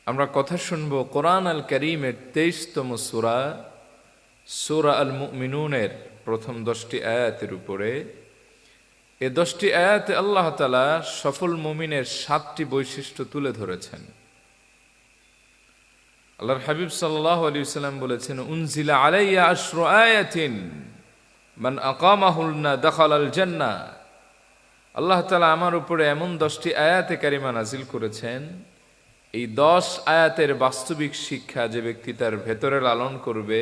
আমরা কথা শুনব কোরআন আল কারীমের 23তম সূরা সূরা আল মুমিনুনের প্রথম 10টি আয়াতের উপরে। এই 10টি আয়াতে আল্লাহ তাআলা সফল মুমিনের 7টি বৈশিষ্ট্য তুলে ধরেছেন। আল্লাহর হাবিব সাল্লাল্লাহু আলাইহি ওয়াসাল্লাম বলেছেন, উনজিলা আলাইয়া আশরু আয়াতিন মান আকামাহুন্না দাখালাল জান্নাহ। আল্লাহ তাআলা আমার উপরে এমন 10টি আয়াতে কারিমা নাজিল করেছেন, এই 10 আয়াতের বাস্তবিক শিক্ষা যে ব্যক্তি তার ভেতরে লালন করবে,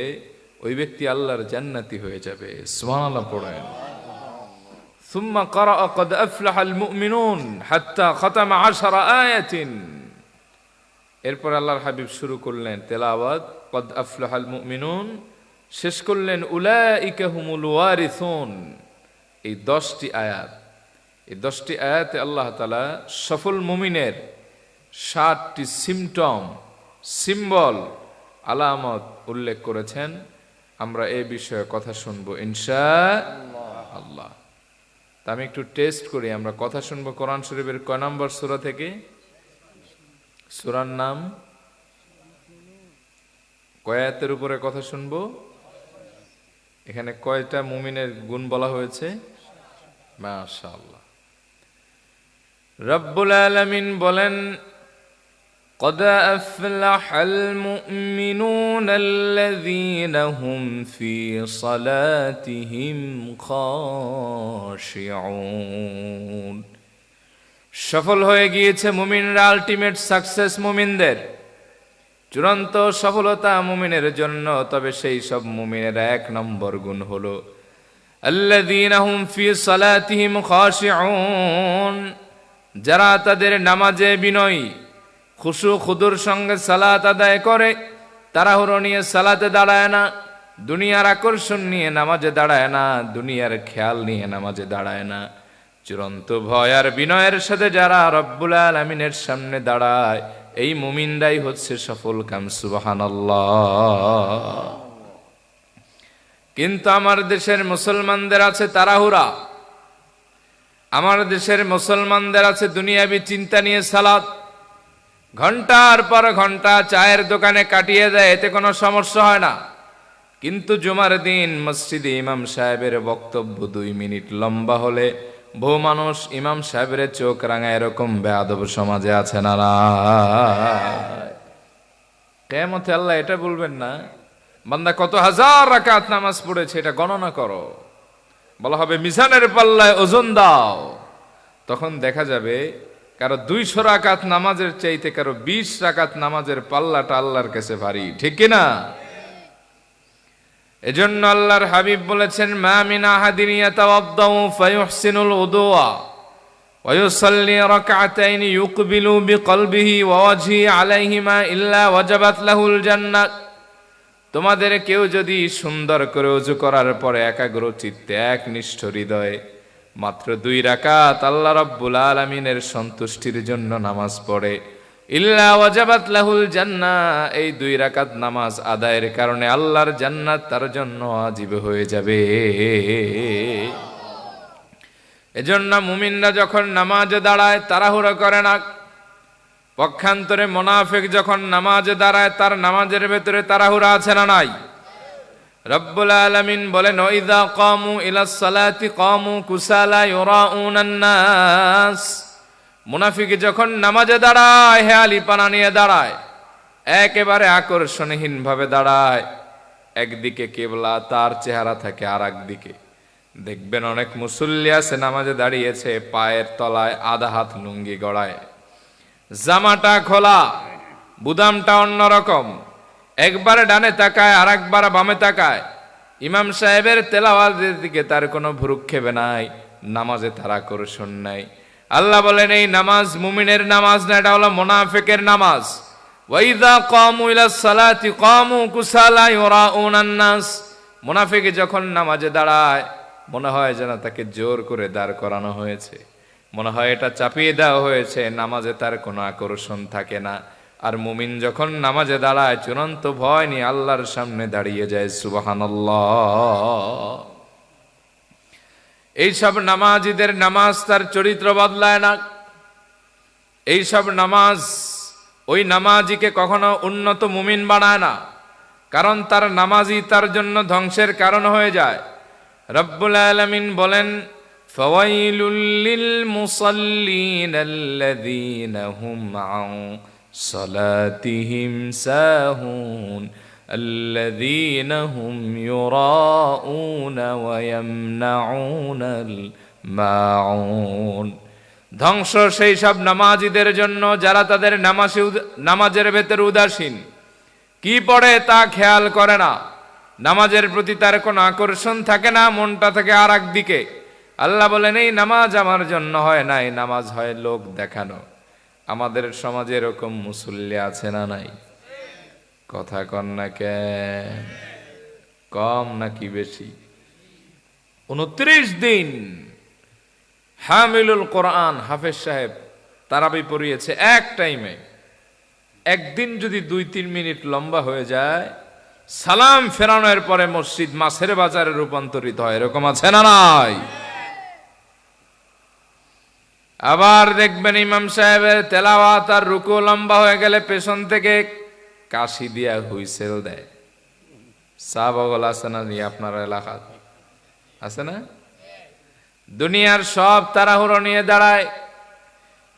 ওই ব্যক্তি আল্লাহর জান্নাতি হয়ে যাবে। সুবহানাল্লাহ পড়েন। সুম্মা ক্বারাআ ক্বাদ আফলাহাল মুমিনুন হাত্তা খাতামা 10 আয়াতিন। এরপর আল্লাহর হাবিব শুরু করলেন তেলাওয়াত, ক্বাদ আফলাহাল মুমিনুন, শেষ করলেন উলাইকা হুমুল ওয়ারিসুন। এই 10টি আয়াত, এই 10টি আয়াতে আল্লাহ তাআলা সফল মুমিনের 7টি সিম্বল, আলামত উল্লেখ করেছেন। আমরা এই বিষয়ে কথা শুনবো ইনশাআল্লাহ। তা আমি একটু টেস্ট করি, আমরা কথা শুনবো কোরআন শরীফের কয় নম্বর সূরা থেকে? সূরার নাম, কয় আয়াতের উপরে কথা শুনবো? এখানে কয়টা মুমিনের গুণ বলা হয়েছে? মাশাআল্লাহ। রব্বুল আলামিন বলেন, قد أفلح المؤمنون الذين هم في صلاتهم خاشعون। সফল হয়ে গিয়েছে মুমিনরা, আলটিমেট সাকসেস মুমিনদের, চূড়ান্ত সফলতা মুমিনের জন্য। তবে সেই সব মুমিনের 1 নম্বর গুণ হলো আল্লাযীনা হুম ফি সালাতিহিম খাশিউন, যারা তাদের নামাজে বিনয়ী, খুশু খুদুর সঙ্গে সালাত আদায় করে, তাড়াহুড়ো নিয়ে সালাতে দাঁড়ায় না, দুনিয়ার আকর্ষণ নিয়ে নামাজে দাঁড়ায় না, দুনিয়ার খেয়াল নিয়ে নামাজে দাঁড়ায় না। চূড়ান্ত ভয় আর বিনয়ের সাথে যারা রব্বুল আলামিনের সামনে দাঁড়ায়, এই মুমিনরাই হচ্ছে সফল কাম। সুবহানাল্লাহ। কিন্তু আমার দেশের মুসলমানদের আছে তাড়াহুড়া, আমার দেশের মুসলমানদের আছে দুনিয়াবি চিন্তা নিয়ে সালাত, ঘন্টার পর ঘন্টা চায়ের দোকানে কাটিয়ে দেয়, এতে কোনো সমস্যা হয় না। কিন্তু জুমার দিন মসজিদে ইমাম সাহেবের বক্তব্য 2 মিনিট লম্বা হলে বহু মানুষ ইমাম সাহেবের চোখ রাঙায়, এরকম বেয়াদব সমাজে আছে না? কিয়ামতে আল্লাহ এটা বলবেন না, বান্দা কত হাজার রাকাত নামাজ পড়েছে এটা গণনা করো। বলা হবে মিজানের পাল্লায় ওজন দাও। তখন দেখা যাবে কারো 200 রাকাত নামাজের চাইতে কারো 20 রাকাত নামাজের পাল্লাটা আল্লাহর কাছে ভারী, ঠিক কিনা? এজন্য আল্লাহর হাবিব বলেছেন, মা মিন আহাদিন ইয়াতাওয়াদ্দাউ ফায়ুহসিনুল উদুয়া ওয়া ইউসাল্লি রাকআতাইন ইউকবিলু বিকলবিহি ওয়া ওয়াজহি আলাইহিমা ইল্লা ওয়াজাবাত লাহুল জান্নাহ। তোমাদের কেউ যদি সুন্দর করে ওযু করার পরে একাগ্র চিত্তে, একনিষ্ঠ হৃদয়ে মাত্র 2 রাকাত আল্লাহ রাব্বুল আলামিনের সন্তুষ্টির জন্য নামাজ পড়ে, ইল্লা ওয়াজাবাত লাহুল জান্নাহ, এই 2 রাকাত নামাজ আদায়ের কারণে আল্লাহর জান্নাত তার জন্য ওয়াজিব হয়ে যাবে। এজন্য মুমিনরা যখন নামাজে দাঁড়ায় তাড়াহুড়ো করে না। পক্ষান্তরে মুনাফিক যখন নামাজে দাঁড়ায়, তার নামাজের ভেতরে তাড়াহুড়া আছে না নাই? রব্বুল আলামিন বলেন, ওয়াইযা কামু ইলাস সালাতি কামু কুসালা ইউরাউনান নাস। মুনাফিক যখন নামাজে দাঁড়ায়, হেয়ালিপনা নিয়ে দাঁড়ায়, একেবারে আকর্ষণহীন ভাবে দাঁড়ায়। একদিকে কিবলা, তার চেহারা থাকে আর একদিকে। দেখবেন অনেক মুসল্লি আছে নামাজে দাঁড়িয়েছে, পায়ের তলায় আধা হাত লুঙ্গি গড়ায়, জামাটা খোলা, বুদামটা অন্যরকম, একবারে ডানে তাকায় আর একবার বামে তাকায়। ইমাম সাহেবের তেলাওয়াতের দিকে তার কোনো ভ্রুক্ষেপ নাই, নামাজে তার আকর্ষণ নাই। আল্লাহ বলেন, এই নামাজ মুমিনের নামাজ না, এটা হলো মুনাফিকের নামাজ। ওয়াইযা কামু ইলাস সালাতি কামু কুসালা ইউরাউনান নাস। মুনাফিক যখন নামাজে দাঁড়ায়, মনে হয় যেন তাকে জোর করে দাঁড় করানো হয়েছে, মনে হয় এটা চাপিয়ে দেওয়া হয়েছে, নামাজে তার কোনো আকর্ষণ থাকে না। আর মুমিন যখন নামাজে দাঁড়ায়, চূড়ান্ত ভয় নিয়ে আল্লাহর সামনে দাঁড়িয়ে যায়। সুবহানাল্লাহ। এইসব নামাজীদের নামাজ তার চরিত্র বদলায় না। এইসব নামাজ ওই নামাজিকে কখনো উন্নত মুমিন বানায় না, কারণ তার নামাজই তার জন্য ধ্বংসের কারণ হয়ে যায়। রব্বুল আলামিন বলেন, ফাওয়াইলুল লিল মুসাল্লিন আল্লাযীনা হুম আন সালাতিহিম সাহুন আল্লাযীনা হুম ইউরাউনা ওয়া ইয়ামনাউনাল মাউন। ধ্বংস সেই সব নামাজীদের জন্য যারা তাদের নামাজের ভেতর উদাসীন, কি পড়ে তা খেয়াল করে না, নামাজের প্রতি তার কোনো আকর্ষণ থাকে না, মনটা থাকে আর এক দিকে। আল্লাহ বলেন, এই নামাজ আমার জন্য হয় না, এই নামাজ হয় লোক দেখানো। আমাদের সমাজে এরকম মুসল্লি আছে না নাই? কথা কন না কেন? কম নাকি বেশি? 29 দিন হামিলুল কোরআন হাফেজ সাহেব তারাবি পড়িয়েছে এক টাইমে। একদিন যদি 2-3 মিনিট লম্বা হয়ে যায়, সালাম ফেরানোর পরে মসজিদ মাছের বাজারে রূপান্তরিত হয়। এরকম আছে না নাই? আবার দেখবেন ইমাম সাহেবের তেলাওয়াত আর রুকু লম্বা হয়ে গেলে পেছন থেকে কাশি দিয়া হুইসেল দেয়। সাহাবাগল আছে না আপনার এলাকা? আছে না? দুনিয়ার সব তাড়াহুড়ো নিয়ে দাঁড়ায়।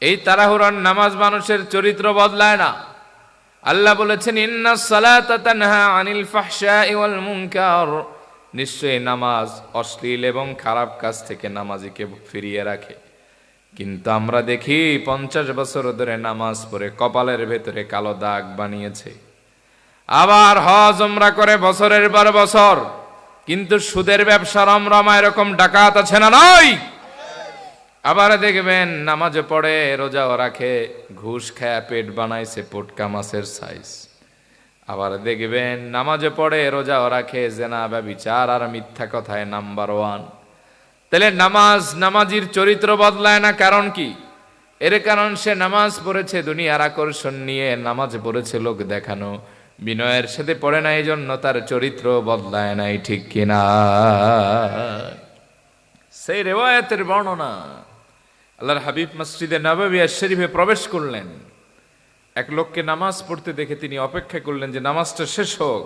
এই তাড়াহুড়োর নামাজ মানুষের চরিত্র বদলায় না। আল্লাহ বলেছেন, ইন্নাস সালাতা তানহা আনিল ফাহশাই ওয়াল মুনকার, নিশ্চয়ই নামাজ অশ্লীল এবং খারাপ কাজ থেকে নামাজিকে ফিরিয়ে রাখে। কিন্তু আমরা দেখি 50 বছর ধরে নামাজ পড়ে কপালের ভেতরে কালো দাগ বানিয়েছে। আবার হজ উমরা করে বছরের পর বছর, কিন্তু সুদের ব্যবসা রমরমা, এরকম ডাকাত আছে না নাই? আবার দেখবেন নামাজে পড়ে রোজাও রাখে, ঘুষ খায় পেট বানাইছে পটকা মাছের সাইজ। আবার দেখবেন নামাজে পড়ে রোজাও রাখে, জেনা ব্যভিচার আর মিথ্যা কথায় নাম্বার 1। তাহলে নামাজির চরিত্র বদলায় না, কারণ কি? এর কারণ সে নামাজ পড়েছে দুনিয়ার আকর্ষণ নিয়ে, নামাজ পড়েছে লোক দেখানো, বিনয়ের সাথে পড়ে না, এই জন্য তার চরিত্র বদলায় নাই। ঠিক কিনা? সেই রিওয়ায়াতের বর্ণনা, আল্লাহর হাবিব মসজিদে নববী শরীফে প্রবেশ করলেন। এক লোককে নামাজ পড়তে দেখে তিনি অপেক্ষা করলেন যে নামাজটা শেষ হোক।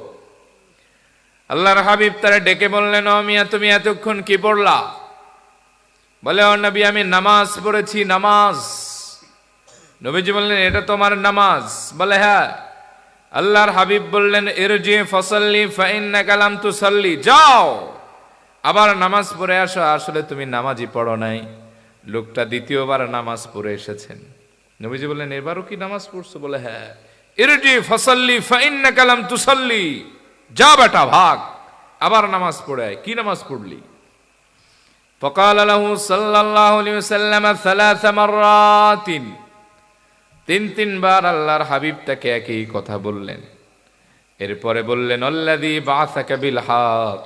আল্লাহর হাবিব তারা ডেকে বললেন, ও মিয়া, তুমি এতক্ষণ কি পড়লা? বলে, ও নবী, আমি নামাজ পড়েছি, নামাজ। নবীজি বললেন, এটা তোমার নামাজ? বলে, হ্যাঁ। আল্লাহর হাবিব বললেন, ইরজি ফাসাল্লি ফাইন্নাকা লাম তুসাল্লি, যাও আবার নামাজ পড়ে আসো, আসলে তুমি নামাজই পড়ো নাই। লোকটা দ্বিতীয়বার নামাজ পড়ে এসেছেন। নবীজি বললেন, এবারও কি নামাজ পড়ছো? বলে, হ্যাঁ। ইরজি ফাসাল্লি ফাইন্নাকা লাম তুসাল্লি, যা বেটা ভাগ, আবার নামাজ পড়ে আয়। কি নামাজ পড়লি? فقال له صلى الله عليه وسلم 3 مرات, 3 বার আল্লাহর হাবিব তাকে একই কথা বললেন। এরপরে বললেন, আল্লাযী বাআসাকা বিল হক,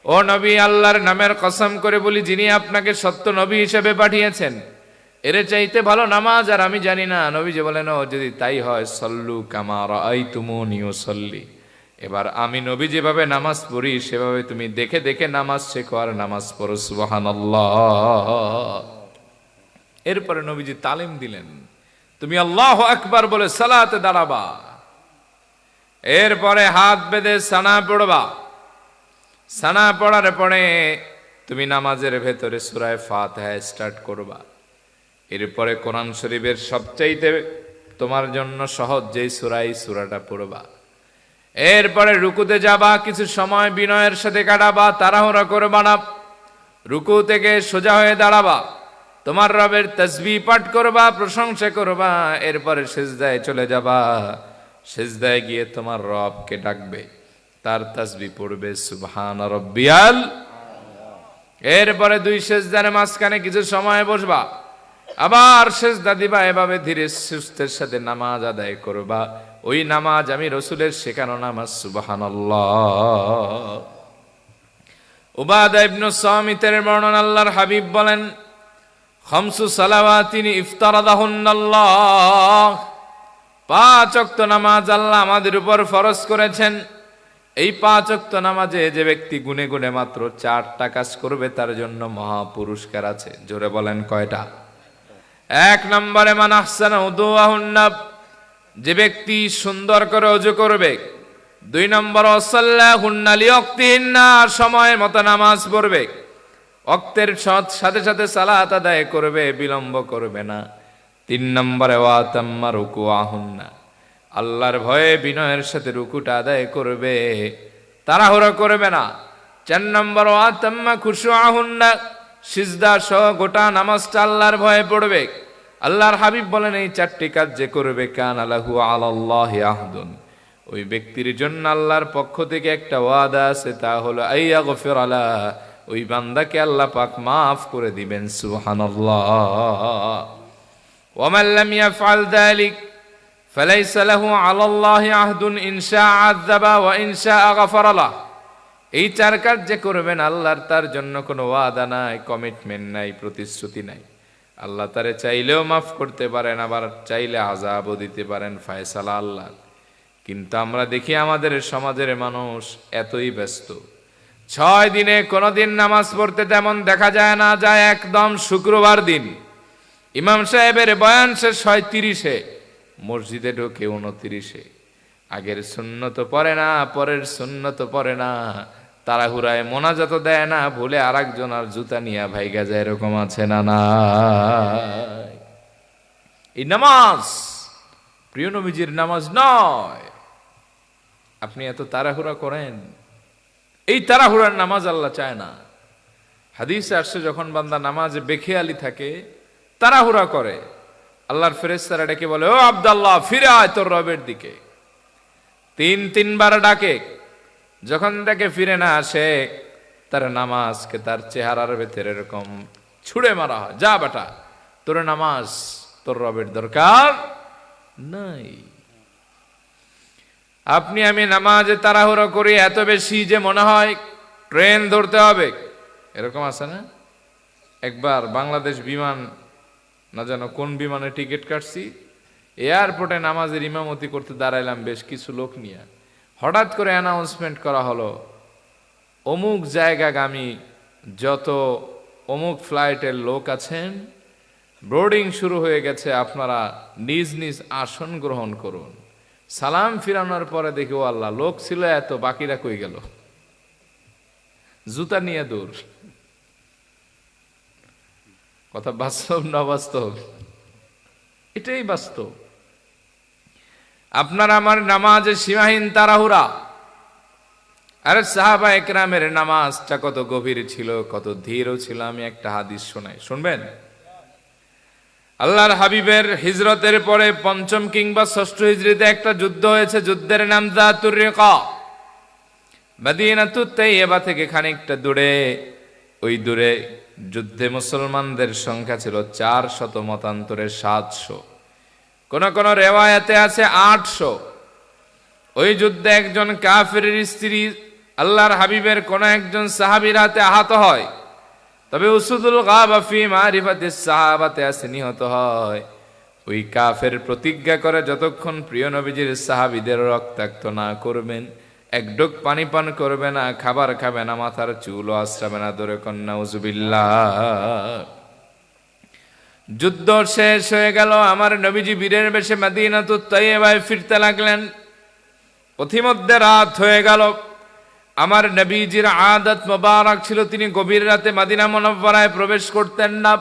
ও নবী, আল্লাহর নামের কসম করে বলি, যিনি আপনাকে সত্য নবী হিসেবে পাঠিয়েছেন, এর চাইতে ভালো নামাজ আর আমি জানি না। নবীজি বলেন, ও যদি তাই হয়, সল্লু কামা রাআইতুমুনি উসাল্লি, এবার আমি নবী যেভাবে নামাজ পড়ি সেভাবে তুমি দেখে দেখে নামাজ শেখো আর নামাজ পড়ো। সুবহানাল্লাহ। এরপরে নবীজি তালিম দিলেন, তুমি আল্লাহু আকবার বলে সালাতে দাঁড়াবা, এরপরে হাত বেঁধে সানা পড়বা। সানা পড়ার পরে তুমি নামাজের ভেতরে সূরা ফাতিহা স্টার্ট করবা। এরপরে কোরআন শরীফের সবচাইতে তোমার জন্য সহজ যেই সূরা, এই সূরাটা পড়বা। এরপরে রুকুতে যাবা, কিছু সময় বিনয়ের সাথে কাটাবা, তাড়াহুড়া করবা না। রুকু থেকে সোজা হয়ে দাঁড়াবা, তোমার রবের তাসবিহ পাঠ করবা, প্রশংসা করবা। এরপরে সিজদায় চলে যাবা, সিজদায় গিয়ে তোমার রবকে ডাকবে, তার তাসবিহ পড়বে, সুবহান রাব্বিয়াল। এরপরে 2 সিজদার মাঝখানে কিছু সময় বসবা, আবার সিজদা দিবা। এভাবে ধীরে সুস্থের সাথে নামাজ আদায় করবা। ওই নামাজ আমি রাসূলের শেখানো নামাজ। সুবহানাল্লাহ। উবাদা ইবনে সামিতের বর্ণনা, আল্লাহর হাবিব বলেন, খামসু সালাওয়াতিন ইফতারাদাহুন্নাল্লাহ, 5 ওয়াক্ত নামাজ আল্লাহ আমাদের উপর ফরজ করেছেন। এই 5 ওয়াক্ত নামাজে যে ব্যক্তি গুনে গুনে মাত্র 4টা কাজ করবে, তার জন্য মহা পুরস্কার আছে। জোরে বলেন, কয়টা? 1 নম্বরে, মান আহসানা উদুআহুন্না, যে ব্যক্তি সুন্দর করে ওযু করবে। 2 নম্বর ওয়াসাল্লাহুন্না লিওয়াক্তিহিন্না, সময়ের মতো নামাজ পড়বে, ওয়াক্তের সাথে সাথে সালাত আদায় করবে, বিলম্ব করবে না। 3 নম্বরে ওয়াতাম্মা রুকুআহুন্না, আল্লাহর ভয়ে বিনয়ের সাথে রুকুটা আদায় করবে, তাড়াহুড়ো করবে না। 4 নম্বর ওয়াতাম্মা খুশুআহুন্না, সিজদা সহ গোটা নামাজটা আল্লাহর ভয়ে পড়বে। আল্লাহর হাবিব বলেন এই 4টি কাজ যে করবে কানা লাহু আলাল্লাহি আহদুন, ওই ব্যক্তির জন্য আল্লাহর পক্ষ থেকে একটা ওয়াদা আছে, তা হলো আইয়াগফির আলা, ওই বান্দাকে আল্লাহ পাক মাফ করে দিবেন। সুবহানাল্লাহ। ওয়া মান লাম ইয়াফআল যালিক ফালাইসা লাহু আলাল্লাহি আহদুন ইন শাআ আযাবা ওয়া ইন শাআ গফারা লাহ। এই 4 কাজ যে করবেন আল্লাহর তার জন্য কোনো ওয়াদা নাই, কমিটমেন্ট নাই, প্রতিশ্রুতি নাই। আল্লাহ তারে চাইলেও মাফ করতে পারেন, আবার চাইলে আযাবও দিতে পারেন, ফয়সালা আল্লাহ। কিন্তু আমরা দেখি আমাদের সমাজের মানুষ এতই ব্যস্ত, 6 দিনে কোনোদিন নামাজ পড়তে তেমন দেখা যায় না, যায় একদম শুক্রবার দিন ইমাম সাহেবের বয়ান শেষ হয় 30-এ, মসজিদে ঢোকে 29-এ। আগের সুন্নত পড়ে না, পরের সুন্নত পড়ে না, তাড়াহুড়ায় মোনাজাত দেয় না, ভুলে আরেকজন আর জুতা নিয়ে ভাইগা যায়, এরকম আছে না? না, এই নামাজ প্রিয় নবীজির নামাজ নয়। আপনি এত তাড়াহুড়া করেন, এই তাড়াহুড়ার নামাজ আল্লাহ চায় না। হাদিসে আসছে যখন বান্দা নামাজে বেখেয়ালি থাকে, তাড়াহুড়া করে, আল্লাহর ফেরেশতারা ডেকে বলে, ও আব্দুল্লাহ ফিরে আয় তোর রবের দিকে। 3-3 বার ডাকে, যখন তাকে ফিরে না আসে, তার নামাজকে তার চেহারার ভেতরে এরকম ছুঁড়ে মারা হয়, যা বেটা তোর নামাজ, তোর রবের দরকার নাই। আপনি আমি নামাজে তাড়াহুড়ো করি এত বেশি যে মনে হয় ট্রেন ধরতে হবে, এরকম আছে না? একবার বাংলাদেশ বিমান, না জানো কোন বিমানে টিকিট কাটছি, এয়ারপোর্টে নামাজের ইমামতি করতে দাঁড়াইলাম বেশ কিছু লোক নিয়ে। হঠাৎ করে অ্যানাউন্সমেন্ট করা হলো, অমুক জায়গাগামী যত অমুক ফ্লাইটের লোক আছেন, বোর্ডিং শুরু হয়ে গেছে, আপনারা নিজ নিজ আসন গ্রহণ করুন। সালাম ফিরানোর পরে দেখি, ও আল্লাহ, লোক ছিল এত, বাকিরা কই গেল? জুতা নিয়ে দূর। কথা বাস্তব না বাস্তব? এটাই বাস্তব। আপনার আমার নামাজে সীমাহীন তাড়াহুড়া। আরে সাহাবা একরামের নামাজটা কত গভীর ছিল, কত ধীরও ছিল। আমি একটা হাদিস শোনাই, শুনবেন? আল্লাহর হাবিবের হিজরতের পরে 5ম কিংবা 6ষ্ঠ হিজরিতে একটা যুদ্ধ হয়েছে, যুদ্ধের নাম যাতুর রিকা। মদিনাতুত তাইয়্যিবা থেকে খানিকটা দূরে, ওই দূরে যুদ্ধে মুসলমানদের সংখ্যা ছিল 400, মতান্তরে 700, কোন কোন রেওয়ায়াতে আছে 800। ওই যুদ্ধে একজন কাফিরের স্ত্রী আল্লাহর হাবিবের কোন একজন সাহাবীর হাতে আহত হয়, তবে উসুদুল গাবা ফি মারিফাতিস সাহাবাতে আছে, নিহত হয়। ওই কাফের প্রতিজ্ঞা করে যতক্ষণ প্রিয় নবীজির সাহাবীদের রক্তাক্ত না করবেন, এক ডোক পানি পান করবে না, খাবার খাবে না, মাথার চুলও আশ্রাবে না। ধরে কন্যা উযুবিল্লাহ। যুদ্ধ শেষ হয়ে গেল, আমার নবীজি বীরের বেশে মদিনাতুত তাইয়্যিবায় ফিরতে লাগলেন। পথিমধ্যে রাত হয়ে গেল। আমার নবীজির আদত মোবারক ছিল, তিনি গভীর রাতে মদিনা মুনাওয়ারায় প্রবেশ করতেন না।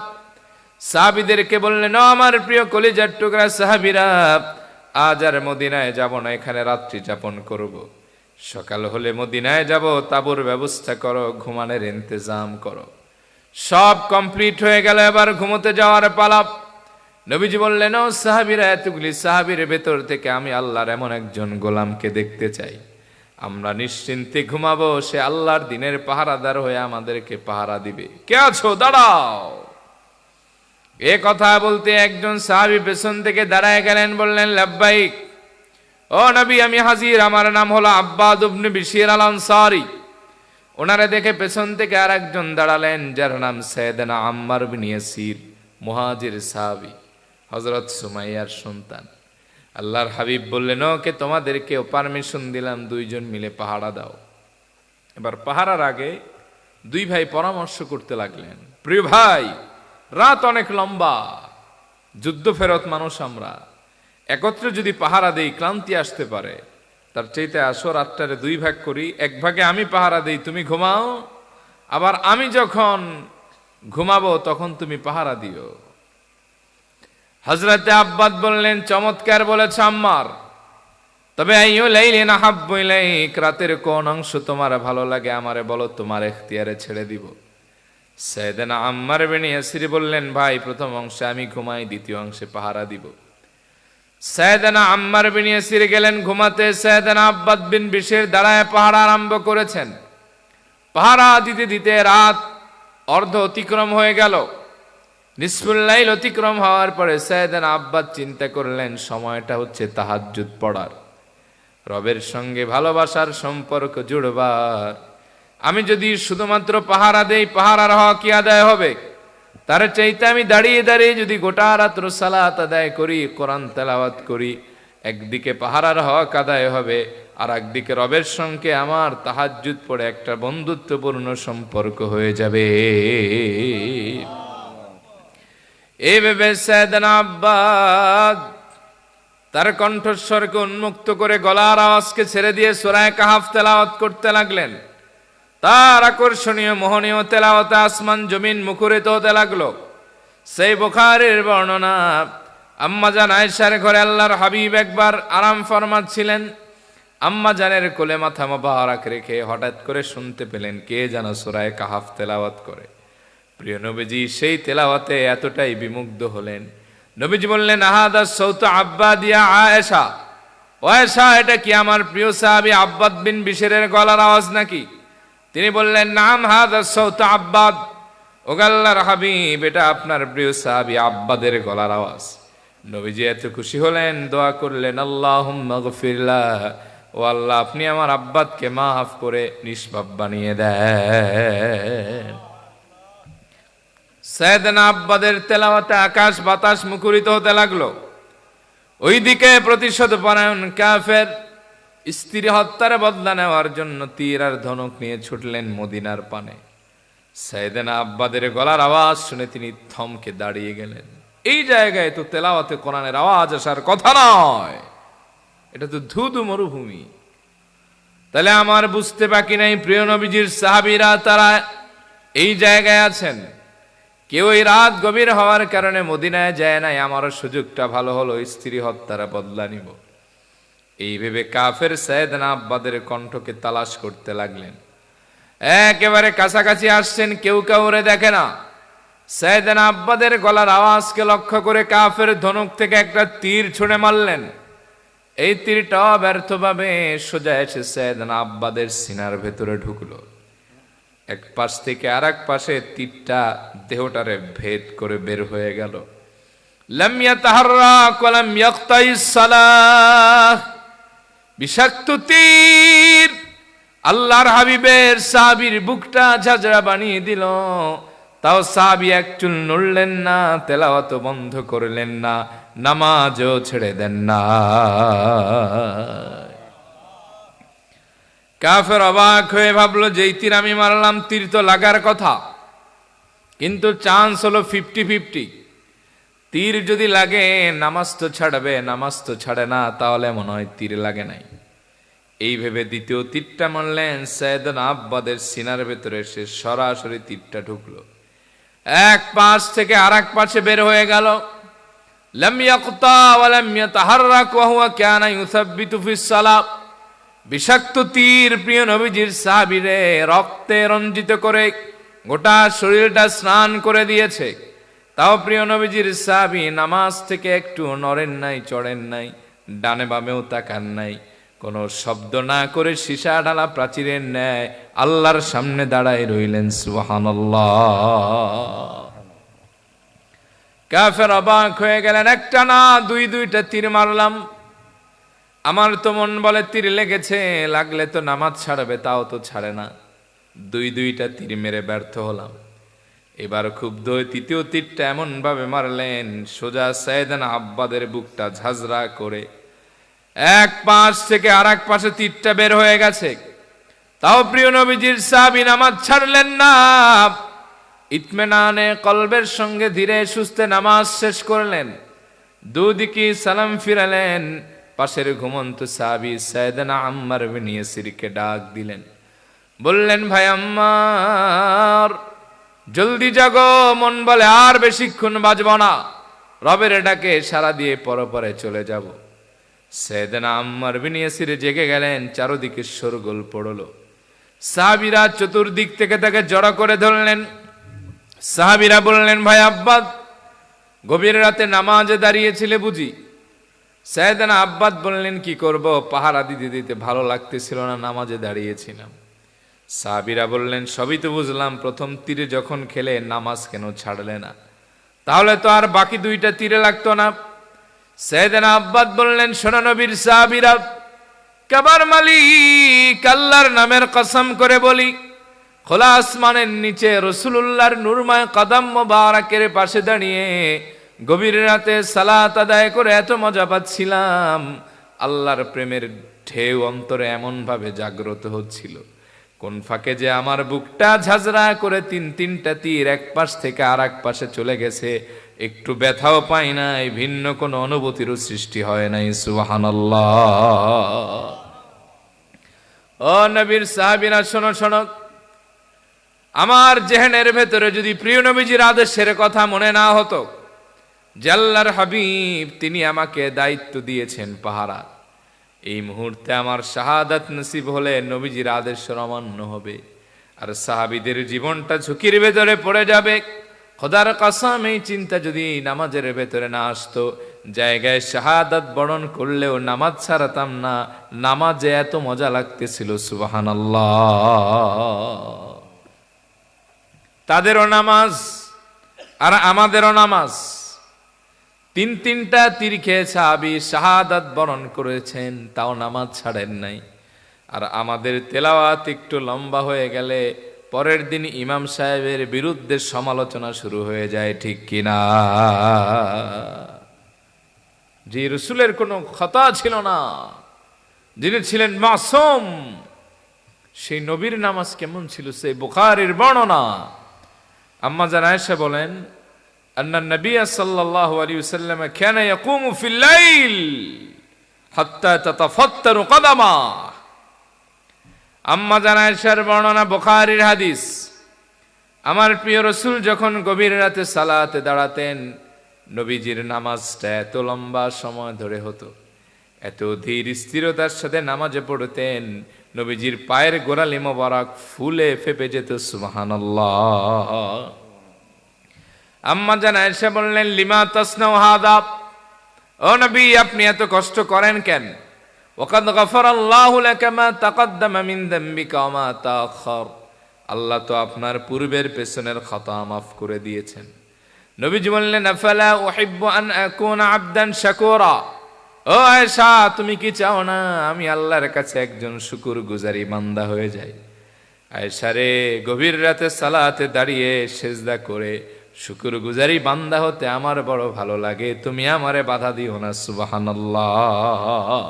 সাহাবীদেরকে বললেন, ও আমার প্রিয় কলিজার টুকরা সাহাবীরা, আজ আর মদিনায় যাব না, এখানে রাত্রি যাপন করব। সকাল হলে মদিনায় যাব, তাঁবুর ব্যবস্থা করো, ঘুমানোর ইন্তজাম করো। সব কমপ্লিট হয়ে গেল, এবার ঘুমোতে যাওয়ার পালা। নবীজি বললেন, ও সাহাবীরা, এতগুলি সাহাবীর ভেতর থেকে আমি আল্লাহর এমন একজন গোলামকে দেখতে চাই, আমরা নিশ্চিন্তে ঘুমাবো, সে আল্লাহর দিনের পাহারাদার হয়ে আমাদেরকে পাহারা দিবে। কে আছো? দাঁড়াও। এ কথা বলতে একজন সাহাবী পেছন থেকে দাঁড়ায় গেলেন, বললেন, লাব্বাইক, ও নবী, আমি হাজির, আমার নাম হলো আব্বাদ ইবনে বিশির আল আনসারী। ওনারে দেখে পেছন থেকে আর একজন দাঁড়ালেন, যার নাম সাইয়েদনা আম্মার বিন ইয়াসির, মুহাজির সাহাবী, হযরত সুমাইয়ার সন্তান। আল্লাহর হাবিব বললেন, ওকে তোমাদেরকে পারমিশন দিলাম, 2 জন মিলে পাহারা দাও। এবার পাহারার আগে 2 ভাই পরামর্শ করতে লাগলেন, প্রিয় ভাই, রাত অনেক লম্বা, যুদ্ধ ফেরত মানুষ আমরা, একত্রে যদি পাহারা দেই ক্লান্তি আসতে পারে, তার চাইতে আসো রাতটারে দুই ভাগ করি, এক ভাগে আমি পাহারা দেই, তুমি ঘুমাও, আবার আমি যখন ঘুমাবো তখন তুমি পাহারা দিও। হযরতে আব্বাদ বললেন, চমৎকার বলেছ আম্মার, তবে আইয়ু লাইলিন আহাব্বু ইলাইক, রাতের কোন অংশ তোমার ভালো লাগে আমারে বলো, তোমার এখতিয়ারে ছেড়ে দিব। সাইয়েদনা আম্মার বিন ইয়াসির বললেন, ভাই প্রথম অংশে আমি ঘুমাই, দ্বিতীয় অংশে পাহারা দিব। সাইয়েদনা আম্মার বিন ইয়াসির গেলেন ঘুমাতে, সাইয়েদনা আব্বাদ বিন বিশর দাঁড়ায় পাহারা আরম্ভ করেছেন। পাহারা দিতে দিতে রাত অর্ধ অতিক্রম হয়ে গেল। নিসফুল লাইল অতিক্রম হওয়ার পরে সাইয়েদনা আব্বাদ চিন্তা করলেন, সময়টা হচ্ছে তাহাজ্জুদ পড়ার, রবের সঙ্গে ভালোবাসার সম্পর্ক জুড়বার। আমি যদি শুধুমাত্র পাহারা দেই, পাহারার হক কি আদায় হবে? তার চাইতে আমি দাঁড়িয়ে দাঁড়িয়ে যদি গোটা রাত্র সালাত আদায় করি, কোরআন তেলাওয়াত করি, একদিকে পাহারার হক আদায় হবে, আর একদিকে রবের সঙ্গে আমার তাহাজ্জুদ পড়ে একটা বন্ধুত্বপূর্ণ সম্পর্ক হয়ে যাবে। এই ভেবে সাইয়েদনা আব্বাদ তার কণ্ঠস্বরকে উন্মুক্ত করে গলার আওয়াজকে ছেড়ে দিয়ে সূরা কাহাফ তেলাওয়াত করতে লাগলেন। তার আকর্ষণীয় মোহনীয় তেলাওয়াতে আসমান জমিন মুখরিত হতে লাগলো। সেই বুখারীর বর্ণনা, আম্মাজান আয়েশার ঘরে আল্লাহর হাবিব একবার আরাম ফরমাচ্ছিলেন। আম্মাজানের কোলে মাথা মোবারক রেখে হঠাৎ করে শুনতে পেলেন কে যেন সূরা কাহাফ তেলাওয়াত করে। প্রিয় নবীজি সেই তেলাওয়াতে এতটাই বিমুগ্ধ হলেন, নবীজি বললেন, আহাদা সৌত আব্বাদিয়া আয়েশা, ও আয়েশা, এটা কি আমার প্রিয় সাহাবী আব্বাদ বিন বিশরের গলার আওয়াজ নাকি? তিনি বললেন, নাম হাদা সৌত আব্বাদ, ও আল্লাহর হাবিব, এটা আপনার প্রিয় সাহাবী আব্বাদের গলার আওয়াজ। নবীজি এত খুশি হলেন, দোয়া করলেন, আল্লাহুম্মা গফির লাহ, ও আল্লাহ আপনি আমার আব্বাদকে মাফ করে নিষ্পাপ বানিয়ে দেন। সাইয়েদনা আব্বাদের তেলাওয়াতে আকাশ বাতাস মুখরিত হতে লাগলো। ওইদিকে প্রতিশোধ পরায়ণ কাফের স্ত্রী হত্যার বদলা নেওয়ার জন্য তীর আর ধনুক নিয়ে ছুটলেন মদিনার পানে। সাইয়েদনা আব্বাদের গলার আওয়াজ শুনে তিনি থমকে দাঁড়িয়ে গেলেন। এই জায়গায় তো তেলাওয়াতে কোরআনের আওয়াজ আসার কথা নয়, এটা তো ধুধু মরুভূমি। তাহলে আমার বুঝতে বাকি নাই, প্রিয় নবীজির সাহাবীরা তারা এই জায়গায় আছেন। কেউ এই রাত গভীর হওয়ার কারণে মদিনায় যায় নাই, আমারও সুযোগটা ভালো হলো, স্ত্রী হত্যার বদলা নিব। এই ভেবে কাফের সাইয়েদনা আব্বাদের কণ্ঠকে তালাশ করতে লাগলেন। একেবারে কাছাকাছি আসছেন, কেউ কাউরে দেখে না। সাইয়েদনা আব্বাদের গলার আওয়াজকে লক্ষ্য করে কাফের ধনুক থেকে একটা তীর ছুঁড়ে মারলেন। এই তীরটা ব্যর্থভাবে সোজা এসে সাইয়েদনা আব্বাদের সিনার ভেতরে ঢুকলো। এক পাশ থেকে আর এক পাশে তীরটা দেহটারে ভেদ করে বের হয়ে গেল। লাম ইয়াতাহাররাক ওয়া লাম ইয়াকতাইস সালাহ, বিষাক্ত তীর আল্লাহর হাবিবের সাহাবীর বুকটা ঝাঁঝরা বানিয়ে দিল। তাও সাহাবী এক চুল নড়লেন না, তেলাওয়াত বন্ধ করলেন না, নামাজও ছেড়ে দেন না। কাফের অবাক হয়ে ভাবলো, যেই তীর আমি মারলাম তীর তো লাগার কথা, কিন্তু চান্স হলো 50-50। তীর যদি লাগে নামাজ তো ছাড়বে, নামাজ তো ছাড়ে না, তাহলে মনে হয় তীর লাগে নাই। এই ভেবে দ্বিতীয় তীরটা মারলেন। সাইয়েদনা আব্বাদের সিনার ভেতরে সে সরাসরি তীরটা ঢুকলো, এক পাশ থেকে আর এক পাশে বের হয়ে গেল। লাম ইয়াকতা ওয়া লাম ইয়াতাহাররাক ওয়া হুয়া কানা ইউসাব্বিতু ফিস সালাহ। বিষাক্ত তীর প্রিয় নবীজির সাহাবীরে রক্তে রঞ্জিত করে গোটা শরীরটা স্নান করে দিয়েছে। তাও প্রিয় নবীজির সাহাবী নামাজ থেকে একটু নড়েন নাই, চড়েন নাই, ডানে বামেও তাকান নাই, কোনো শব্দ না করে সীসা ঢালা প্রাচীরের ন্যায় আল্লাহর সামনে দাঁড়ায় রইলেন। সুবহানাল্লাহ। কাফের অবাক হয়ে গেলেন, একটা না দুইটা তীর মারলাম, আমার তো মন বলে তীর লেগেছে, লাগলে তো নামাজ ছাড়বে, তাও তো ছাড়ে না, দুইটা তীর মেরে ব্যর্থ হলাম। এবার ক্ষুব্ধ হয়ে তৃতীয় তীরটা এমন ভাবে মারলেন, সোজা সাইয়েদনা আব্বাদের বুকটা ঝাঁঝরা করে এক পাশ থেকে আর এক পাশে তীরটা বের হয়ে গেছে। তাও প্রিয় নবীজির সাহাবী নামাজ ছাড়লেন না, ইতমিনানে কলবের সঙ্গে ধীরে সুস্থে নামাজ শেষ করলেন। দুদিকে সালাম ফিরালেন। পাশের ঘুমন্ত সাহাবী সাইয়েদনা আম্মার বিন ইয়াসিরকে ডাক দিলেন, বললেন, ভাই আম্মার, জলদি জাগো, মন বলে আর বেশিক্ষণ বাঁচব না, রবের ডাকে সাড়া দিয়ে পরপরে চলে যাব। সাইয়েদনা আম্মার বিন ইয়াসির জেগে গেলেন, চারদিকে শোরগোল পড়লো। সাহাবীরা চতুর্দিক থেকে তাকে জড়ো করে ধরলেন। সাহাবীরা বললেন, ভাই আব্বাদ, গভীর রাতে নামাজে দাঁড়িয়েছিলে বুঝি? সাইয়েদনা আব্বাদ বললেন, কি করব, পাহারা দিতে দিতে ভালো লাগতেছিল না, নামাজে দাঁড়িয়েছিলাম। সাহাবীরা বললেন, সবই তো বুঝলাম, প্রথম তীরে যখন খেলে নামাজ কেন ছাড়লে না? তাহলে তো আর বাকি দুইটা তীরে লাগতো না। সাইয়েদনা আব্বাদ বললেন, শোনো নবীর সাহাবীরা, কাবার মালিক আল্লাহর নামের কসম করে বলি, খোলা আসমানের নিচে রাসূলুল্লাহর নূরময় কদম মোবারকের পাশে দাঁড়িয়ে গভীর রাতে সালাত আদায় করে এত মজা পাচ্ছিলাম, আল্লাহর প্রেমের ঢেউ অন্তরে এমন ভাবে জাগ্রত হচ্ছিল, কোন ফাঁকে যে আমার বুকটা ঝাঁঝরা করে তিনটা তীর এক পাশ থেকে আর এক পাশে চলে গেছে, একটু ব্যথাও পাই নাই, ভিন্ন কোনো অনুভূতিরও সৃষ্টি হয় নাই। সুবহানাল্লাহ। ও নবীর সাহাবীরা, শোনো শোনো, আমার জেহেনের ভেতরে যদি প্রিয় নবীজির আদেশের কথা মনে না হতো যে আল্লাহর হাবিব তিনি আমাকে দায়িত্ব দিয়েছেন পাহারা, এই মুহূর্তে আমার শাহাদাত নসিব হলে নবীজির আদেশ অমান্য হবে আর সাহাবীদের জীবনটা ঝুঁকির ভেতরে পড়ে যাবে। খোদার কসম, এই চিন্তা যদি নামাজের ভেতরে না আসতো, জায়গায় শাহাদাত বরণ করলেও নামাজ ছাড়াতাম না, নামাজে এত মজা লাগতেছিল। সুবহানাল্লাহ। তাদেরও নামাজ আর আমাদেরও নামাজ, তিনটা তীর খেয়ে সাহাবী শাহাদাত বরণ করেছেন, তাও নামাজ ছাড়েন নাই। আর আমাদের তেলাওয়াত একটু লম্বা হয়ে গেলে পরের দিন ইমাম সাহেবের বিরুদ্ধে সমালোচনা শুরু হয়ে যায়, ঠিক কিনা? যে রাসূলের কোনো খতা ছিল না, যিনি ছিলেন মাসুম, সেই নবীর নামাজ কেমন ছিল, সেই বুখারীর বর্ণনা। আম্মা জান আয়েশা বলেন, আন্না নবী সাল্লাল্লাহু আলাইহি ওয়াসাল্লাম কানা ইয়াকুমু ফিল লাইল হাত্তা তাতাফাত্তারু কদামা। আম্মা জান আয়েশার বর্ণনা, বুখারীর হাদিস। আমার প্রিয় রাসূল যখন গভীর রাতে সালাতে দাঁড়াতেন, নবীজির নামাজটা এত লম্বা সময় ধরে হতো, এত ধীর স্থিরতার সাথে নামাজে পড়তেন, নবীজির পায়ের গোড়ালি মোবারক ফুলে ফেপে যেত। সুবহানাল্লাহ। আম্মা জান আয়েশা বললেন, লিমা তাসনাউ হাদা, ও নবী, আপনি এত কষ্ট করেন কেন? ওয়াকাদ গাফারাল্লাহু লাকা মা তাকদ্দামা মিন যামবিকা ওয়া মা তাআখার, আল্লাহ তো আপনার পূর্বের পেছনের খতা মাফ করে দিয়েছেন। নবীজি বললেন, আফালা উহিব্বু আন আকুনা আবদান শাকুরা, ও আয়েশা, তুমি কি চাও না আমি আল্লাহর কাছে একজন শুকরগুজারি বান্দা হয়ে যাই? আয়েশা রে, গভীর রাতে সালাতে দাঁড়িয়ে সেজদা করে শুকরগুজারি বান্দা হতে আমার বড় ভালো লাগে, তুমি আমারে বাধা দিও না। সুবহানাল্লাহ।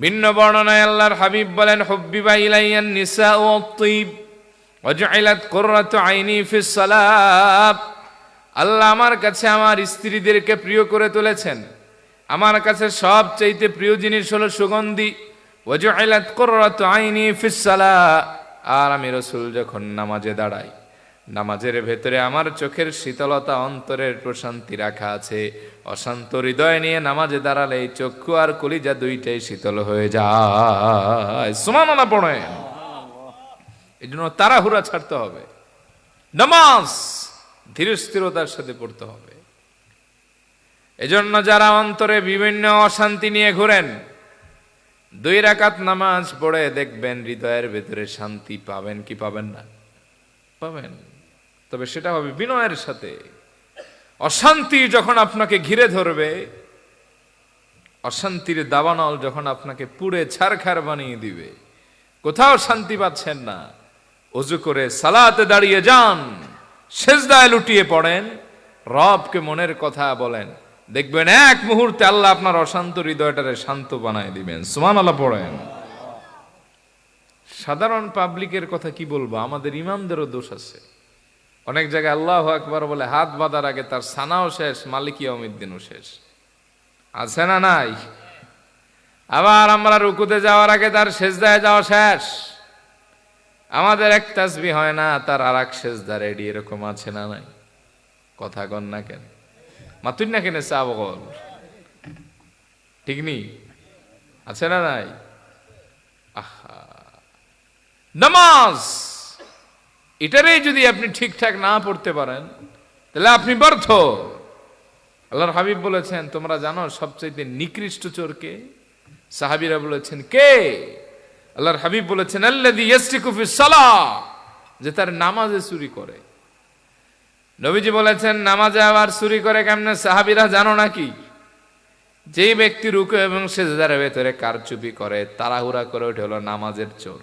ভিন্ন বর্ণনায় আল্লাহর হাবিব বলেন, হুব্বিবা ইলাইয়ান নিসাউ ওয়াত-তিব ওয়াজআলাত কুররাতু আইনি ফিস সালাত, আল্লাহ আমার কাছে আমার স্ত্রীদেরকে প্রিয় করে তুলেছেন, আমার কাছে সবচাইতে প্রিয় জিনিস হলো সুগন্ধি। ওয়াজআলাত কুররাতু আইনি ফিস সালাত, আর আমি রাসূল যখন নামাজে দাঁড়াই, নামাজের ভেতরে আমার চোখের শীতলতা, অন্তরের প্রশান্তি রাখা আছে। অশান্ত হৃদয় নিয়ে নামাজে দাঁড়ালে চক্ষু আর কলিজা দুইটাই শীতল হয়ে যায়। সুবহানাল্লাহ পড়েন। এই জন্য তাড়াহুড়া ছাড়তে হবে, নামাজ ধীর স্থিরতার সাথে পড়তে হবে। এজন্য যারা অন্তরে বিভিন্ন অশান্তি নিয়ে ঘুরেন, 2 রাকাত নামাজ পড়ে দেখবেন হৃদয়ের ভেতরে শান্তি পাবেন। কি পাবেন না? পাবেন। তবে সেটা হবে বিনয়ের সাথে। অশান্তি যখন আপনাকে ঘিরে ধরবে, অশান্তির দাবানল যখন আপনাকে পুড়ে ছারখার বানিয়ে দিবে, কোথাও শান্তি পাচ্ছেন না, ওযু করে সালাতে দাঁড়িয়ে যান, সেজদায় লুটিয়ে পড়েন, রবকে মনের কথা বলেন, দেখবেন এক মুহূর্তে আল্লাহ আপনার অশান্ত হৃদয়টারে শান্ত বানায় দিবেন। সুবহানাল্লাহ পড়েন। সাধারণ পাবলিকের কথা কি বলবো, আমাদের ইমামদেরও দোষ আছে। অনেক জায়গায় আল্লাহু আকবার বলে হাত বাঁধার আগে তার সানাও শেষ, মালিক ইয়াউমিদ্দিনও শেষ। আছে না নাই? আবার আমরা রুকুতে যাওয়ার আগে তার সেজদায় যাওয়া শেষ। আমাদের এক তাসবিহ হয় না, তার আর এক সেজদা রেডি, এরকম আছে না নাই? কথা কন না কেন? মাতুন না কেন? চাবল ঠিক নি? আছে না নাই? আহা, নামাজ এটারই যদি আপনি ঠিকঠাক না পড়তে পারেন তাহলে আপনি ব্যর্থ। আল্লাহর হাবিব বলেছেন, তোমরা জানো সবচেয়ে নিকৃষ্ট চোর কে? সাহাবীরা বলেছেন কে? আল্লাহর হাবিব বলেছেন, আল্লাযী ইয়াসরিকু ফিস সালাহ, যে তার নামাজে চুরি করে। নবীজি বলেছেন, নামাজে আবার চুরি করে কেমনে? সাহাবীরা জানো নাকি? যেই ব্যক্তি রুকু এবং সিজদার ভেতরে কারচুপি করে, তাড়াহুড়া করে, ওঠে হলো নামাজের চোর।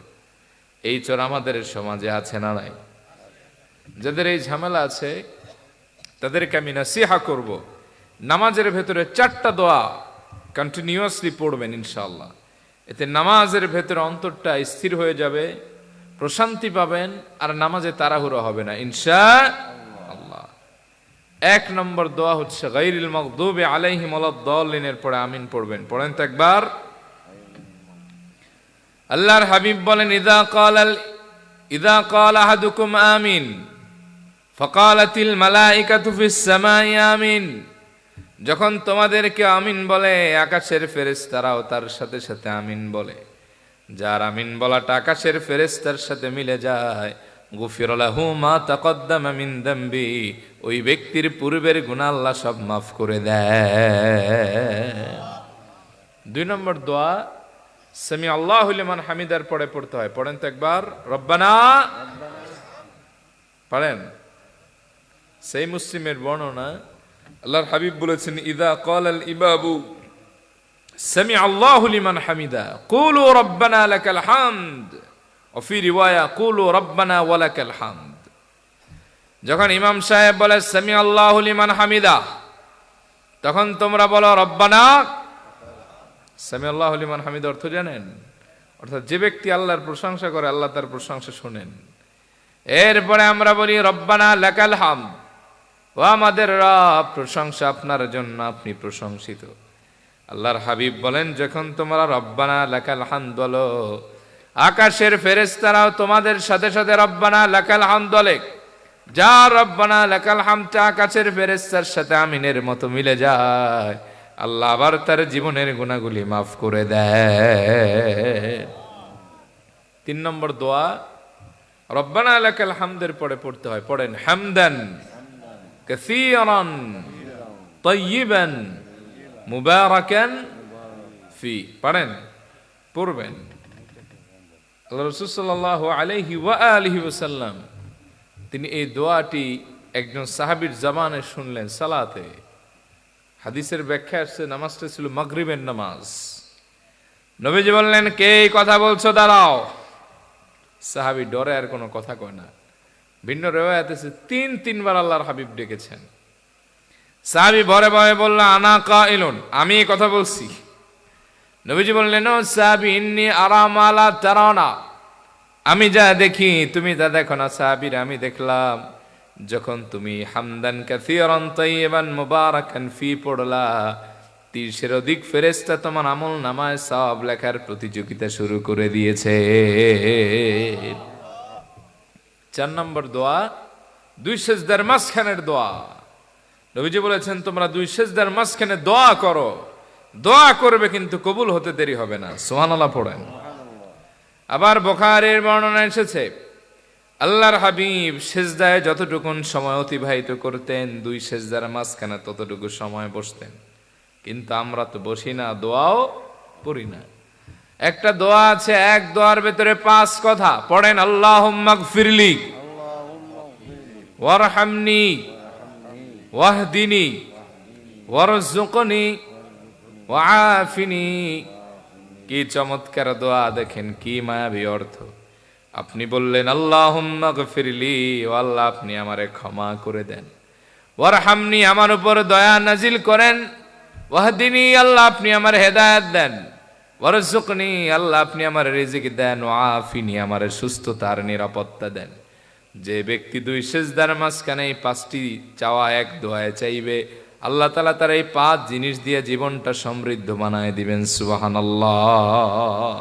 এই চোর আমাদের সমাজে আছে না নাই? যাদের এই ঝামেলা আছে তাদেরকে আমি নসিহা করব, নামাজের ভেতরে 4টা দোয়া কন্টিনিউয়াসলি পড়বেন ইনশাআল্লাহ। এতে নামাজের ভেতরে অন্তরটা স্থির হয়ে যাবে, প্রশান্তি পাবেন, আর নামাজে তাড়াহুড়ো হবে না ইনশাআল্লাহ। 1 নম্বর দোয়া হচ্ছে গায়রিল মাগদুবি আলাইহিম ওয়ালাদ-দাল্লিন, এর পরে আমিন পড়বেন। পড়েন তো একবার। আল্লাহর হাবিব বলেন, ইযা ক্বালা আহাদুকুম আমিন ফাকালাতিল মালাইকাতু ফিস সামাই আমিন, যখন তোমাদেরকে আমিন বলে আকাশের ফেরেশতারাও তার সাথে সাথে আমিন বলে। যার আমিন বলাটা আকাশের ফেরেশতার সাথে মিলে যায়, গুফির লাহু মা তাকদ্দামা মিন যামবি, ওই ব্যক্তির পূর্বের গুনাহ আল্লাহ সব মাফ করে দেয়। 2 নম্বর দোয়া সামি আল্লাহু লিমান হামিদার পরে পড়তে হয়। পড়েন তো একবার। রব্বানা, পড়েন। সেই মুসলিমের বর্ণনা, আল্লাহর হাবিব বলেছেন, ইযা ক্বালাল ইমামু সামি আল্লাহু লিমান হামিদা কুলু রব্বানা লাকাল হামদ, ওয়া ফি রিওয়ায়া কুলু রব্বানা ওয়া লাকাল হামদ। যখন ইমাম সাহেব বলে সামি আল্লাহু লিমান হামিদা, তখন তোমরা বলো রব্বানা। সামি আল্লাহু লিমান হামিদা অর্থ জানেন? অর্থাৎ যে ব্যক্তি আল্লাহর প্রশংসা করে, আল্লাহ তার প্রশংসা শোনেন। এরপরে আমরা বলি রব্বানা লাকাল হামদ, ও আমাদের রব, প্রশংসা আপনার জন্য, আপনি প্রশংসিত। আল্লাহর হাবিব বলেন, যখন তোমরা রব্বানা লাকাল হামদ বলো, আকাশের ফেরেশতারাও তোমাদের সাথে সাথে রব্বানা লাকাল হামদ বলে। যা রব্বানা লাকাল হামদ আকাশের ফেরেশতার সাথে আমিনের মতো মিলে যায়, আল্লাহ আবার তার জীবনের গুনাহগুলি মাফ করে দেয়। 3 নম্বর দোয়া রব্বানা লাকাল হামদের পরে পড়তে হয়। পড়েন, হামদান কাসীরান তাইয়িবান মুবারাকান ফি। পড়েন, পড়বেন। আল্লাহ রাসূল সাল্লাল্লাহু আলাইহি ওয়া আলিহি ওয়াসাল্লাম তিনি এই দোয়াটি একজন সাহাবীর জবানে শুনলেন সালাতে। হাদিসের ব্যাখ্যা আসছে, নামাজটা ছিল মাগরিবের নামাজ। নবীজি বললেন, কে এই কথা বলছো? দাঁড়াও। সাহাবী ডরে আর কোনো কথা কয় না। ভিন্ন রিওয়ায়াতে আছে 3বার আল্লাহর হাবিব ডেকেছেন। সাহাবী ভয়ে ভয়ে বলল, আনা কাইলুন, আমি এই কথা বলছি। নবীজি বললেন, ও সাহাবী, ইন্নী আরা মা লা তারানা, আমি যা দেখি তুমি তা দেখো না। সাহাবীর, আমি দেখলাম যখন তুমি হামদান কাসীরান তাইয়িবান মুবারাকান ফি পড়লা, 30-এর অধিক ফেরেশতা তোমার আমল নামায় সওয়াব লেখার প্রতিযোগিতা শুরু করে দিয়েছে। 4 নম্বর দোয়া 2 সিজদার মাঝখানের দোয়া। নবীজি বলেছেন, তোমরা 2 সিজদার মাঝখানে দোয়া করো। দোয়া করবে কিন্তু কবুল হতে দেরি হবে না। সুবহানাল্লাহ পড়েন। আবার বুখারীর বর্ণনা এসেছে, আল্লাহর হাবিব সিজদায় যতটুকুন সময় অতিবাহিত করতেন, 2 সিজদার মাঝখানে ততটুকু সময় বসতেন। কিন্তু আমরা তো বসি না, দোয়াও পড়ি না। একটা দোয়া আছে, এক দোয়ার ভেতরে 5 কথা। পড়েন, আল্লাহুম্মা গফিরলি ওয়ারহামনি ওয়াহদিনি ওয়ারযুকনি ওয়াআফিনি। কি চমৎকার দোয়া, দেখেন কি মায়াবী অর্থ। আপনি বললেন, আল্লাহুম্মা গফিরলি, ও আল্লাহ আপনি আমারে ক্ষমা করে দেন। ওয়ারহামনি, আমার উপর দয়া নাজিল করেন। ওয়াহদিনি, আল্লাহ আপনি আমার হেদায়েত দেন। ওয়ারযুকনি, আল্লাহ আপনি আমার রিজিক দেন। ওয়াআফিনি, আমার সুস্থতার নিরাপত্তা দেন। যে ব্যক্তি দুই সিজদার মাঝখানে এই পাঁচটি চাওয়া এক দোয়ায় চাইবে, আল্লাহ তাআলা তার এই পাঁচ জিনিস দিয়ে জীবনটা সমৃদ্ধ বানায় দিবেন। সুবহানাল্লাহ।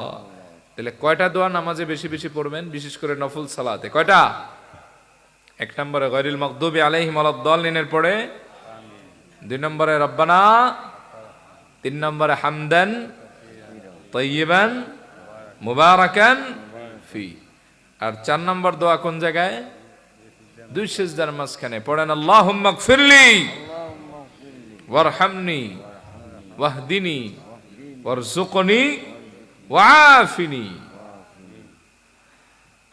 তাহলে কয়টা দোয়া নামাজে বেশি বেশি পড়বেন, বিশেষ করে নফল সালাতে? কয়টা? এক নম্বরে গায়রিল মাগদুবি আলাইহিম ওয়ালাদ-দাল্লিনের পরে, দুই নম্বরে রব্বানা, তিন নম্বরে হামদান তাইয়িবান মুবারাকান ফি, আর চার নম্বর দোয়া কোন জায়গায়? দুই সিজদার মাঝখানে পড়েন আল্লাহুম্মা গফিরলি ওয়ারহামনি ওয়াহদিনি ওয়ারযুকনি ওয়াআফিনি।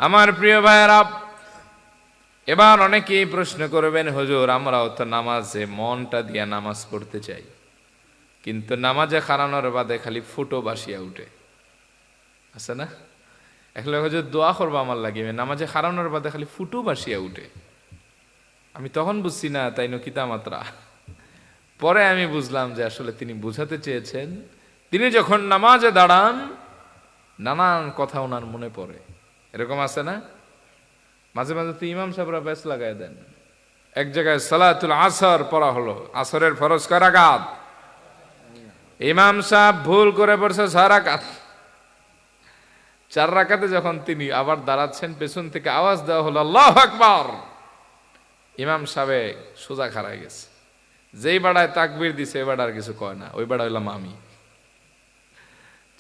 আমার প্রিয় ভাইয়েরা, এবার অনেকেই প্রশ্ন করবেন, হুজুর আমরাও তো নামাজে মনটা দিয়ে নামাজ পড়তে চাই, কিন্তু নামাজে খাড়ানোর বাদে খালি ফুটো বাসিয়া উঠে, আছে না? এখন হুজুর দোয়া করবো আমার লাগিবে, নামাজে খাড়ানোর বাদে খালি ফুটো বাসিয়া উঠে। আমি তখন বুঝছি না তাই নকিতা মাত্রা, পরে আমি বুঝলাম যে আসলে তিনি বুঝাতে চেয়েছেন, তিনি যখন নামাজে দাঁড়ান নানান কথা ওনার মনে পড়ে। এরকম আছে না? মাঝে মাঝে তো ইমাম সাহেবরা ব্যাস লাগাই দেন। এক জায়গায় সালাতুল আসর পড়া হলো, আসরের ফরজ কয় রাকাত, ইমাম সাহেব ভুল করে পড়ছে 6 রাকাত। 4 রাকাতে যখন তিনি আবার দাঁড়াচ্ছেন, পেছন থেকে আওয়াজ দেওয়া হলো আল্লাহু আকবার, ইমাম সাহেব সোজা খাড়ায় গেছে। যেই বাড়ায় তাকবীর দিছে এবার আর কিছু কয় না, ওই বাড়া হইলাম আমি।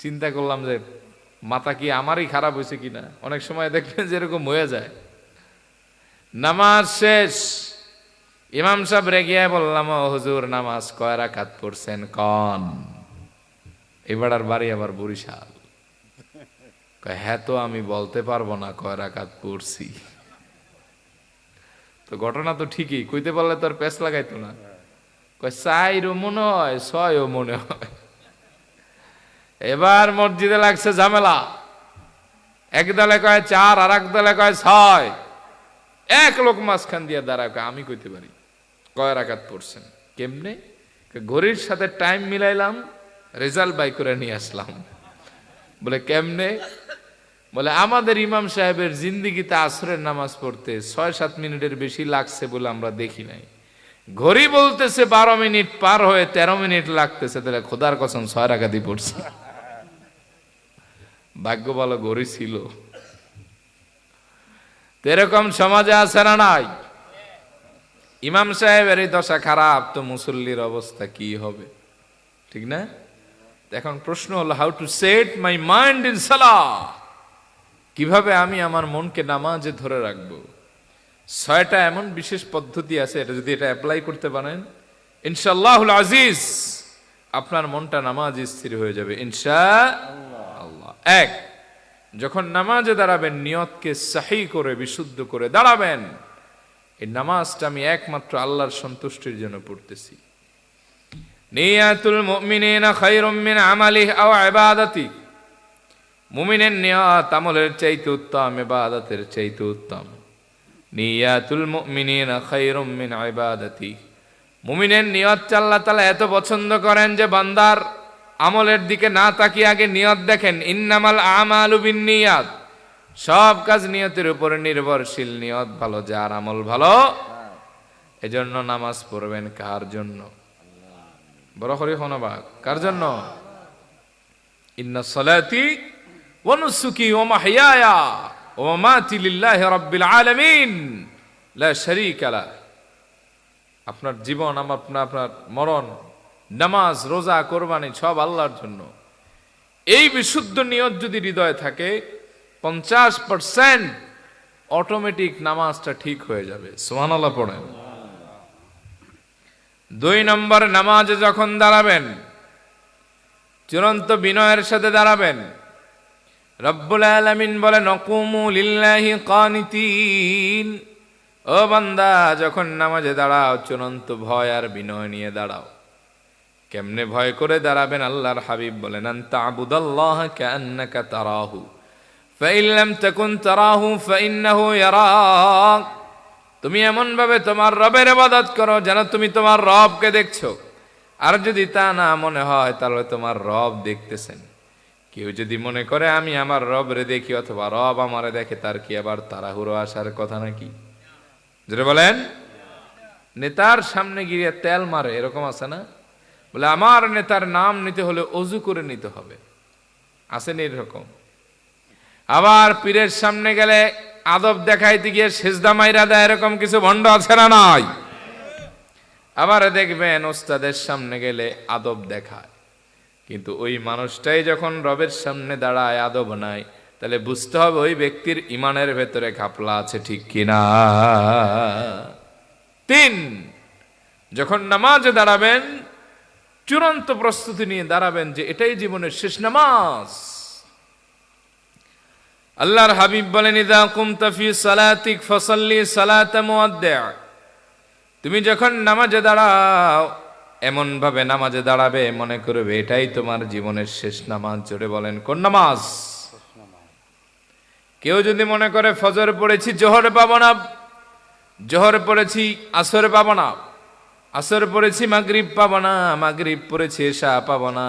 চিন্তা করলাম যে মাথা কি আমারই খারাপ হয়েছে কিনা। অনেক সময় দেখবেন যে এরকম হয়ে যায়। নামাজ শেষ, ইমাম সাহেব রেগে বললাম, ও হুজুর নামাজ কয় রাকাত পড়ছেন কন? এবার আর বাড়ি আবার বরিশাল। হ্যাঁ তো আমি বলতে পারবো না কয় রাকাত পড়ছি। তো ঘটনা তো ঠিকই, কইতে পারলে তো আর পেছ লাগাইতো না। কয় 4ও মনে হয় 6ও মনে হয়। এবার মসজিদে লাগছে ঝামেলা, এক দলে কয় 4 আর এক দলে কয় 6। এক লোক মাঝখান দিয়ে দাঁড়ায়, আমি কইতে পারি কয় রাকাত পড়ছেন। কেমনে? ঘড়ির সাথে টাইম মিলাইলাম, রেজাল্ট বাই করে নিয়ে আসলাম। বলে কেমনে? বলে আমাদের ইমাম সাহেবের জিন্দিগিতে আসরের নামাজ পড়তে 6-7 মিনিটের বেশি লাগছে বলে আমরা দেখি নাই। ঘড়ি বলতেছে 12 মিনিট পার হয়ে 13 মিনিট লাগতেছে, তাহলে খোদার কসম 6 রাকাতই পড়ছে। ভাগ্য ভালো ঘড়ি ছিল। এরকম সমাজে আছে না নাই? ইমাম সাহেবের এই দশা খারাপ, তো মুসল্লির অবস্থা কি হবে? ঠিক না? এখন প্রশ্ন হলো, how to set my mind in সালাহ, কিভাবে আমি আমার মনকে নামাজে ধরে রাখবো। 6টা এমন বিশেষ পদ্ধতি আছে, এটা যদি এটা অ্যাপ্লাই করতে পারেন ইনশাআল্লাহুল আজিজ আপনার মনটা নামাজে স্থির হয়ে যাবে ইনশাআল্লাহ। 1, যখন নামাজে দাঁড়াবেন নিয়তকে সহি করে বিশুদ্ধ করে দাঁড়াবেন, এই নামাজটা আমি একমাত্র আল্লাহর সন্তুষ্টির জন্য পড়তেছি। নিয়াতুল মুমিনিনা খায়রুম মিন আমালিহি আও ইবাদাতি, মুমিনের নিয়ত আমলের চাইতে উত্তম, ইবাদতের চাইতে উত্তম। নিয়াতুল মুমিনিনা খায়রুম মিন ইবাদাতি, মুমিনের নিয়ত আল্লাহ তাআলা এত পছন্দ করেন যে বান্দার আমলের দিকে না তাকিয়ে আগে নিয়ত দেখেন। ইন্নামাল আমালু বিন্নিয়াত, সব কাজ নিয়তের উপরে নির্ভরশীল। নিয়ত ভালো যার আমল ভালো। এজন্য নামাজ পড়বেন কার জন্য? বড় করে হনবাক, কার জন্য? ইন্না সালাতি ওয়া নুসুকি ওয়া মাহইয়ায়া ওয়া মামাতি লিল্লাহি রাব্বিল আলামিন লা শারীকা লা। আপনার জীবন, আপনার মরণ, নামাজ, রোজা, কোরবানি সব আল্লাহর জন্য। এই বিশুদ্ধ নিয়ত যদি হৃদয়ে থাকে 50% অটোমেটিক নামাজটা ঠিক হয়ে যাবে। সুবহানাল্লাহ পড়েন। 2 নম্বর, নামাজে যখন দাঁড়াবেন চূড়ান্ত বিনয়ের সাথে দাঁড়াবেন। রব্বুল আলামিন বলে নকুমু লিল্লাহি কানিতিন, ও বান্দা যখন নামাজে দাঁড়াও চূড়ান্ত ভয় আর বিনয় নিয়ে দাঁড়াও। কেমনে ভয় করে দাঁড়াবেন? আল্লাহর হাবিব বলেন আনতা আবুদাল্লাহ কাআন্নাকা তারাহু ফাইন লাম তাকুন তারাহু ফাইন্নাহু ইয়ারাক। তুমি এমন ভাবে তোমার রবের ইবাদত করো যেন তুমি তোমার রবকে দেখছো, আর যদি তা না মনে হয় তাহলে তোমার রব দেখতেছেন। কেউ যদি মনে করে আমি আমার রবরে দেখি অথবা রব আমারে দেখে, তার কি আবার তাড়াহুড়ো আসার কথা নাকি? যেটা বলেন, নেতার সামনে গিয়ে তেল মারে, এরকম আছে না? বলে আমার নেতার নাম নিতে হলে অজু করে নিতে হবে, আসেন এরকম। আবার পীরের সামনে গেলে আদব দেখাইতে গিয়ে সেজদা মাইরা দেয়, এরকম কিছু ভণ্ড আছে না নাই? আবার দেখবেন ওস্তাদের সামনে গেলে আদব দেখায়, কিন্তু ওই মানুষটাই যখন রবের সামনে দাঁড়ায় আদব নাই, তাহলে বুঝতে হবে ওই ব্যক্তির ইমানের ভেতরে ঘাপলা আছে, ঠিক কিনা? 3, যখন নামাজে দাঁড়াবেন চূড়ান্ত প্রস্তুতি নিয়ে দাঁড়াবেন যে এটাই জীবনের শেষ নামাজ। আল্লাহর হাবিব বলেন, ইযা কুমতা ফি সালাতিক ফাসাল্লি সালাতা মুআদ্দি'। তুমি যখন নামাজে দাঁড়াও এমন ভাবে নামাজে দাঁড়াবে মনে করবে এটাই তোমার জীবনের শেষ নামাজ। জোরে বলেন, কোন নামাজ? কেউ যদি মনে করে ফজর পড়েছি জোহর পাবো না, জোহর পড়েছি আসর পাবো না, আসর পড়েছি মাগরিব পাবো না, মাগরিব পড়েছি এশা পাবো না,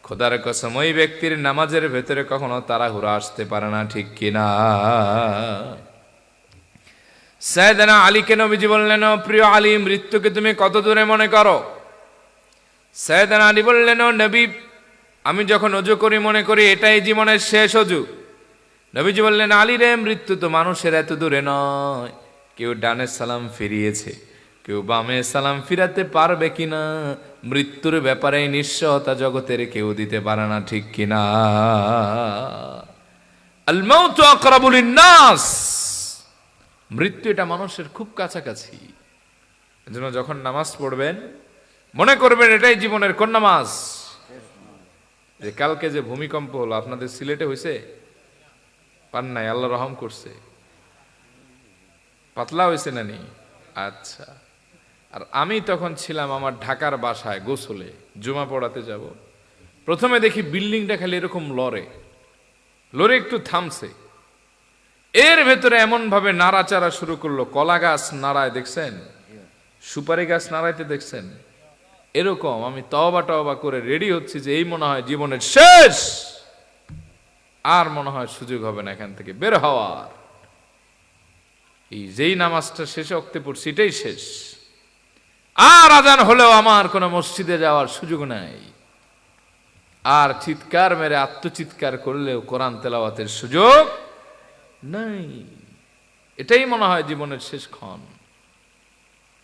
খোদার কসম ওই ব্যক্তির নামাজের ভেতরে কখনো তাড়াহুড়া আসতে পারে না, ঠিক কিনা? সাইয়েদনা আলীকে নবীজি বললেন, প্রিয় আলী, মৃত্যুকে তুমি কত দূরে মনে করো? সাইয়েদনা আলী বললেন, নবী, আমি যখন ওযু করি মনে করি এটাই জীবনের শেষ ওযু। নবীজি বললেন, আলী রে, মৃত্যু তো মানুষের এত দূরে নয়। কেউ ডানে সালাম ফিরিয়েছে, কেউ বামে সালাম ফিরাতে পারবে কিনা মৃত্যুর ব্যাপারে নিশ্চয়তা জগতের কেউ দিতে পারে না, ঠিক কিনা? আল মাউতু আকরাবু লিন-নাস, মৃত্যু এটা মানুষের খুব কাছাকাছি। এজন্য যখন নামাজ পড়বেন মনে করবেন এটাই জীবনের কোন নামাজ। যে কালকে যে ভূমিকম্প হলো আপনাদের সিলেটে হয়েছে? পান নাই, আল্লাহ রহম করছে। পাতলা হয়েছে না নি? আচ্ছা। আর আমি তখন ছিলাম আমার ঢাকার বাসায় গোসলে, জুমা পড়াতে যাব। প্রথমে দেখি বিল্ডিংটা খালি এরকম লড়ে লড়ে একটু থামছে, এর ভেতরে এমন ভাবে নাড়াচাড়া শুরু করলো, কলা গাছ নাড়ায় দেখছেন, সুপারি গাছ নাড়াইতে দেখছেন, এরকম। আমি তওবা টওবা করে রেডি হচ্ছি যে এই মনে হয় জীবনের শেষ, আর মনে হয় সুযোগ হবে না এখান থেকে বের হওয়ার। এই যেই নামাজটা শেষে ওয়াক্তে পড়ছি এটাই শেষ, আর আজান হলেও আমার কোনো মসজিদে যাওয়ার সুযোগ নাই, আর চিৎকার মেরে আত্মচিৎকার করলেও কোরআন তেলাওয়াতের সুযোগ নাই। এটাই মনে হয় জীবনের শেষ ক্ষণ।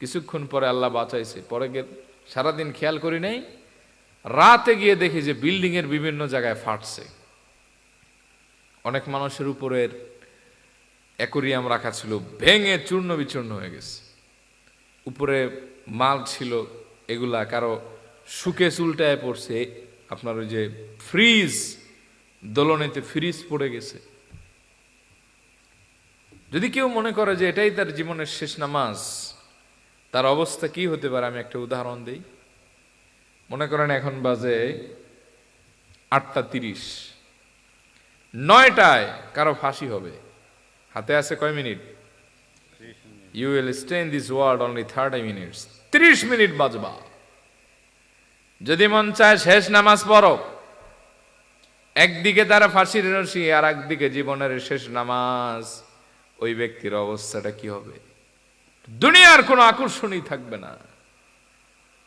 কিছুক্ষণ পরে আল্লাহ বাঁচাইছে, পরে গিয়ে সারাদিন খেয়াল করি নাই, রাতে গিয়ে দেখি যে বিল্ডিং এর বিভিন্ন জায়গায় ফাটছে। অনেক মানুষের উপরের অ্যাকোরিয়াম রাখা ছিল, ভেঙে চূর্ণ বিচূর্ণ হয়ে গেছে। উপরে মাল ছিল, এগুলা কারো শুকে চুলটায় পড়ছে। আপনার ওই যে ফ্রিজ, দোলনেতে ফ্রিজ পড়ে গেছে। যদি কেউ মনে করে যে এটাই তার জীবনের শেষ নামাজ, তার অবস্থা কি হতে পারে আমি একটা উদাহরণ দিই। মনে করেন এখন বাজে 8:30, 9টায় কারো ফাঁসি হবে, হাতে আছে কয় minute? You will stay in this world only 30 minutes. 30 minute বাজবা। যদি মন চায় শেষ নামাজ পড়ো, একদিকে তারা ফাঁসির রশি আর একদিকে জীবনের শেষ নামাজ, ওই ব্যক্তির অবস্থাটা কি হবে? দুনিয়ার কোনো আকর্ষণই থাকবে না।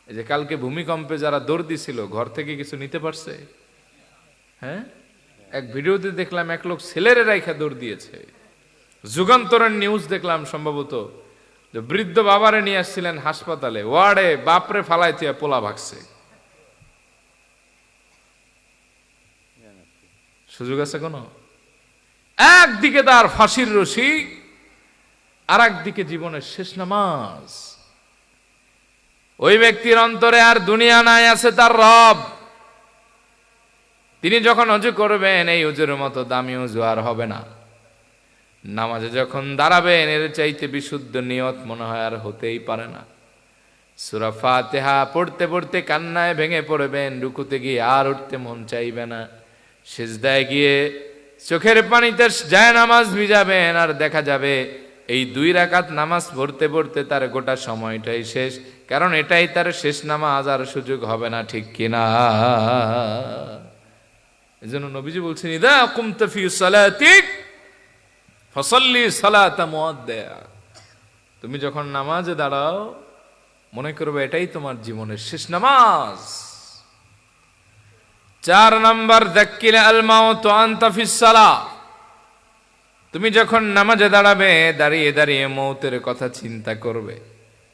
এই যে কালকে ভূমিকম্পে যারা দৌড় দিছিল ঘর থেকে কিছু নিতে পারছে? হ্যাঁ, এক ভিডিওতে দেখলাম এক লোক ছেলেরে রাইখা দৌড় দিয়েছে। যুগান্তরের নিউজ দেখলাম সম্ভবত, যে বৃদ্ধ বাবারে নিয়ে আসছিলেন হাসপাতালে, ওয়ার্ডে বাপরে ফালাইতে পোলা ভাগছে। সুযোগ আছে কোনো? একদিকে তার ফাঁসির রশি, আর একদিকে জীবনের শেষ নামাজ। ওই ব্যক্তির অন্তরে আর দুনিয়া নাই, আছে তার রব। তিনি যখন ওযু করবেন এই ওযুর মতো দামি ওযু আর হবে না। নামাজে যখন দাঁড়াবেন এর চাইতে বিশুদ্ধ নিয়ত মনে হয় আর হতেই পারে না। সূরা ফাতিহা পড়তে পড়তে কান্নায় ভেঙে পড়বেন, রুকুতে গিয়ে আর উঠতে মন চাইবে না, সিজদায় গিয়ে চোখের পানিতে জায়নামাজ ভিজাবেন, আর দেখা যাবে এই 2 রাকাত নামাজ পড়তে পড়তে তার গোটা সময়টাই শেষ, কারণ এটাই তার শেষ নামাজ, আর সুযোগ হবে না, ঠিক কিনা? এজন্য নবীজি বলছেন, ইদা কুমতা ফি সালাতিক ফাসাল্লি সালাতা মুআদ্দিয়া। তুমি যখন নামাজে দাঁড়াও মনে করবে এটাই তোমার জীবনের শেষ নামাজ। 4 নাম্বার, যাক্কির আল মাউত আনতা ফিস সালাহ। তুমি যখন নামাজে দাঁড়াবে দাঁড়িয়ে দাঁড়িয়ে মৌতের কথা চিন্তা করবে,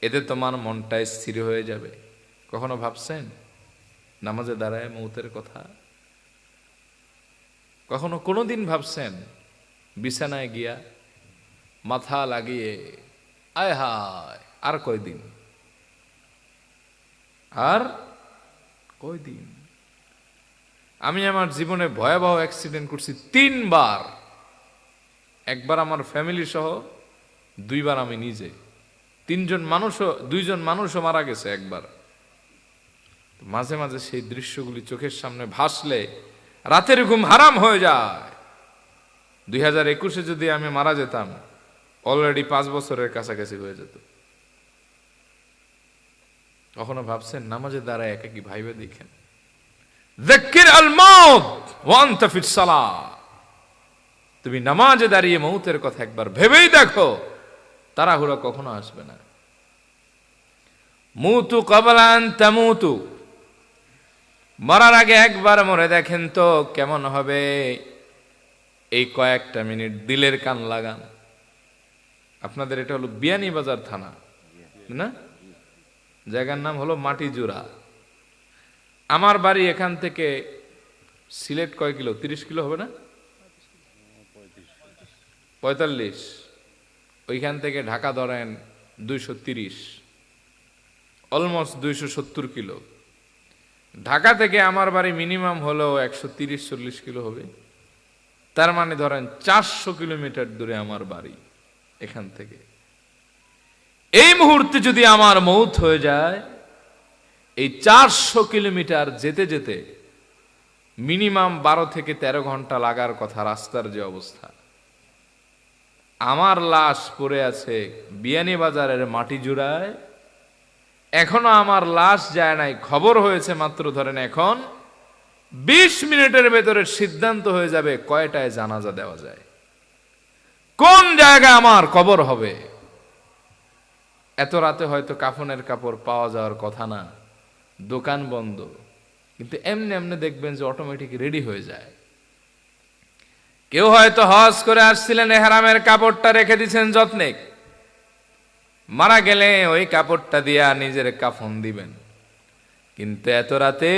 এতে তোমার মনটা স্থির হয়ে যাবে। কখনো ভাবছেন নামাজে দাঁড়ায় মৌতের কথা? কখনো কোনোদিন ভাবছেন বিছানায় গিয়া মাথা লাগিয়ে আয় হায় আর কয়দিন, আর কয়দিন? আমি আমার জীবনে ভয়াবহ অ্যাক্সিডেন্ট করছি 3 বার। একবার আমার ফ্যামিলি সহ, 2 বার আমি নিজে। 2জন মানুষও মারা গেছে একবার। মাঝে মাঝে সেই দৃশ্যগুলি চোখের সামনে ভাসলে রাতের ঘুম হারাম হয়ে যায়। 2021-এ যদি আমি মারা যেতাম, অলরেডি 5 বছরের কাছাকাছি হয়ে যেত। কখনো ভাবছেন নামাজে দাঁড়ায় একাকি ভাইবে দেখেন, যাক্কির আল মাউত ওয়া আনতা ফিস সালাহ। তুমি নামাজে দাঁড়িয়ে মৌতের কথা একবার ভেবেই দেখো, তাড়াহুড়া কখনো আসবে না। মুতু ক্বাবলা আন তামুতু, মরার আগে একবার মরে দেখেন তো কেমন হবে। এই কয়েকটা মিনিট দিলের কান লাগান। আপনাদের এটা হলো বিয়ানীবাজার থানা না? জায়গার নাম হলো মাটিজোড়া। আমার বাড়ি এখান থেকে সিলেট কয় কিলো? 30 কিলো হবে না? 45। ওইখান থেকে ঢাকা ধরেন 230, অলমোস্ট 270 কিলো। ঢাকা থেকে আমার বাড়ি মিনিমাম হলো 130-40 কিলো হবে। তার মানে ধরেন 400 কিলোমিটার দূরে আমার বাড়ি এখান থেকে। এই মুহূর্তে যদি আমার মৌত হয়ে যায়, এই 400 কিলোমিটার যেতে যেতে মিনিমাম 12 থেকে 13 ঘন্টা লাগার কথা। রাস্তার যে অবস্থা, আমার লাশ পড়ে আছে বিয়ানীবাজারের মাটিজোড়ায়। এখনো আমার লাশ যায় নাই, খবর হয়েছে মাত্র। ধরেন এখন 20 মিনিটের ভেতরে সিদ্ধান্ত হয়ে যাবে কয়টায় জানাজা দেওয়া যায়, কোন জায়গায় আমার কবর হবে। এত রাতে হয়তো কাফনের কাপড় পাওয়া যাওয়ার কথা না, দোকান বন্ধ, কিন্তু এমনি এমনি দেখবেন যে অটোমেটিক রেডি হয়ে যায়। কেউ হয়তো হজ করে আসছিলেন, এহরামের কাপড়টা রেখে দিচ্ছেন যত্নে, মারা গেলে ওই কাপড়টা দিয়া নিজের কাফন দিবেন। কিন্তু এত রাতে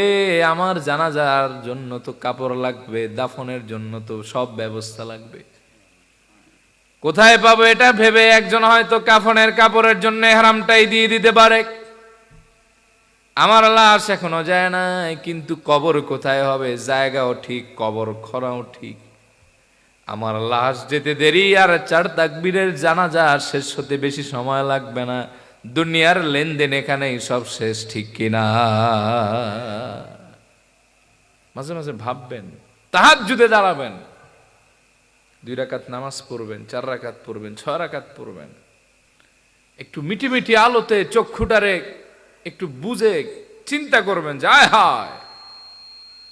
আমার জানাজার জন্য তো কাপড় লাগবে, দাফনের জন্য তো সব ব্যবস্থা লাগবে। কোথায় পাবো এটা ভেবে একজন হয়তো কাফনের কাপড়ের জন্য এহরামটাই দিয়ে দিতে পারে। আমার লাশ এখনো যায় নাই, কিন্তু কবর কোথায় হবে জায়গাও ঠিক, কবর খরাও ঠিক। আমার লাশ যেতে দেরি, আর 4 তাকবীরের জানাজা শেষ হতে বেশি সময় লাগবে না। দুনিয়ার লেনদেন এখানেই সব শেষ, ঠিক কিনা? মাঝে মাঝে ভাববেন, তাহাজ্জুদে দাঁড়াবেন, 2 রাকাত নামাজ পড়বেন, 4 রাকাত পড়বেন, 6 রাকাত পড়বেন। একটু মিটি মিটি আলোতে চক্ষুটারে একটু বুঝে চিন্তা করবেন যে আয় হায়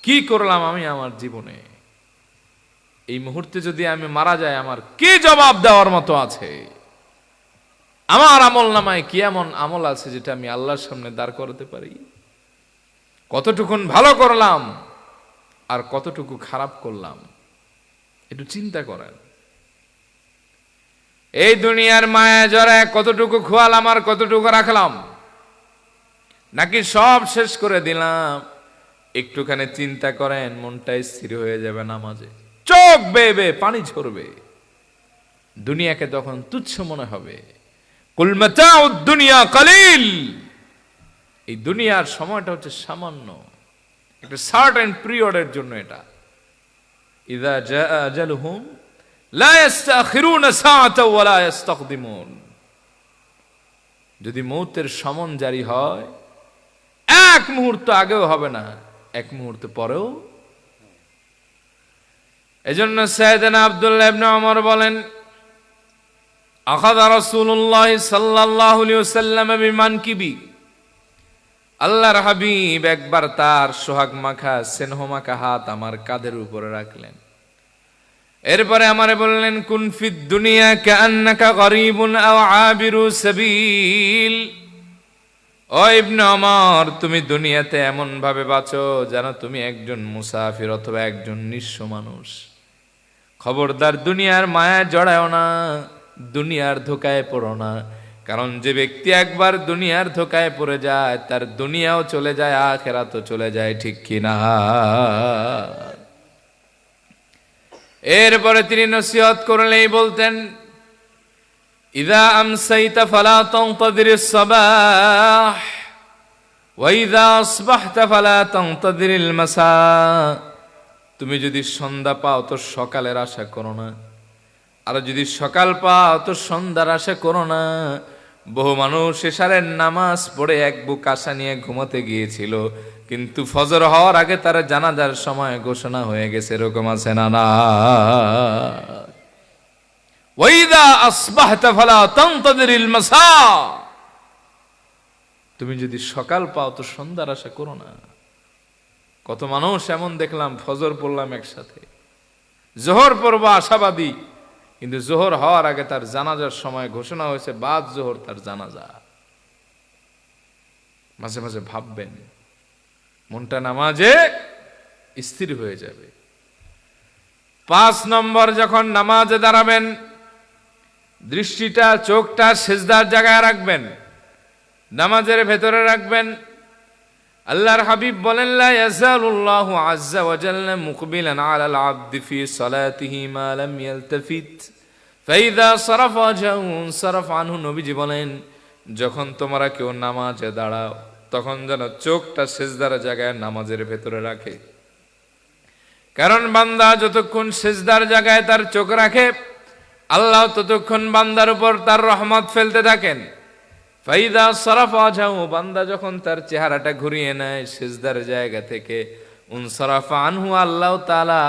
কি করলাম আমি আমার জীবনে। এই মুহূর্তে যদি আমি মারা যাই, আমার কি জবাব দেওয়ার মতো আছে? আমার আমল নামায় কি এমন আমল আছে যেটা আমি আল্লাহর সামনে দাঁড় করাতে পারি? কতটুকুন ভালো করলাম আর কতটুকু খারাপ করলাম, একটু চিন্তা করেন। এই দুনিয়ার মায়া জড়ায় কতটুকু খোয়ালাম আর কতটুকু রাখলাম, নাকি সব শেষ করে দিলাম? একটুখানি চিন্তা করেন, মনটা স্থির হয়ে যাবে। নামাজে চোখ বেয়ে বেয়ে পানি ঝরবে। দুনিয়াকে তখন তুচ্ছ মনে হবে। কুল মাতাউদ দুনিয়া কালিল, এই দুনিয়ার সময়টা হচ্ছে সামান্য, একটা সার্টেন পিরিয়ডের জন্য এটা। ইযা জাআ আজালুহুম লা ইস্তাখিরুনা সাআতাও ওয়া লা ইস্তাকদিমুন। যদি মৌতের সমন জারি হয়, 1 মুহূর্ত আগেও হবে না, 1 মুহূর্ত পরেও। এজন্য সাইয়েদনা আব্দুল্লাহ ইবনে ওমর বলেন, আখাযা রাসূলুল্লাহ সাল্লাল্লাহু আলাইহি ওয়াসাল্লাম বিমানকিবি আল্লাহর হাবিব একবার তার সোহাগ মাখা স্নেহ মাখা হাত আমার কাঁধের উপরে রাখলেন, এরপরে আমারে বললেন, কুন ফিদ দুনিয়া কাআন্নাকা গরীবুন আও আবিরু সাবিল। ও ইবনে ওমর, তুমি দুনিয়াতে এমন ভাবে বাঁচো যেন তুমি একজন মুসাফির অথবা একজন নিঃস্ব মানুষ। খবরদার দুনিয়ার মায়ায় জড়ায়ও না, দুনিয়ার ধোকায় পড়ো না, কারণ যে ব্যক্তি একবার দুনিয়ার ধোকায় পড়ে যায় তার দুনিয়াও চলে যায়, আখিরাতও চলে যায়, ঠিক কিনা? এরপরে তিনি নসিহত করলেই বলতেন, ইযা আমসাইতা ফালা তানতাযিরিস সাবাহ ওয়া ইযা আসবাহতা ফালা তানতাযিরিল মাসা। তুমি যদি সন্ধ্যা পাও তো সকালের আশা করো না, আর যদি সকাল পাও তো সন্ধ্যার আশা করো না। বহু মানুষ এশারের নামাজ পড়ে এক বুক আশা নিয়ে ঘুমাতে গিয়েছিল, কিন্তু ফজর হওয়ার আগে তার জানাজার সময় ঘোষণা হয়ে গেছে, এরকম আছে না? না। ওয়াইদা আসবাহতা ফালা তানতাযিরিল মাসা। তুমি যদি সকাল পাও তো সন্ধ্যার আশা করো না। কত মানুষ এমন দেখলাম, ফজর পড়লাম একসাথে, জোহর পড়বো আশাবাদী, কিন্তু জোহর হওয়ার আগে তার জানাজার সময় ঘোষণা হয়েছে বাদ জোহর তার জানাজা। মাঝে মাঝে ভাববেন, মনটা নামাজে স্থির হয়ে যাবে। 5 নম্বর, যখন নামাজে দাঁড়াবেন দৃষ্টিটা, চোখটা সিজদার জায়গায় রাখবেন, নামাজের ভেতরে রাখবেন। আল্লাহর হাবিব বলেন, লা ইয়াজালুল্লাহু আযজা ওয়া জাল্লা মুকবিলান আলাল আবদি ফি সালাতিহি মা লাম ইয়ালতাফিত ফাইযা সারাফা ওয়াজহু সারাফা আনহু। নবীজি বলেন, যখন তোমরা কেউ নামাজে দাঁড়াও তখন যেন চোখটা সিজদার জায়গায় নামাজের ভেতরে রাখে, কারণ বান্দা যতক্ষণ সিজদার জায়গায় তার চোখ রাখে আল্লাহ ততক্ষণ বান্দার উপর তার রহমত ফেলতে থাকেন। ফাইদা সারাফা ওয়াজহু, বান্দা যখন তার চেহারাটা ঘুরিয়ে নেয় সিজদার জায়গা থেকে, উনসারাফা আনহু, আল্লাহ তাআলা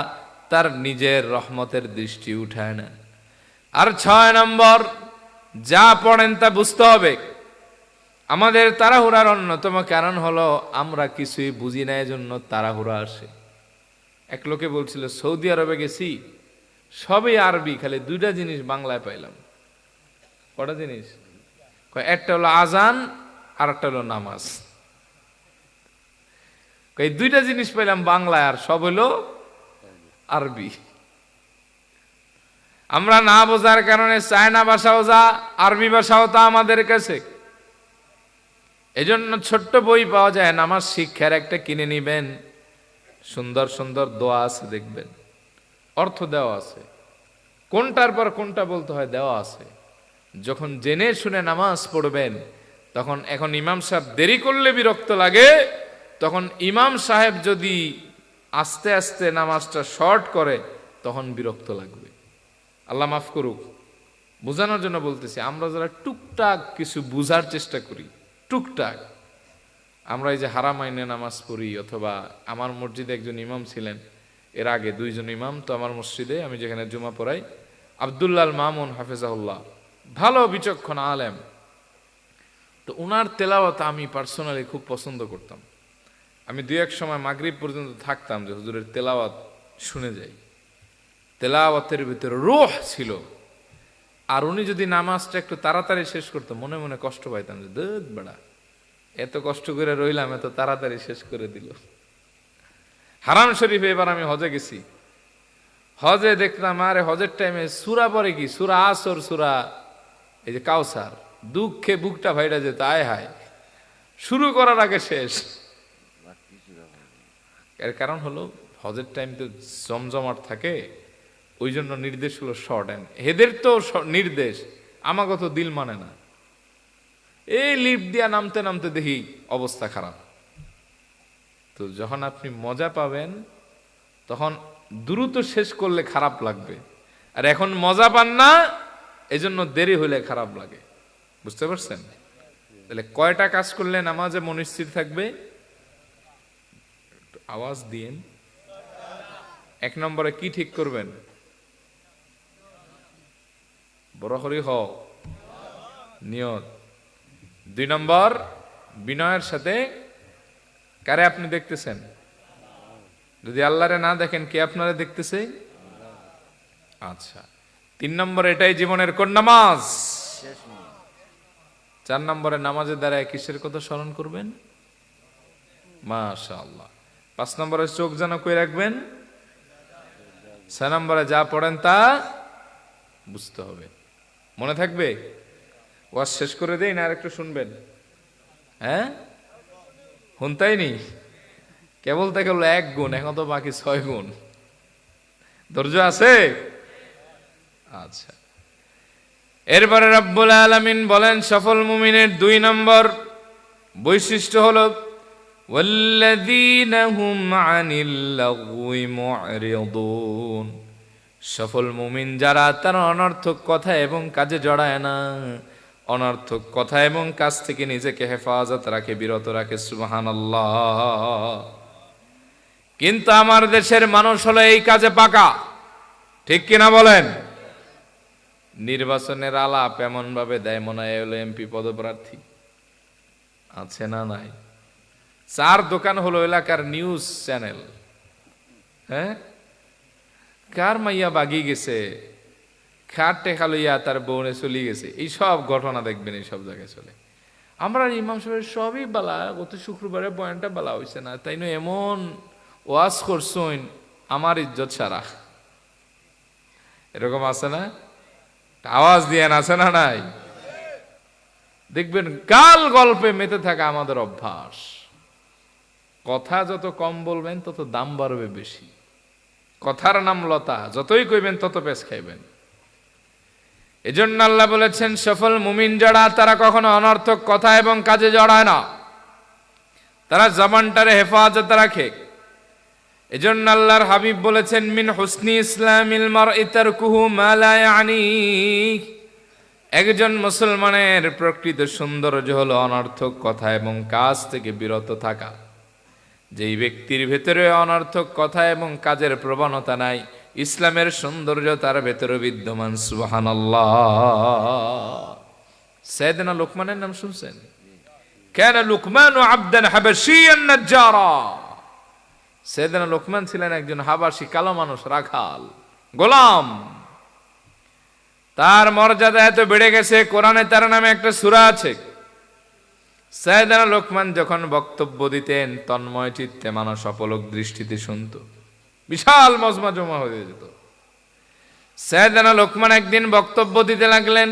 তার নিজের রহমতের দৃষ্টি উঠায় না। আর 6 নম্বর, যা পড়েন তা বুঝতে হবে। আমাদের তাড়াহুড়ার অন্যতম কারণ হলো আমরা কিছুই বুঝি না, এজন্য তাড়াহুড়া আসে। এক লোকে বলছিল, সৌদি আরবে গেছি, সবই আরবি, খালি 2টা জিনিস বাংলায় পাইলাম। কটা জিনিস? একটা হলো আজান আর একটা হলো নামাজ। এই 2টা জিনিস পাইলাম বাংলায়, আর সব হলো আরবি। আমরা না বোঝার কারণে চায়না ভাষাও যা, আরবি ভাষাও তা আমাদের কাছে। এজন্য ছোট্ট বই পাওয়া যায় নামাজ শিক্ষার, একটা কিনে নিবেন। সুন্দর সুন্দর দোয়া আছে, দেখবেন অর্থ দেওয়া আছে, কোনটার পর কোনটা বলতে হয় দেওয়া আছে। যখন জেনে শুনে নামাজ পড়বেন তখন, এখন ইমাম সাহেব দেরি করলে বিরক্ত লাগে, তখন ইমাম সাহেব যদি আস্তে আস্তে নামাজটা শর্ট করে তখন বিরক্ত লাগবে। আল্লাহ মাফ করুক, বোঝানোর জন্য বলতেছি। আমরা যারা টুকটাক কিছু বুঝার চেষ্টা করি, টুকটাক, আমরা এই যে হারামাইনে নামাজ পড়ি, অথবা আমার মসজিদে একজন ইমাম ছিলেন, এর আগে 2 জন ইমাম তো আমার মসজিদে, আমি যেখানে জুমা পড়াই, আব্দুল্লাহ মামুন হাফেজাহুল্লাহ, ভালো বিচক্ষণ আলেম। তো উনার তেলাওয়াত আমি পার্সোনালি খুব পছন্দ করতাম। আমি 2-1 সময় মাগরিব পর্যন্ত থাকতাম যে হুজুরের তেলাওয়াত শুনে যাই। তেলাওয়াতের ভিতরে রূহ ছিল। আর উনি যদি নামাজটা একটু তাড়াতাড়ি শেষ করতো, মনে মনে কষ্ট পাইতাম যে দূর বেড়া, এত কষ্ট করে রইলাম, এত তাড়াতাড়ি শেষ করে দিল। হারাম শরীফে এবার আমি হজে গেছি, হজে দেখলাম, আরে হজের টাইমে সূরা পড়ে কি, সূরা আসর, সূরা এই যে কাউসার, দুঃখে বুকটা ভাইরা যেত, আয় হায়, শুরু করার আগে শেষ। এর কারণ হলো হজের টাইম তো জমজমাট থাকে, ওই জন্য নির্দেশ হলো শর্ট অ্যান্ড। এদের তো নির্দেশ, আমাকে তো দিল মানে না। এই লিফট দিয়া নামতে নামতে দেখি অবস্থা খারাপ। তো যখন আপনি মজা পাবেন তখন দ্রুত শেষ করলে খারাপ লাগবে, আর এখন মজা পান না, এজন্য দেরি হলে খারাপ লাগে। বুঝতে পারছেন? তাহলে কয়টা কাজ করলে নামাজে মন স্থির থাকবে? আওয়াজ দিয়েন। 1 নম্বরে কি ঠিক করবেন? বড় হরি হ, নিয়ত। 2 নম্বর, বিনয়ের সাথে কারে আপনি দেখতেছেন? যদি আল্লাহরে না দেখেন, কে আপনারা দেখতেছে? আচ্ছা, 3 নম্বর এটাই জীবনের কোন নামাজ? 4 নম্বরে নামাজের দ্বারা কিসের কথা স্মরণ করবেন? মাশাআল্লাহ। 5 নম্বরে চোখ যেন কই রাখবেন? 6 নম্বরে যা পড়েন তা বুঝতে হবে। মনে থাকবে? ওয়াজ শেষ করে দেই না আর একটু শুনবেন? হ্যাঁ, শুনতাইনি? কেবল থেকে হলো 1 গুণ, এখন তো বাকি 6 গুণ। ধৈর্য আছে? আচ্ছা, এরপরে রব্বুল আলামিন বলেন সফল মুমিনের 2 নম্বর বৈশিষ্ট্য হলো ওয়াল্লাযীনা হুম আনিল লাগওয়ি মু'রিদুন। সফল মুমিন যারা, তারা অনর্থক কথা এবং কাজে জড়ায় না, অনর্থক কথা এবং কাজ থেকে নিজেকে হেফাজত রাখে, বিরত রাখে। সুবহানাল্লাহ। কিন্তু আমার দেশের মানুষ হলো এই কাজে পাকা, ঠিক কিনা বলেন? নির্বাচনের আলাপ এমন ভাবে দেয় মনে হয় হলো এমপি পদপ্রার্থী। আছে না নাই? 4 দোকান হলো এলাকার নিউজ চ্যানেল। হ্যাঁ, কার মাইয়া বাগি গেছে, খাট টেকা লইয়া তার বউনে চলে গেছে, এই সব ঘটনা দেখবেন এই সব জায়গায় চলে। আমরা ইমাম সাহেবের সবই বালা, গত শুক্রবারে বয়ানটা বালা হইছে না, তাই না? এমন ওয়াজ করছইন আমার ইজ্জত সারা, এরকম আছে না? আওয়াজ দিয়ে আছে না নাই? দেখবেন গাল গল্পে মেতে থাকা আমাদের অভ্যাস। কথা যত কম বলবেন তত দাম বাড়বে বেশি। কথার নাম লতা, যতই কইবেন তত পেছ খাইবেন। এজন্য আল্লাহ বলেছেন সফল মুমিন যারা, তারা কখনো অনর্থক কথা এবং কাজে জড়ায় না, তারা জবানটারে হেফাজত রাখে। এজন্য আল্লাহর হাবিব বলেছেন মিন হুসনি ইসলামিল মারই তারকুহু মা লা ইয়ানি। একজন মুসলমানের প্রকৃত সৌন্দর্য হলো অনর্থক কথা এবং কাজ থেকে বিরত থাকা। যেই ব্যক্তির ভেতরে অনর্থক কথা এবং কাজের প্রবণতা নাই, ইসলামের সৌন্দর্য তার ভেতরে বিদ্যমান। সুবহানাল্লাহ। সাইয়েদনা লুকমানের নাম শুনছেন? কানা লুকমানু আবদান হাবাশিয়ান নাজ্জারা। সাইয়েদনা লুকমান ছিলেন একজন হাবাসী কালো মানুষ, রাখাল, গোলাম। তার মর্যাদা এত বেড়ে গেছে, কোরআনে তার নামে একটা সূরা আছে। সাইয়েদনা লোকমান যখন বক্তব্য দিতেন, তন্ময় চিত্তে মানুষ অপলক দৃষ্টিতে শুনত, বিশাল মজমা জমা হয়ে যেত। সাইয়েদনা লোকমান একদিন বক্তব্য দিতে লাগলেন।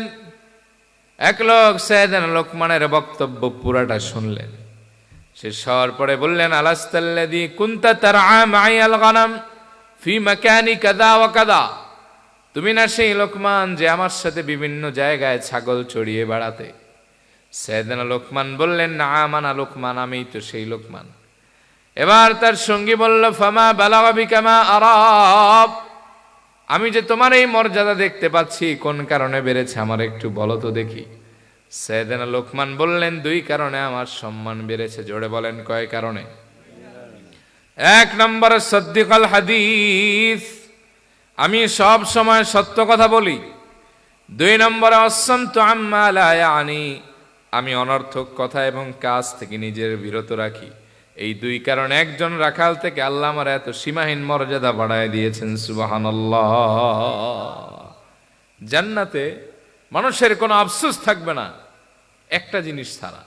এক লোক সাইয়েদনা লোকমানের বক্তব্য পুরাটা শুনলেন। সে সর পরে বললেন আলাস্তাল্লাযী কুনতা তারআ মা'আল গানাম ফি মাকানি কাযা ওয়া কাযা। তুমি না সেই লোকমান যে আমার সাথে বিভিন্ন জায়গায় ছাগল চড়িয়ে বেড়াতে? সাইয়েদনা লোকমান বললেন না আমানা লোকমান, আমি তো সেই লোকমান। এবার তার সঙ্গী বলল ফামা বালাগা বিকা মা আরাব। আমি যে তোমার এই মর্যাদা দেখতে পাচ্ছি, কোন কারণে বেড়েছে আমার একটু বলো তো দেখি। সাইয়েদনা লোকমান বললেন 2 কারণে আমার সম্মান বেড়েছে। জোরে বলেন কয় কারণে? 1 নম্বরে সদ্দিকাল হাদিস, আমি সব সময় সত্য কথা বলি। 2 নম্বরে অসসামতু আম্মা লা ইয়ানি, আমি অনর্থক কথা এবং কাজ থেকে নিজের বিরত রাখি। এই 2 কারণে একজন রাখাল থেকে আল্লাহ আমার এত সীমাহীন মর্যাদা বাড়ায় দিয়েছেন। সুবহানাল্লাহ। জান্নাতে মানুষের কোনো আফসোস থাকবে না একটা জিনিস ছাড়া।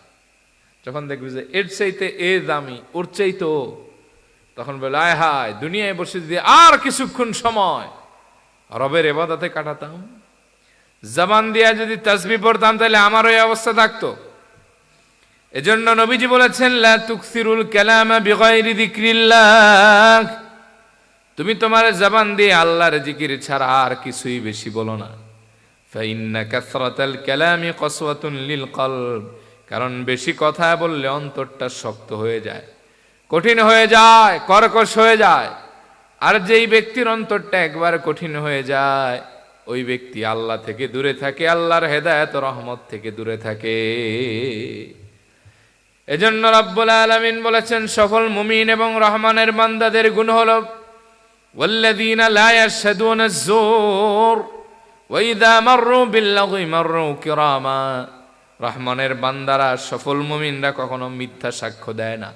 যখন দেখবি যে এর চাইতে এ দামি, ওর চাইতে ও, তখন বলে আয় হায়, দুনিয়ায় বসে যদি আর কিছুক্ষণ সময় রবের ইবাদতে কাটাতাম, জবান দিয়া যদি তাসবিহ পড়তাম, তাহলে আমার ওই অবস্থা থাকতো। এজন্য নবীজি বলেছেন লা তুকসিরুল কালামা বিগাইরি যিকরিল্লাহ, তুমি তোমার জবান দিয়ে আল্লাহর জিকির ছাড়া আর কিছুই বেশি বলো না। ফাইন্না কাসরাতাল কালামি কসওয়াতুন লিল কলব, কারণ বেশি কথা বললে অন্তরটা শক্ত হয়ে যায়, কঠিন হয়ে যায়, কর্কশ হয়ে যায়। আর যেই ব্যক্তির অন্তরটা একবার কঠিন হয়ে যায়, ওই ব্যক্তি আল্লাহ থেকে দূরে থাকে, আল্লাহর হেদায়েত ও রহমত থেকে দূরে থাকে। এজন্য রব্বুল আলামিন বলেছেন সফল মুমিন এবং রহমানের বান্দাদের গুণ হলো ওয়াল্লাযীনা লা ইয়াশহাদুনা আয-যুর ওয়া ইযা মাররু বিল-লাগwi মাররু কিরামা। রহমানের বান্দারা, সফল মুমিনরা কখনো মিথ্যা সাক্ষ্য দেয় না,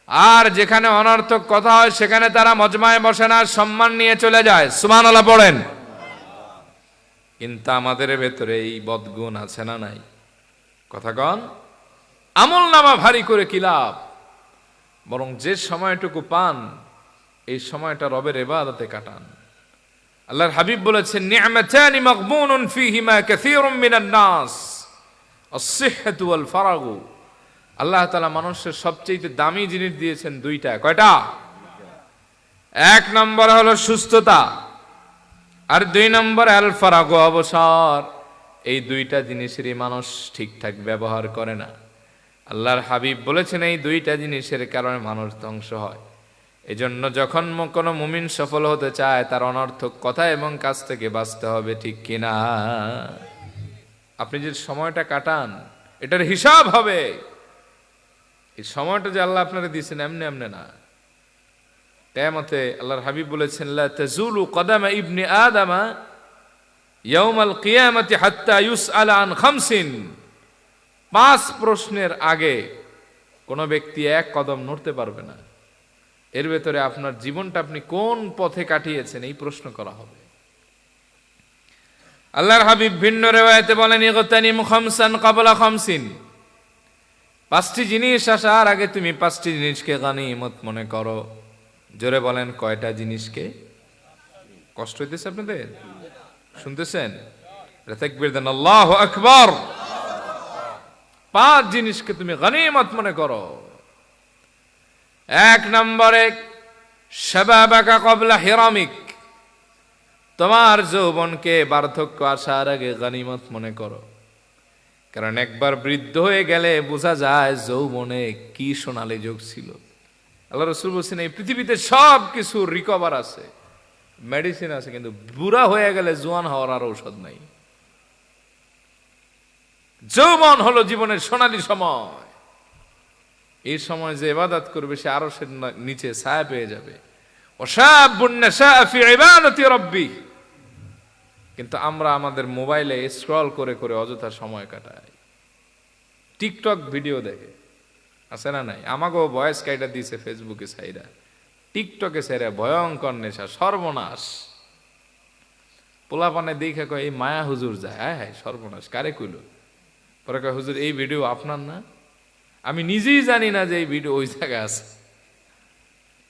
আর যেখানে অনর্থক কথা হয় সেখানে তারা মজমায় বসে না, সম্মান নিয়ে চলে যায়। সুবহানাল্লাহ পড়েন। কিন্তু আমাদের ভেতরে এই বদগুণ আছে না নাই? কথা কন। আমল নামা ভারী করে কি লাভ? বরং যে সময়টুকু পান এই সময়টা রবের ইবাদতে কাটান। আল্লাহর হাবিব বলেছেন, নি'মাতানি মাগবুনুন ফীহিমা কাসীরুম মিনান নাস, আস-সিহহাতু ওয়াল ফারাগু। আল্লাহ তাআলা মানুষের সবচেয়ে দামি জিনিস দিয়েছেন দুইটা। কয়টা? এক নম্বর হলো সুস্থতা, আর দুই নম্বর আল ফারাগু, অবসর। এই দুইটা জিনিসেরই মানুষ ঠিকঠাক ব্যবহার করে না। আল্লাহর হাবিব বলেছেন এই দুইটা জিনিসের কারণে মানুষ ধ্বংস হয়। এজন্য যখন কোনো মুমিন সফল হতে চায় তার অনর্থক কথা এবং কাজ থেকে বাঁচতে হবে, ঠিক কিনা? আপনি যে সময়টা কাটান এটার হিসাব হবে। এই সময়টা যে আল্লাহ আপনারা দিয়েছেন এমনি এমনি না। কিয়ামতে আল্লাহর হাবিব বলেছেন, লা তাজুলু কদামা ইবনি আদামা ইয়াউমাল কিয়ামাতি হাত্তা ইউসআলা আন খামসিন। 5 প্রশ্নের আগে কোনো ব্যক্তি এক কদম নড়তে পারবে না। এর ভেতরে আপনার জীবনটা আপনি কোন পথে কাটিয়েছেন এই প্রশ্ন করা হবে। আল্লাহর হাবিব ভিন্ন রিওয়ায়াতে বলেন, ইগতানিম খামসান ক্বাবলা খামসিন। 5টি জিনিস আসার আগে তুমি 5টি জিনিসকে গনিমত মনে করো। জোরে বলেন, কয়টা জিনিসকে? কষ্ট হইতেছে আপনাদের? শুনতেছেন? তাকবীর দেন, আল্লাহু আকবার। 5 জিনিসকে তুমি গনিমত মনে করো। 1 নম্বরে শাবাবাকা ক্বাবলা হিরামিক। তোমার যৌবনকে বার্ধক্য আসার আগে গনিমত মনে করো। কারণ একবার বৃদ্ধ হয়ে গেলে বোঝা যায় যৌবনে কি সোনালী যুগ ছিল। আল্লাহ রাসূল বলেছেন, এই পৃথিবীতে সব কিছু রিকভার আছে, মেডিসিন আছে, কিন্তু বুড়া হয়ে গেলে জোয়ান হওয়ার আর ঔষধ নাই। যৌবন হলো জীবনের সোনালী সময়। এই সময় যে ইবাদত করবে সে আরশের নিচে ছায়া পেয়ে যাবে। ওয়াশাবুন নাশা ফি ইবাদাতি রাব্বি। কিন্তু আমরা আমাদের মোবাইলে স্ক্রল করে করে অযথা সময় কাটাই, টিকটক ভিডিও দেখে। আছে না নাই? আমাকেও ভয়েস কাইটা দিয়েছে ফেসবুকে সাইরা, টিকটকে সাইরা ভয়ঙ্কর নেশা, সর্বনাশ। পোলাপানে দেখে কয় এই মায়া হুজুর যায়, হ্যাঁ হ্যাঁ সর্বনাশ, কারে কইল? পরে কয় হুজুর এই ভিডিও আপনার না? আমি নিজেই জানি না যে এই ভিডিও ওই জায়গায় আছে।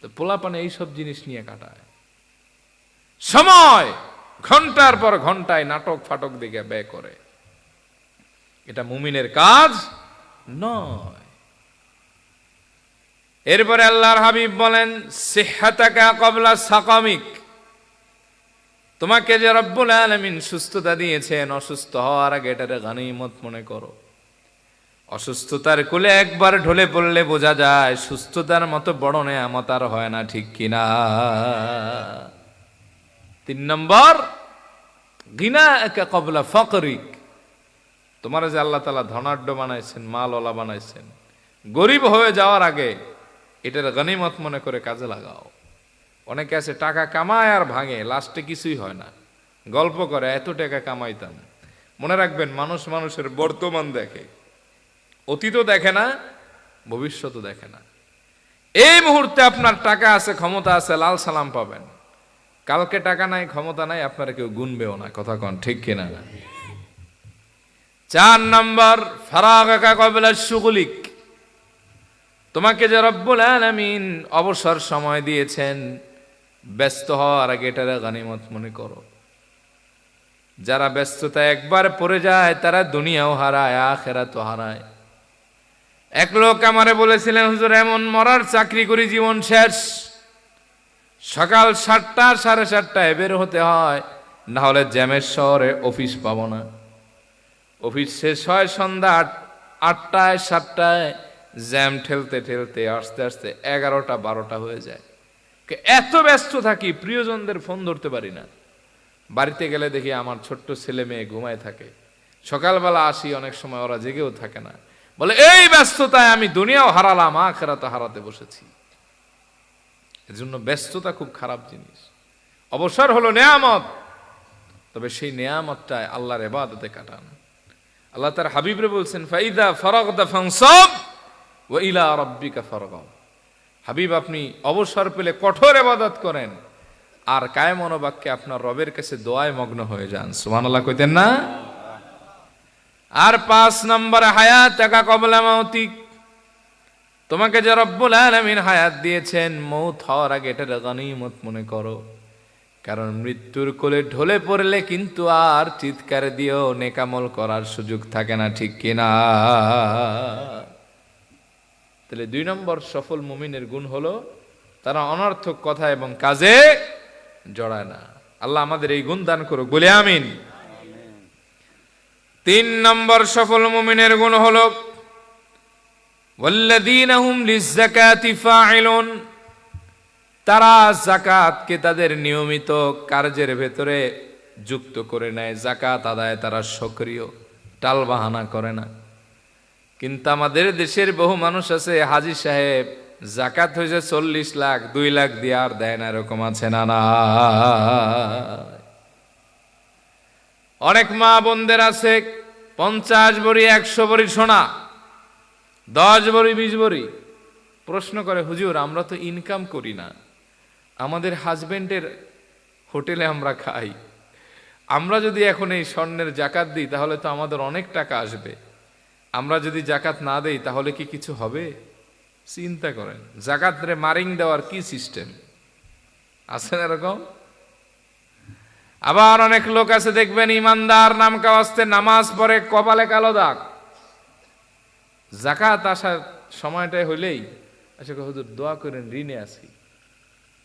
তো পোলাপানে এইসব জিনিস নিয়ে কাটায় সময়, ঘন্টার পর ঘন্টায় নাটক ফাটক দেখে ব্যয় করে। এটা মুমিনের কাজ নয়। এরপরে আল্লাহর হাবিব বলেন, সিহহাতাকা ক্বাবলা সাকামিক। তোমাকে যে রব্বুল আলামিন সুস্থতা দিয়েছেন, অসুস্থ হওয়ার আগে এটারে গনিমত মনে করো। অসুস্থতার কোলে একবার ঢলে পড়লে বোঝা যায় সুস্থতার মতো বড় নেয়ামত আর হয় না, ঠিক কিনা? 3 নম্বর, গিনাকা ক্বাবলা ফাকরিক। তোমার যে আল্লাহ তাআলা ধনাঢ্য বানাইছেন, মালওয়ালা বানাইছেন, গরিব হয়ে যাওয়ার আগে এটার গনিমত মনে করে কাজে লাগাও। অনেকে আছে টাকা কামায় আর ভাঙে, লাস্টে কিছুই হয় না, গল্প করে এত টাকা কামাইতাম। মনে রাখবেন, মানুষ মানুষের বর্তমান দেখে, অতীতও দেখে না, ভবিষ্যৎও দেখে না। এই মুহূর্তে আপনার টাকা আছে, ক্ষমতা আছে, লাল সালাম পাবেন। কালকে টাকা নাই, ক্ষমতা নাই, আপনারা কেউ গুনবেও না। কথা কন, ঠিক কিনা? 4 নম্বর, ফারাগাকা ক্বাবলা শুগুলিক। তোমাকে যে রব্বুল আলামিন অবসর সময় দিয়েছেন, ব্যস্ত হওয়ার আগে এটারে গনিমত মনে করো। যারা ব্যস্ততা একবার পড়ে যায় তারা দুনিয়াও হারায়, আখিরাতও হারায়। এক লোক আমারে বলেছিলেন, হুজুর এমন মরার চাকরি করি জীবন শেষ। সকাল 7টা 7:30টায় বের হতে হয়, না হলে জ্যামের শহরে অফিস পাবো না। অফিস শেষ হয় সন্ধ্যা 8টায় 7টায়, জ্যাম ঠেলতে ঠেলতে আস্তে আস্তে 11টা 12টা হয়ে যায়। এত ব্যস্ত থাকি প্রিয়জনদের ফোন ধরতে পারি না। বাড়িতে গেলে দেখি আমার ছোট্ট ছেলে মেয়ে ঘুমায় থাকে। সকালবেলা আসি, অনেক সময় ওরা জেগেও থাকে না। বলে এই ব্যস্ততায় আমি দুনিয়াও হারালাম, আখিরাত হারাতে বসেছি। এজন্য ব্যস্ততা খুব খারাপ জিনিস। অবসর হলো নেয়ামত, তবে সেই নেয়ামতটায় আল্লাহর ইবাদতে কাটান। আল্লাহ তার হাবিবরে বলছেন, ফাইদা ফারাগতা ফানসাব ওয়া ইলা রাব্বিকা ফারগাব। হাবিব আপনি অবসর পেলে কঠোর ইবাদত করেন আর কায়ে মনোবাক্যে আপনার রবের কাছে দোয়ায় মগ্ন হয়ে যান, সুবহানাল্লাহ কইতেন না? আর 5 নম্বর হায়াতাকা ক্বাবলা মাউতিক, তোমাকে যে রব্বুল আলামিন হায়াত দিয়েছেন, মৌত হওয়ার আগে এটা গনিমত মনে করো, কারণ মৃত্যুর কোলে ঢলে পড়লে কিন্তু আর চিৎকার দিয়েও নেকামল করার সুযোগ থাকে না, ঠিক কিনা? তাহলে 2 নম্বর সফল মুমিনের গুণ হলো তারা অনর্থক কথা এবং কাজে জড়ায় না। আল্লাহ আমাদের এই গুণ দান করুক, বলে আমিন। 3 নম্বর সফল মুমিনের গুণ হলো ওয়াল্লাযীনা হুম লিয-যাকাতি ফাঈলুন, তারা যাকাতকে তাদের নিয়মিত কার্যের ভেতরে যুক্ত করে নেয়, যাকাত আদায় তারা সক্রিয়, টালবাহানা করে না। কিন্তু আমাদের দেশের বহু মানুষ আছে, হাজী সাহেব যাকাত হয়েছে 40 লাখ, 2 লাখ দিয়ে আর দেয় না, এরকম আছে না? না, অনেক মা বোনদের আছে 50 ভরি 100 ভরি সোনা, 10 ভরি 20 ভরি। প্রশ্ন করে, হুজুর আমরা তো ইনকাম করি না, আমাদের হাজবেন্ডের হোটেলে আমরা খাই, আমরা যদি এখন এই স্বর্ণের জাকাত দিই তাহলে তো আমাদের অনেক টাকা আসবে, আমরা যদি জাকাত না দেই তাহলে কি কিছু হবে? চিন্তা করেন, জাকাতরে মারিং দেওয়ার কি সিস্টেম আছে না এরকম? আবার অনেক লোক আছে দেখবেন ইমানদার, নাম কাওয়াস্তে নামাজ পড়ে, কপালে কালো দাগ, জাকাত আসার সময়টাই হইলেই আচ্ছা হুজুর দোয়া করেন, ঋণে আছি।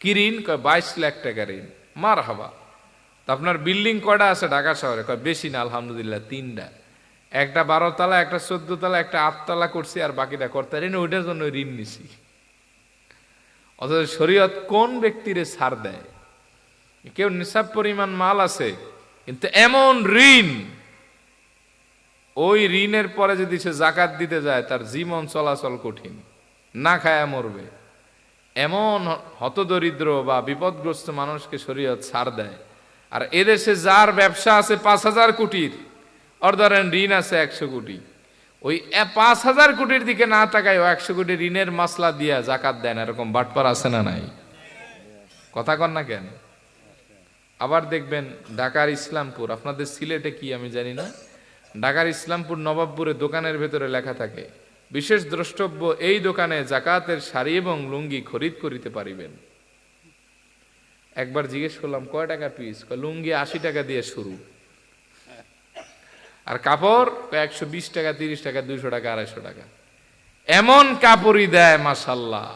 কি ঋণ? কয় 22 লাখ টাকা ঋণ। মারহাবা। তা আপনার বিল্ডিং কয়টা আছে ঢাকা শহরে? কয় বেশি না, আলহামদুলিল্লাহ 3টা, একটা 12 তলা, একটা 14 তলা, একটা 8 তলা করছি, আর বাকিটা করতে ঋণ, ওইটার জন্য ঋণ নিছি। অথচ শরীয়ত কোন ব্যক্তিরে ছাড় দেয়? কেউ নিসাব পরিমাণ মাল আছে, কিন্তু এমন ঋণ, ওই ঋণের পরে যদি সে জাকাত দিতে যায় তার জীবন চলাচল কঠিন, না খায়া মরবে, এমন হতদরিদ্র বা বিপদগ্রস্ত মানুষকে শরীয়ত ছাড় দেয়। আর এদেশে যার ব্যবসা আছে 5,000 কোটির, ওর ধরেন ঋণ আছে 100 কোটি, ওই 5,000 কোটির দিকে না তাকায় ও 100 কোটি ঋণের মাসলা দিয়া জাকাত দেন, এরকম বাটপার আছে না নাই? কথা কন না কেন? আবার দেখবেন ঢাকার ইসলামপুর, আপনাদের সিলেটে কি আমি জানি না, ঢাকার ইসলামপুর নবাবপুরে দোকানের ভেতরে লেখা থাকে, বিশেষ দ্রষ্টব্য, এই দোকানে জাকাতের শাড়ি এবং লুঙ্গি খরিদ করিতে পারিবেন। একবার জিজ্ঞেস করলাম কয় টাকা পিস? লুঙ্গি 80 টাকা দিয়ে শুরু, আর কাপড় 120 টাকা, 30 টাকা, 200 টাকা, 250 টাকা। এমন কাপড়ই দেয় মাশাল্লাহ,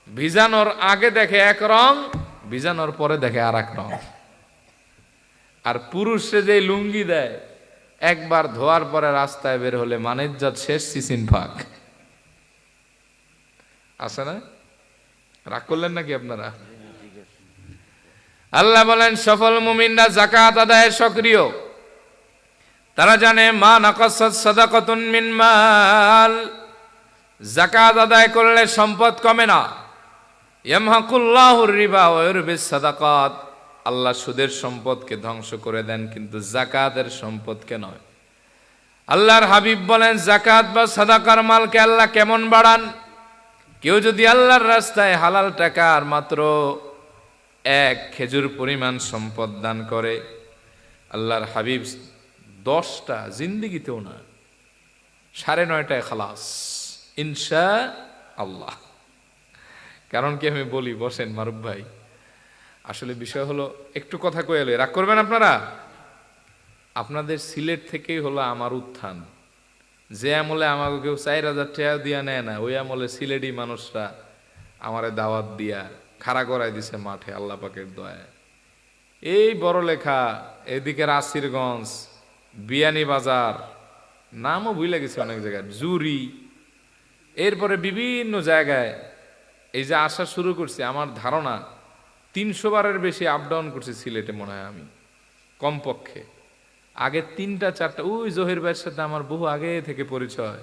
ভিজানোর আগে দেখে এক রং, ভিজানোর পরে দেখে আর এক রং। আর পুরুষে যে লুঙ্গি দেয়, একবার ধোয়ার পরে রাস্তায় বের হলে মানেজ্জাত শেষ, সিসিন ফাঁক। আছে না? রাগ করলেন নাকি আপনারা? আল্লাহ বলেন সফল মুমিনরা যাকাত আদায়ে সক্রিয়, তারা জানে মা নাকাসাত সাদাকাতুন মিন মাল, যাকাত আদায় করলে সম্পদ কমে না। ইয়ামহাকুল্লাহুর রিবা ওয়া ইউরবিস সাদাকাত, আল্লাহ সুদের সম্পদকে ধ্বংস করে দেন, কিন্তু যাকাতের সম্পদকে নয়। আল্লাহর হাবিব বলেন যাকাত বা সাদাকার মালকে আল্লাহ কেমন বাড়ান? কেউ যদি আল্লাহর রাস্তায় হালাল টাকা আর মাত্র 1 খেজুর পরিমাণ সম্পদ দান করে, আল্লাহর হাবিব 10টা জিন্দিগিতেও না, 9.5টায় খালাস ইনশাআল্লাহ। কারণ কি আমি বলি, বসেন মারুফ ভাই, আসলে বিষয় হলো, একটু কথা কয়ে এলো, রাগ করবেন আপনারা। আপনাদের সিলেট থেকেই হলো আমার উত্থান। যে আমলে আমাকে কেউ 4,000 টাকা দিয়া নেয় না, ওই আমলে সিলেটি মানুষরা আমারে দাওয়াত দিয়া খাড়া করাই দিছে মাঠে, আল্লাহ পাকের দয়ায়। এই বড় লেখা, এদিকে রাসিরগঞ্জ, বিয়ানী বাজার, নামও ভুলে গেছে অনেক জায়গায়, জুরি, এরপরে বিভিন্ন জায়গায় এই যে আসা শুরু করছি, আমার ধারণা 300 বারের বেশি আপ ডাউন করছি সিলেটে মনে হয় আমি, কমপক্ষে। আগে 3টা 4টা, ওই জহির ভাইয়ের সাথে আমার বহু আগে থেকে পরিচয়,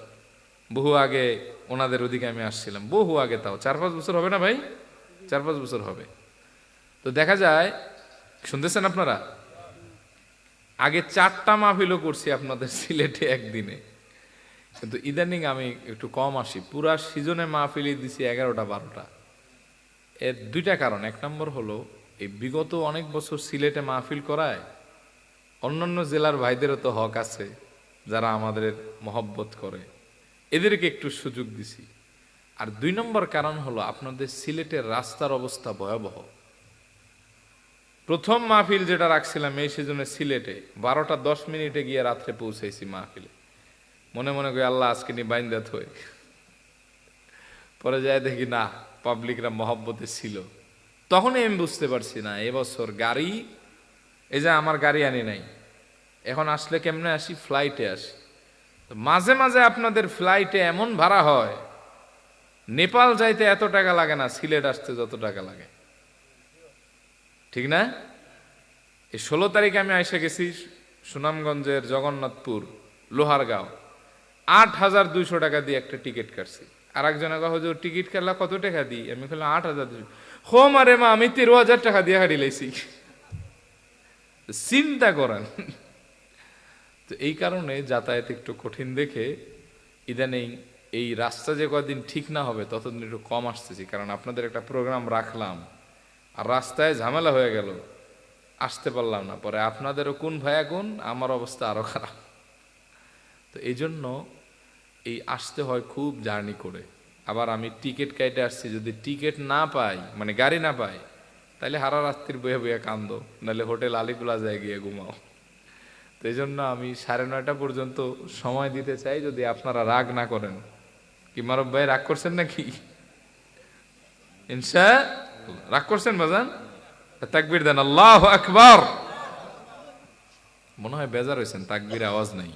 বহু আগে ওনাদের ওদিকে আমি আসছিলাম, বহু আগে, তাও 4-5 বছর হবে না ভাই, 4-5 বছর হবে। তো দেখা যায়, শুনতেছেন আপনারা, আগে 4টা মাহফিলও করছি আপনাদের সিলেটে একদিনে, কিন্তু ইদানিং আমি একটু কম আসি। পুরা সিজনে মাহফিলই দিছি 11টা 12টা, এর দুইটা কারণ। এক নম্বর হলো এই বিগত অনেক বছর সিলেটে মাহফিল করায় অন্যান্য জেলার ভাইদেরও তো হক আছে, যারা আমাদের মহব্বত করে, এদেরকে একটু সুযোগ দিছি। আর দুই নম্বর কারণ হলো আপনাদের সিলেটের রাস্তার অবস্থা ভয়াবহ। প্রথম মাহফিল যেটা রাখছিলাম এই সিজনে সিলেটে 12:10 গিয়ে রাত্রে পৌঁছেছি মাহফিলে, মনে মনে করি আল্লাহ আজকে নি বাইন্দাত হয়ে। পরে যায় দেখি না, পাবলিকরা মহব্বতে ছিল। তখনই আমি বুঝতে পারছি না এবছর গাড়ি, এই যে আমার গাড়ি আনি নাই, এখন আসলে কেমনে আসি, ফ্লাইটে আসি। মাঝে মাঝে আপনাদের ফ্লাইটে এমন ভাড়া হয়, নেপাল যাইতে এত টাকা লাগে না, সিলেট আসতে যত টাকা লাগে, ঠিক না? এই 16 তারিখে আমি এসে গেছি সুনামগঞ্জের জগন্নাথপুর লোহারগাঁও, 8,200 টাকা দিয়ে একটা টিকিট কাটছি। আর একজনে কহ যে টিকিট কাটলা কত টাকা দিই, আমি বললাম 8,200। হো মারে মা, আমি 13,000 টাকা দিয়ে হারিয়ে লাইছি। চিন্তা করেন। তো এই কারণে যাতায়াত একটু কঠিন দেখে ইদানিং এই রাস্তা যে কদিন ঠিক না হবে ততদিন একটু কম আসতেছি, কারণ আপনাদের একটা প্রোগ্রাম রাখলাম আর রাস্তায় ঝামেলা হয়ে গেল, আসতে পারলাম না। পরে আপনাদেরও কোন ভাইয়া কোন, আমার অবস্থা আরো খারাপ। তো এই জন্য এই আসতে হয় খুব জার্নি করে। আবার আমি টিকিট কেটে আসছি, যদি টিকিট না পাই, মানে গাড়ি না পাই, তাহলে হারা রাত্রির বয়ে বয়ে কান্দো, নাহলে হোটেল আলিপুলা যায় গিয়ে ঘুমাও। তো এই জন্য আমি 9:30 পর্যন্ত সময় দিতে চাই, যদি আপনারা রাগ না করেন। কি মারব ভাই, রাগ করছেন নাকি? রাগ করছেন বাজান? তাকবীর দেন, আল্লাহু আকবার। মনে হয় বেজার হয়েছেন, তাকবীর আওয়াজ নাই।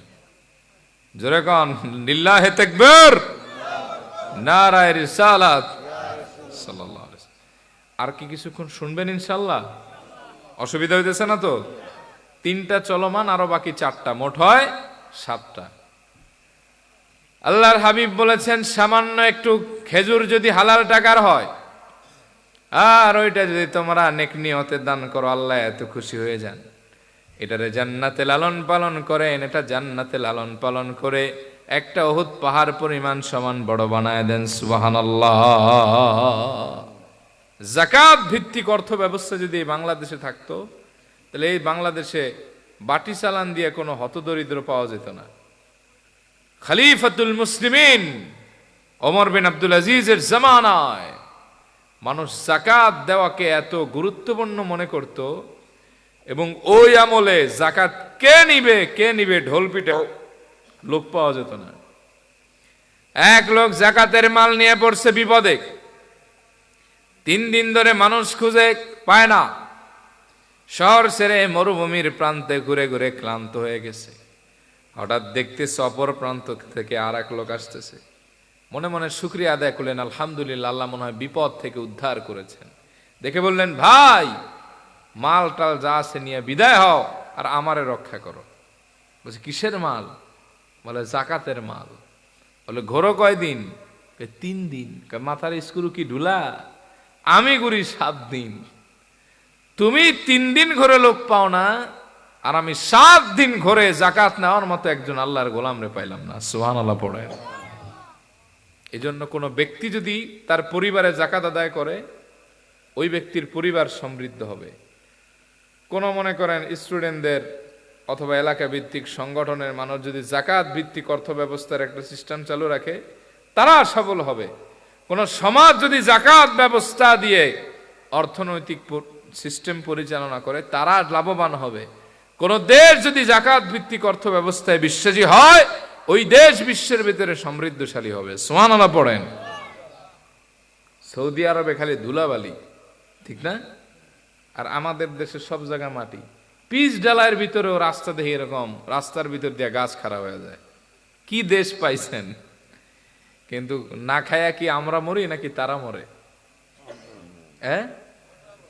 জোরে কন, লিল্লাহে তাকবীর, নারায়ে রিসালাত, সাল্লাল্লাহু আলাইহি ওয়াসাল্লাম। আর কি কিছুক্ষণ শুনবেন ইনশাআল্লাহ? অসুবিধা হইতেছে না তো? 3টা চলমান, আরো বাকি 4টা, মোট হয় 7টা। আল্লাহর হাবিব বলেছেন সামান্য একটু খেজুর যদি হালাল টাকার হয়, আর ওইটা যদি তোমরা নেক নিয়তে দান করো, আল্লাহ এত খুশি হয়ে যান। এটারে জান্নাতে লালন পালন করেন, এটা জান্নাতে লালন পালন করে একটা উহুদ পাহাড় পরিমাণ সমান বড় বানায় দেন। সুবহানাল্লাহ। যাকাত ভিত্তিক অর্থ ব্যবস্থা যদি বাংলাদেশে থাকতো, তাহলে এই বাংলাদেশে বাটি চালান দিয়ে কোনো হতদরিদ্র পাওয়া যেত না। খলিফাতুল মুসলিমিন ওমর বিন আব্দুল আজিজের জামানায় মানুষ যাকাত দেওয়াকে এত গুরুত্বপূর্ণ মনে করত, এবং ওই আমলে যাকাত কে নিবে ঢোল পিটে লোক পাওয়া যেত না। এক লোক যাকাতের মাল নিয়ে পড়ছে বিপদে, 3 দিন ধরে মানুষ খুঁজে পায় না, শহর ছেড়ে মরুভূমির প্রান্তে ঘুরে ঘুরে ক্লান্ত হয়ে গেছে। হঠাৎ দেখতেছে অপর প্রান্ত থেকে আর এক লোক আসতেছে। মনে মনে শুকরিয়া আদায় করলেন, আলহামদুলিল্লাহ, আল্লাহ মনে হয় বিপদ থেকে উদ্ধার করেছেন। দেখে বললেন, ভাই মাল টাল যা আছে নিয়ে বিদায় হও, আর আমারে রক্ষা করো। বলছে কিসের মাল? বলে যাকাতের মাল। বলে ঘোরো কয়দিন? 3 দিন। মাথার স্ক্রু কি ঢুলা? আমি ঘুরি 7 দিন। তুমি 3 দিন ঘরে লোক পাও না, আর আমি 7 দিন ঘরে যাকাত নেওয়ার মতো একজন আল্লাহর গোলাম রে পাইলাম না। সুবহানাল্লাহ পড়েন। এই জন্য কোনো ব্যক্তি যদি তার পরিবারে যাকাত আদায় করে, ওই ব্যক্তির পরিবার সমৃদ্ধ হবে। কোনো মনে করেন স্টুডেন্টদের অথবা এলাকা ভিত্তিক সংগঠনের মানুষ যদি যাকাত ভিত্তিক অর্থ ব্যবস্থার একটা সিস্টেম চালু রাখে, তারা সফল হবে। কোন সমাজ যদি যাকাত ব্যবস্থা দিয়ে অর্থনৈতিক সিস্টেম পরিচালনা করে, তারা লাভবান হবে। কোন দেশ যদি যাকাত ভিত্তিক অর্থ ব্যবস্থায় বিশ্বাসী হয়, ওই দেশ বিশ্বের ভিতরে সমৃদ্ধশালী হবে। সুবহানাল্লাহ পড়েন। সৌদি আরবে খালি ধুলাবালি, ঠিক না? আর আমাদের দেশে সব জায়গা মাটি। পিচ ডালার ভিতরেও রাস্তা দেখি এরকম, রাস্তার ভিতর দিয়ে গাছ খারাপ হয়ে যায়। কি দেশ পাইছেন? কিন্তু না খায়া কি আমরা মরি নাকি তারা মরে?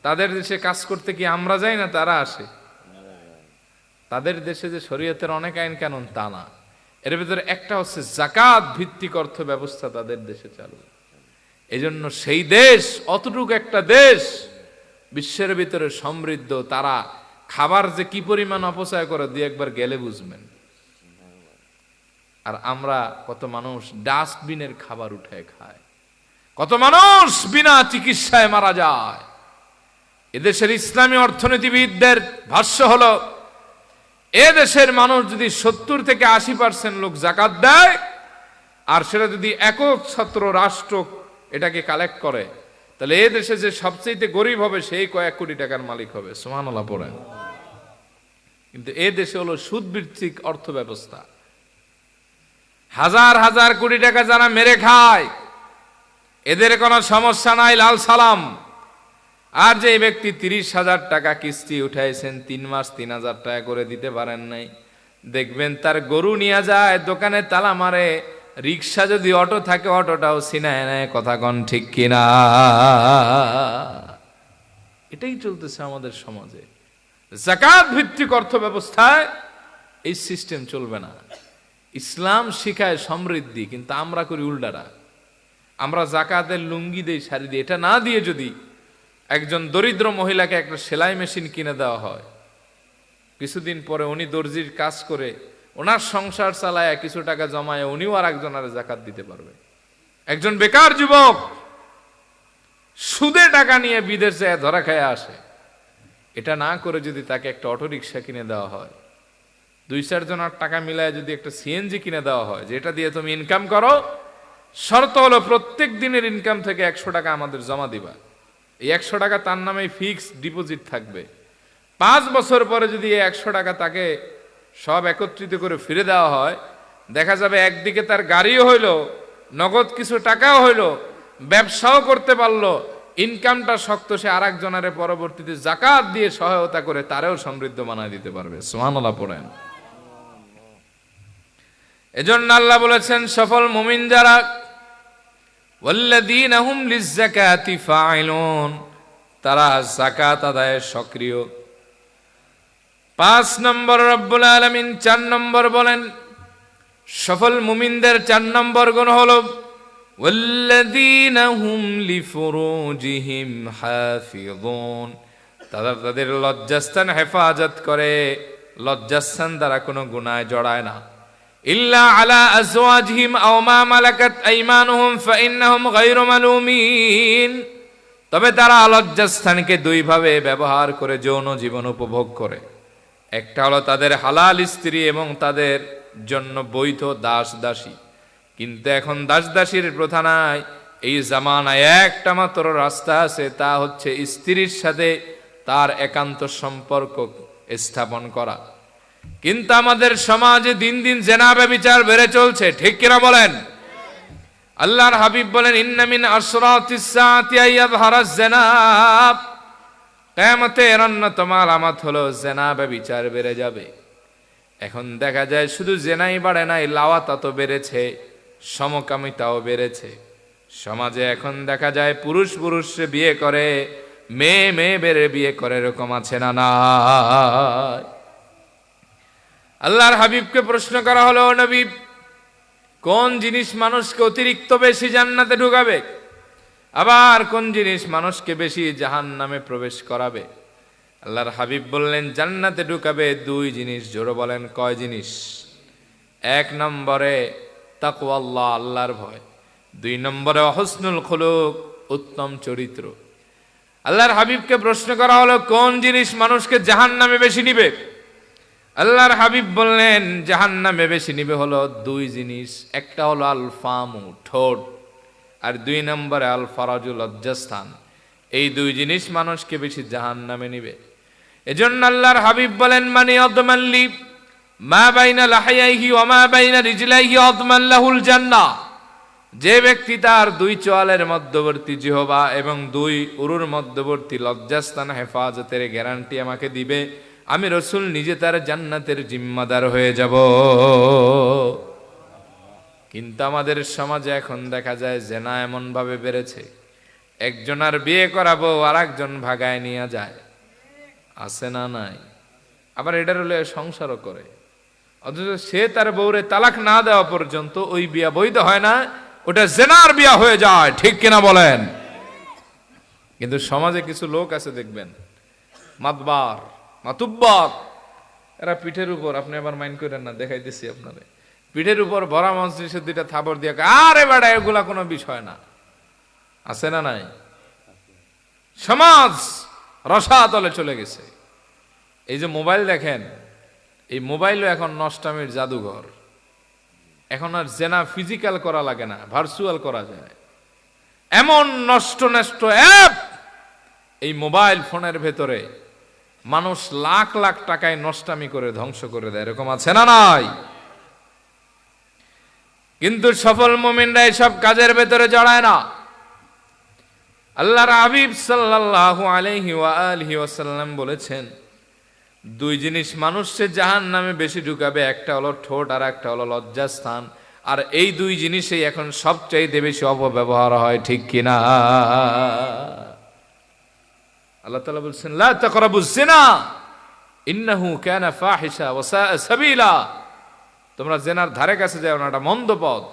তাদের দেশে কাজ করতে কি আমরা যাই না তারা আসে? তাদের দেশে যে শরীয়তের অনেক আইন কানুন, তা না। এর ভিতরে একটা হচ্ছে যাকাত ভিত্তিক অর্থ ব্যবস্থা তাদের দেশে চালু। এজন্য সেই দেশ, অতটুকু একটা দেশ বিশ্বের ভিতরে সমৃদ্ধ, তারা খাবার যে কি পরিমাণ অপচয় করে দিয়ে একবার গেলে বুঝবেন। আর আমরা কত মানুষ ডাস্টবিনের খাবার উঠায় খায়। কত মানুষ বিনা চিকিৎসায় মারা যায়। এদেশের ইসলামী অর্থনীতিবিদদের ভাষ্য হলো, এদেশের মানুষ যদি 70 থেকে 80% লোক যাকাত দেয়, আর সেটা যদি একক ছত্র রাষ্ট্র এটাকে কালেক্ট করে, তাহলে এই দেশে যে সবচেয়ে গরিব হবে সেই কয়েক কোটি টাকার মালিক হবে। সুবহানাল্লাহ পড়েন। কিন্তু এই দেশে হলো সুদভিত্তিক অর্থ ব্যবস্থা। হাজার হাজার কোটি টাকা যারা মেরে খায়, এদের কোনো সমস্যা নাই, লাল সালাম। আর যে ব্যক্তি 30,000 টাকা কিস্তি উঠাইছেন, 3 মাস 3,000 টাকা করে দিতে পারেন নাই, দেখবেন তার গরু নিয়ে যায়, দোকানে তালা মারে, রিক্সা যদি অটো থাকে অটোটাও ছিনায় নেয়। কথা কন ঠিক কিনা? এটাই চলতেছে আমাদের সমাজে। যাকাত ভিত্তিক অর্থ ব্যবস্থায় এই সিস্টেম চলবে না। ইসলাম শিখায় সমৃদ্ধি, কিন্তু আমরা করি উল্টাটা। আমরা যাকাতের লুঙ্গি দেই, শাড়ি দিই। এটা না দিয়ে যদি একজন দরিদ্র মহিলাকে একটা সেলাই মেশিন কিনে দেওয়া হয়, কিছুদিন পরে উনি দর্জির কাজ করে ওনার সংসার চালায়, কিছু টাকা জমায়, উনিও আর একজনের যাকাত দিতে পারবে। একজন বেকার যুবক সুদে টাকা নিয়ে বিদেশ যায় ধরা খায় আসে, এটা না করে যদি তাকে একটা অটোরিকশা কিনে দেওয়া হয়, 2-4 জনের টাকা মিলায় যদি একটা সিএনজি কিনে দেওয়া হয়, যেটা দিয়ে তুমি ইনকাম করো, শর্ত হলো প্রত্যেক দিনের ইনকাম থেকে 100 টাকা আমাদের জমা দিবা। এই 100 টাকা তার নামে ফিক্সড ডিপোজিট থাকবে। 5 বছর পরে যদি এই 100 টাকা তাকে সব একত্রিত করে ফিরে দেওয়া হয়, দেখা যাবে একদিকে তার গাড়িও হইলো, নগদ কিছু টাকাও হইলো, ব্যবসাও করতে পারলো, ইনকামটা শক্ত, সে আর একজনের পরবর্তীতে যাকাত দিয়ে সহায়তা করে তারেও সমৃদ্ধ বানায় দিতে পারবে। সুবহানাল্লাহ পড়েন। এজন্য আল্লাহ বলেছেন, সফল মুমিন যারা, ওয়াল্লাযীনা হুম লিয-যাকাতি ফাইলুন, তারা যাকাত আদায়ে সক্রিয়। 5 নম্বর রব্বুল আলামিন 4 নম্বর বলেন, সফল মুমিনদের 4 নম্বর গুণ হলো ওয়াল্লাযীনা হুম লিফুরুজিহিম হাফিযুন, তারা তাদের লজ্জাস্থান হেফাজত করে, লজ্জাস্থান দ্বারা কোনো গুনাহে জড়ায় না। ইল্লা আলা আজওয়াজিহিম আও মা মালাকাত আইমানুহুম ফাইন্নাহুম গায়রু মালুমিন, তবে তারা লজ্জাস্থানকে 2 ভাবে ব্যবহার করে যৌন জীবন উপভোগ করে। একটা হলো তাদের হালাল স্ত্রী এবং তাদের জন্য বৈধ দাস দাসী। কিন্তু এখন দাস দাসীর প্রথা নাই। এই জামানায় একটা মাত্র রাস্তা আছে, তা হচ্ছে স্ত্রীর সাথে তার একান্ত সম্পর্ক স্থাপন করা। কিন্তু আমাদের সমাজে দিন দিন জেনা ব্যভিচার বেড়ে চলছে, ঠিক কিনা বলেন? আল্লাহর হাবিব বলেন, ইন্না মিন আশরাতিস সাআতি আইয়াযহারাজ জিনা, কিয়ামতের অন্যতম আলামত হলো জেনা ব্যভিচার বেড়ে যাবে। এখন দেখা যায় শুধু জেনাই বাড়ে নাই, লাওয়াতাতও বেড়েছে, সমকামিতাও বেড়েছে। সমাজে এখন দেখা যায় পুরুষ পুরুষে বিয়ে করে, মেয়ে মেয়ে বেড়ে বিয়ে করে, এরকম আছে না? না। আল্লাহর হাবিবকে প্রশ্ন করা হলো, নবী, কোন জিনিস মানুষকে অতিরিক্ত বেশি জান্নাতে ঢুকাবে, আবার কোন জিনিস মানুষকে বেশি জাহান্নামে প্রবেশ করাবে? আল্লাহর হাবিব বললেন, জান্নাতে ঢুকাবে 2 জিনিস। জোরে বলেন, কয় জিনিস? 1 নম্বরে তাকওয়াল্লাহ, আল্লাহর ভয়। 2 নম্বরে হুসনুল খুলুক, উত্তম চরিত্র। আল্লাহর হাবিবকে প্রশ্ন করা হলো, কোন জিনিস মানুষকে জাহান্নামে বেশি নিবে? আল্লাহর হাবিব বললেন, জাহান্নামে বেশি নিবে হলো 2 জিনিস। একটা হলো আল ফামু, ঠোঁট, আর 2 নম্বরে আল ফারাজু, লজ্জাস্থান। এই 2 জিনিস মানুষকে বেশি জাহান্নামে নিবে। এজন্য আল্লাহর হাবিব বলেন, মানি আদমাল্লি মা বাইনা লাহিয়াইহি ওয়া মা বাইনা রিজলাইহি আদমান লাহুল জান্নাহ, যে ব্যক্তি তার 2 চোয়ালের মধ্যবর্তী জিহ্বা এবং 2 উরুর মধ্যবর্তী লজ্জাস্থান হেফাজতের গ্যারান্টি আমাকে দিবে, আমি রাসূল নিজে তার জান্নাতের জিম্মাদার হয়ে যাব। কিন্তু আমাদের সমাজে এখন দেখা যায় জেনা এমন ভাবে বেড়েছে, একজন আর বিয়ে করাবো আর একজন ভাগায় নিয়ে যায়, আছে না? নাই। আবার এটার হলে সংসারও করে, অথচ সে তার বউরে তালাক না দেওয়া পর্যন্ত ওই বিয়া বৈধ হয় না, ওটা জেনার বিয়া হয়ে যায়, ঠিক কিনা বলেন? কিন্তু সমাজে কিছু লোক আছে দেখবেন, মাতবার মাতুব্বর, এরা পিঠের উপর, আপনি আবার মাইন্ড করেন না, দেখাইতেছি আপনারে, পিঠের উপর ভরা মজলিসে 2টা থাবর দিয়ে, আরে বেটা এগুলা কোনো বিষয় না, আছে না নাই? সমাজ রসাতলে চলে গেছে। এই যে মোবাইল দেখেন, এই মোবাইলও এখন নষ্টামির জাদুঘর। এখন আর জেনা ফিজিক্যাল করা লাগে না, ভার্চুয়াল করা যায়। এমন নষ্ট নষ্ট অ্যাপ এই মোবাইল ফোনের ভেতরে, মানুষ লাখ লাখ টাকায় নষ্টামি করে ধ্বংস করে দেয়। এরকম আছে না নাই? কিন্তু সফল মুমিনরা এসব কাজের ভেতরে জড়ায় না। আল্লাহর হাবিব সাল্লাল্লাহু আলাইহি ওয়া আলিহি ওয়াসাল্লাম বলেছেন, দুই জিনিস মানুষকে জাহান্নামে বেশি ঢুকাবে, একটা হলো ঠোঁট আর একটা হলো লজ্জাস্থান। আর এই দুই জিনিসই এখন সবচাইতে বেশি অপব্যবহার হয়, ঠিক কিনা? আল্লাহ তাআলা বলছেন, লা তাকরাবুজ জিনা ইন্নাহু কানা ফাহিশা ওয়া সাআ সাবিলা। তোমরা জেনার ধারে কাছে যাও না, এটা মন্দ পথ,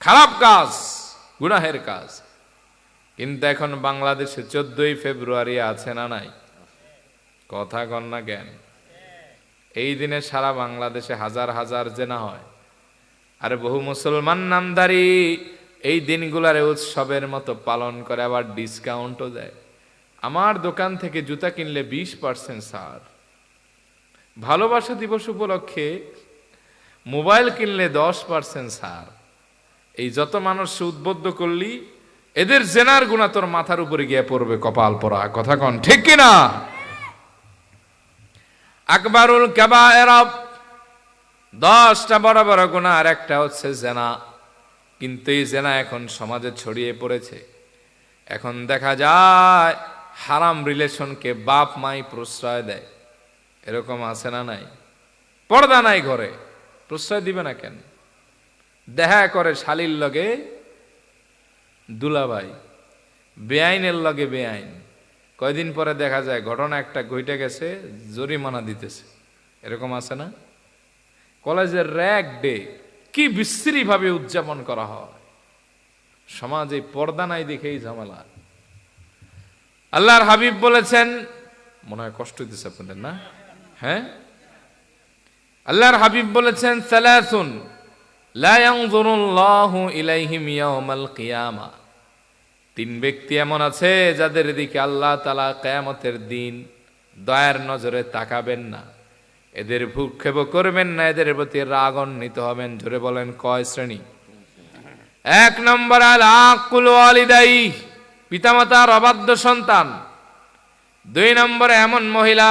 খারাপ কাজ, গুনাহের কাজ। কিন্তু এখন বাংলাদেশে 14ই ফেব্রুয়ারি আছে না নাই? কথা কন না কেন? এই দিনে সারা বাংলাদেশে হাজার হাজার জেনা হয়। আর বহু মুসলমান নামধারী এই দিনগুলারে উৎসবের মতো পালন করে, আবার ডিসকাউন্টও দেয়। আমার দোকান থেকে জুতা কিনলে 20% ছাড়। ভালোবাসা দিবস উপলক্ষে মোবাইল কিনলে 10% ছাড়। এই যত মানুষ উদ্বুদ্ধ করলি, এদের জেনার গুণা তোর মাথার উপরে গিয়ে পড়বে, কপাল পরা। কথা কন ঠিক কিনা? আকবরুল কাবায়ের, 10টা বড় বড় গুনাহ আর একটা হচ্ছে জেনা। কিন্তু এই জেনা এখন সমাজে ছড়িয়ে পড়েছে। এখন দেখা যায় হারাম রিলেশনকে বাপ মাই প্রশ্রয় দেয়। এরকম আছে না নাই? পর্দা নাই ঘরে, প্রশ্রয় দিবে না কেন? দেখা করে শালির লগে দুলাভাই, বেআইনের লগে বেআইন। কয়দিন পরে দেখা যায় ঘটনা একটা ঘটে গেছে, জরিমানা দিতেছে। এরকম আছে না? কলেজের র্যাগ ডে কি বিশ্রী ভাবে উদযাপন করা হয়। সমাজে পর্দা নাই দেখেই ঝামেলা। আল্লাহর হাবিব বলেছেন, মনে হয় কষ্ট দিচ্ছে আপনাদের না? হ্যাঁ, আল্লাহর হাবিব বলেছেন, সালাসুন লা ইয়ানজুরুল্লাহু ইলাইহিম ইয়াওমাল কিয়ামা। 3 ব্যক্তি এমন আছে যাদের দিকে আল্লাহ তাআলা কিয়ামতের দিন দয়ার নজরে তাকাবেন না, এদের ভূক্ষেপ করবেন না, এদের প্রতি রাগান্বিত হবেন। জোরে বলেন কয় শ্রেণী? 1 নম্বর আল আকুল ওয়ালিদাই, পিতামাতার অবাধ্য সন্তান। 2 নম্বরে এমন মহিলা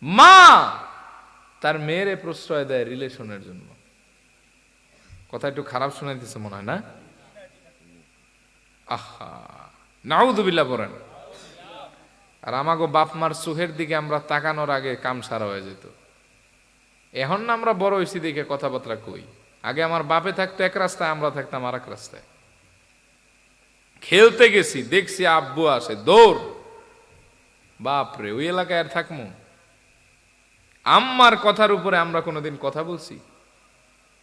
মা তার মেয়েরে প্রশ্রয় দেয় রিলেশনের জন্য। কথা একটু খারাপ শোনাইতেছে মনে হয় না? আহা, নাউযুবিল্লাহ পড়েন। আর আমাগো বাপ মার সুখের দিকে আমরা তাকানোর আগে কাম সারা হয়ে যেত। এখন না আমরা বড় হইছি দিকে কথাবার্তা কই, আগে আমার বাপে থাকতো এক রাস্তায়, আমরা থাকতাম আর এক রাস্তায়। খেলতে গেছি, দেখছি আব্বু আসে, দৌড়, বাপরে ওই এলাকায় আর থাকবো? আম্মার কথার উপরে আমরা কোনোদিন কথা বলছি?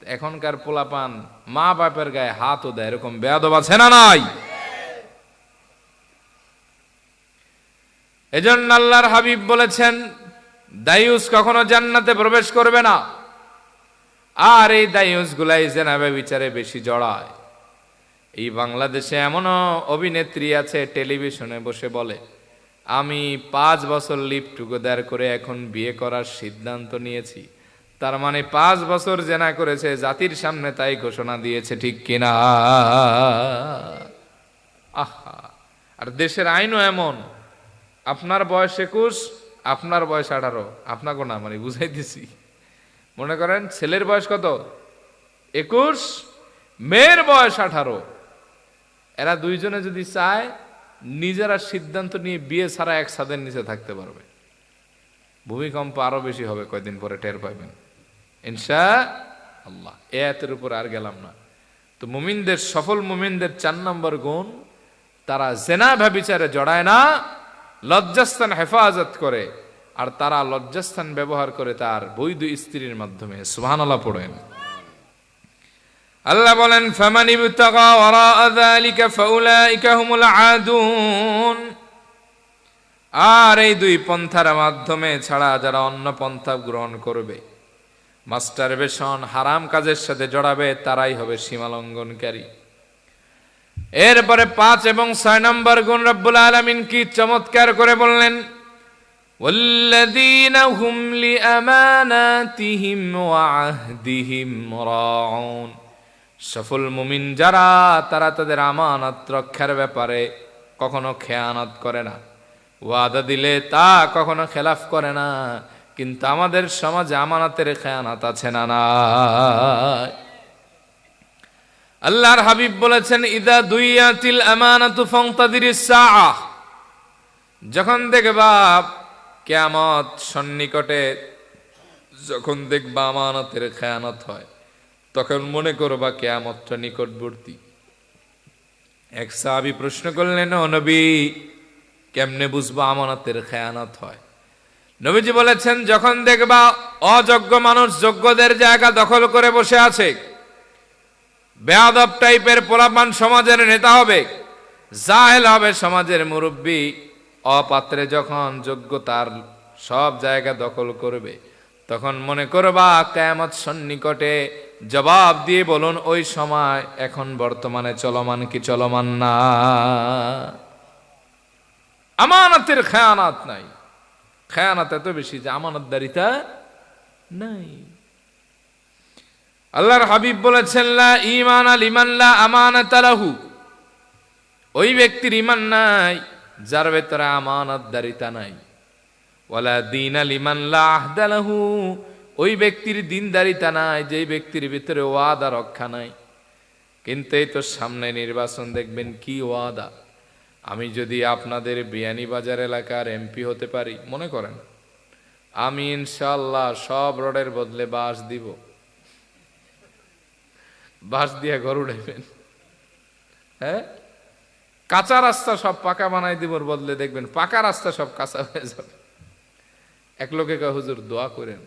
এখনকার পোলাপান মা বাপের গায়ে হাতও দেয়, এরকম বেয়াদব আছে না নাই? এজন্য আল্লাহর হাবিব বলেছেন, দায়ুস কখনো জান্নাতে প্রবেশ করবে না। আর এই দায়ুস গুলাই জেনাবে বিচারে বেশি জড়ায়। এই বাংলাদেশে এমনও অভিনেত্রী আছে, টেলিভিশনে বসে বলে, আমি 5 বছর লিভ টুগেদার করে এখন বিয়ে করার সিদ্ধান্ত নিয়েছি। তার মানে 5 বছর জেনা করেছে, জাতির সামনে তাই ঘোষণা দিয়েছে, ঠিক কিনা? আহা, আর দেশের আইনও এমন, আপনার বয়স 21, আপনার বয়স 18, আপনাকে না মানে বুঝাই দিছি। মনে করেন ছেলের বয়স কত? 21, মেয়ের বয়স 18। এরা দুইজনে যদি চায় নিজেরা সিদ্ধান্ত নিয়ে বিয়ে ছাড়া এক ছাদের নিচে থাকতে পারবে। ভূমিকম্প আরো বেশি হবে, কয়দিন পরে টের পাইবেন ইনশাআল্লাহ। এর উপর আর গেলাম না। তো মুমিনদের, সফল মুমিনদের 4 নম্বর গুণ, তারা জেনা ব্যভিচারে জড়ায় না, লজ্জাস্থান হেফাজত করে। আর তারা লজ্জাস্থান ব্যবহার করে তার বৈধ স্ত্রীর মাধ্যমে। সুবহানাল্লাহ পড়েন। আল্লাহ বলেন, ফামান ইবতাগা ওয়ারা যালিকা ফাউলাইকা হুমুল আদুন। আর এই 2 পন্থার মাধ্যমে ছাড়া যারা অন্য পন্থা গ্রহণ করবে, মাস্টারবেশন, হারাম কাজের সাথে জড়াবে, তারাই হবে সীমালঙ্ঘনকারী। এরপরে 5 এবং 6 নম্বর গুণ রব্বুল আলামিন কি চমৎকার করে বললেন, ওয়াল্লাযীনা হুম লিআমানাতিহিম ওয়া আহদিহিম রাউন। সফল মুমিন যারা, তারা তাদের আমানত রক্ষার ব্যাপারে কখনো খেয়ানত করে না, ওয়াদা দিলে তা কখনো খেলাফ করে না। কিন্তু আমাদের সমাজে আমানতের খেয়ানত আছে না নাই? আল্লাহর হাবিব বলেছেন, ইদা দুইয়াতিল আমানাতু ফান্তাদিরিস সাআহ। যখন দেখবা কিয়ামত সন্নিকটে, যখন দেখবা আমানতের খেয়ানত হয়, তখন মনে করবা কিয়ামতটা নিকটবর্তী। এক সাহাবী প্রশ্ন করলেন, ও নবী, কেমনে বুঝবা আমানতের খেয়ানত হয়? নবীজি বলেছেন, যখন দেখবা অযোগ্য মানুষ যোগ্যদের জায়গা দখল করে বসে আছে, বেয়াদব টাইপের পোলাপান সমাজের নেতা হবে, জাহেল হবে সমাজের মুরব্বী, অপাত্রে যখন যোগ্যতার সব জায়গা দখল করবে, তখন মনে করবা কিয়ামত সন্নিকটে। জবাব দিয়ে বলুন, ওই সময় এখন বর্তমানে চলমান কি চলমান না? আমানতের খেয়ানত নাই। খেয়ানত এত বেশি যে আমানতদারিতা নাই। আল্লাহর হাবিব বলেছেন, লা ঈমানা লিমান লা আমানাতা লাহু। ওই ব্যক্তির ঈমান নাই যার ভেতরে আমানতদারিতা নাই। ওয়ালা দীনা লিমান লা আহদা লাহু। ওই ব্যক্তির দিনদারিতা নাই যেই ব্যক্তির ভিতরে ওয়াদা রক্ষা নাই। কিন্তু এই তো সামনে নির্বাচন, দেখবেন কি ওয়াদা। আমি যদি আপনাদের বিয়ানীবাজার এলাকার এমপি হতে পারি, মনে করেন, আমি ইনশাআল্লাহ সব রোডের বদলে বাঁশ দিব, বাঁশ দিয়ে ঘর উঠাইবেন। হ্যাঁ, কাঁচা রাস্তা সব পাকা বানাই দিবর বদলে দেখবেন পাকা রাস্তা সব কাঁচা হয়ে যাবে। এক লোকে কয়, হুজুর দোয়া করেন,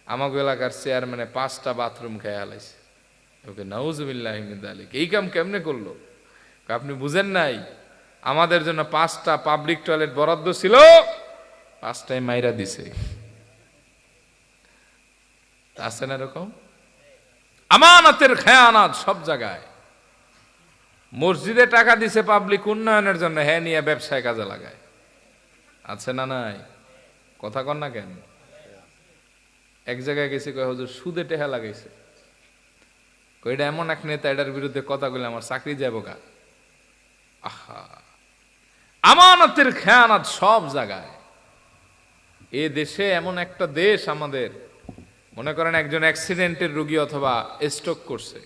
আমাকে এলাকার চেয়ারম্যানে 5টা বাথরুম খেয়ে হালাইছে। ওকে নাউজুবিল্লাহি মিন যালিক। এই কাম কেমনে করলো? আপনি বুঝেন নাই, আমাদের জন্য 5টা পাবলিক টয়লেট বরাদ্দ ছিল, 5টাই মাইরা দিছে। আছে না এরকম? আমানতের খেয়ানত সব জায়গায়। মসজিদে টাকা দিছে পাবলিক উন্নয়নের জন্য, হ্যাঁ নিয়ে ব্যবসায় কাজে লাগায়। আছে না নাই? কথা কন না কেন? এক জায়গায় গেছি, কয় হুজুর সুদে টেহা লাগাইছে। কইটা এমন এক নেতা, এটার বিরুদ্ধে কথা বলে আমার চাকরি যাবো গা। আহা, আমানতের খেয়ানত সব জায়গায়। এ দেশে এমন একটা দেশ আমাদের, মনে করেন একজন অ্যাক্সিডেন্টের রোগী অথবা স্ট্রোক করছে,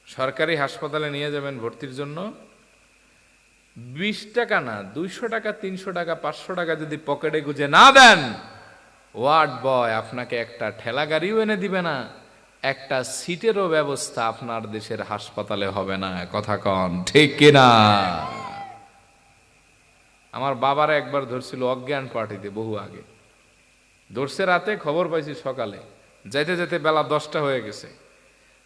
সরকারি হাসপাতালে নিয়ে যাবেন ভর্তির জন্য, 20 টাকা না, 200 টাকা, 300 টাকা, 500 টাকা যদি পকেটে গুজে না দেন, ওয়ার্ড বয় আপনাকে একটা ঠেলা গাড়িও এনে দিবে না, একটা সিটেরও ব্যবস্থা আপনার দেশের হাসপাতালে হবে না। কথা কন ঠিক কিনা? আমার বাবারা একবার ধরছিল অজ্ঞান পার্টিতে, বহু আগে ধরছে, রাতে খবর পাইছি সকালে, যাইতে যেতে বেলা 10টা হয়ে গেছে,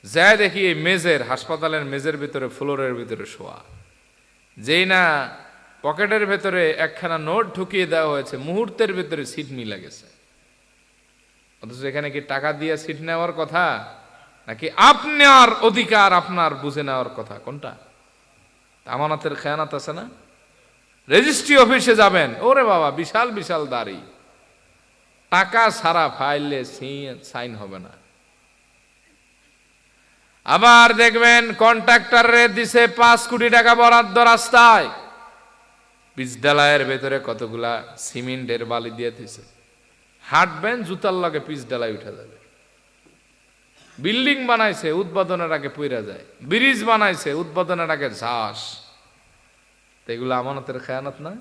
যাই দেখি এই মেজের, হাসপাতালের মেজের ভিতরে, ফ্লোরের ভিতরে শোয়া, যেই না পকেটের ভেতরে একখানা নোট ঢুকিয়ে দেওয়া হয়েছে, মুহূর্তের ভিতরে সিট মিলে গেছে। অথচ এখানে কি টাকা দিয়ে সিট নেওয়ার কথা, নাকি আপনার অধিকার আপনার বুঝে নেওয়ার কথা? কোনটা? আমানতের খেয়ানত আছে না? রেজিস্ট্রি অফিসে যাবেন, ওরে বাবা বিশাল বিশাল দাড়ি, টাকা ছাড়া ফাইলে সাইন হবে না। আবার দেখবেন কন্ট্রাক্টরে দিছে 5 কোটি টাকা বরাদ্দ রাস্তায়, পিচডালাইয়ের ভেতরে কতগুলা সিমেন্টের বালি দিয়ে দিছে, হাঁটবেন জুতার লগে পিচডালাই উঠে যাবে। বিল্ডিং বানাইছে, উদ্বোধনের আগে পইরা যায়। ব্রিজ বানাইছে, উদ্বোধনের আগে ঝাস। এগুলো আমানতের খেয়ানত না?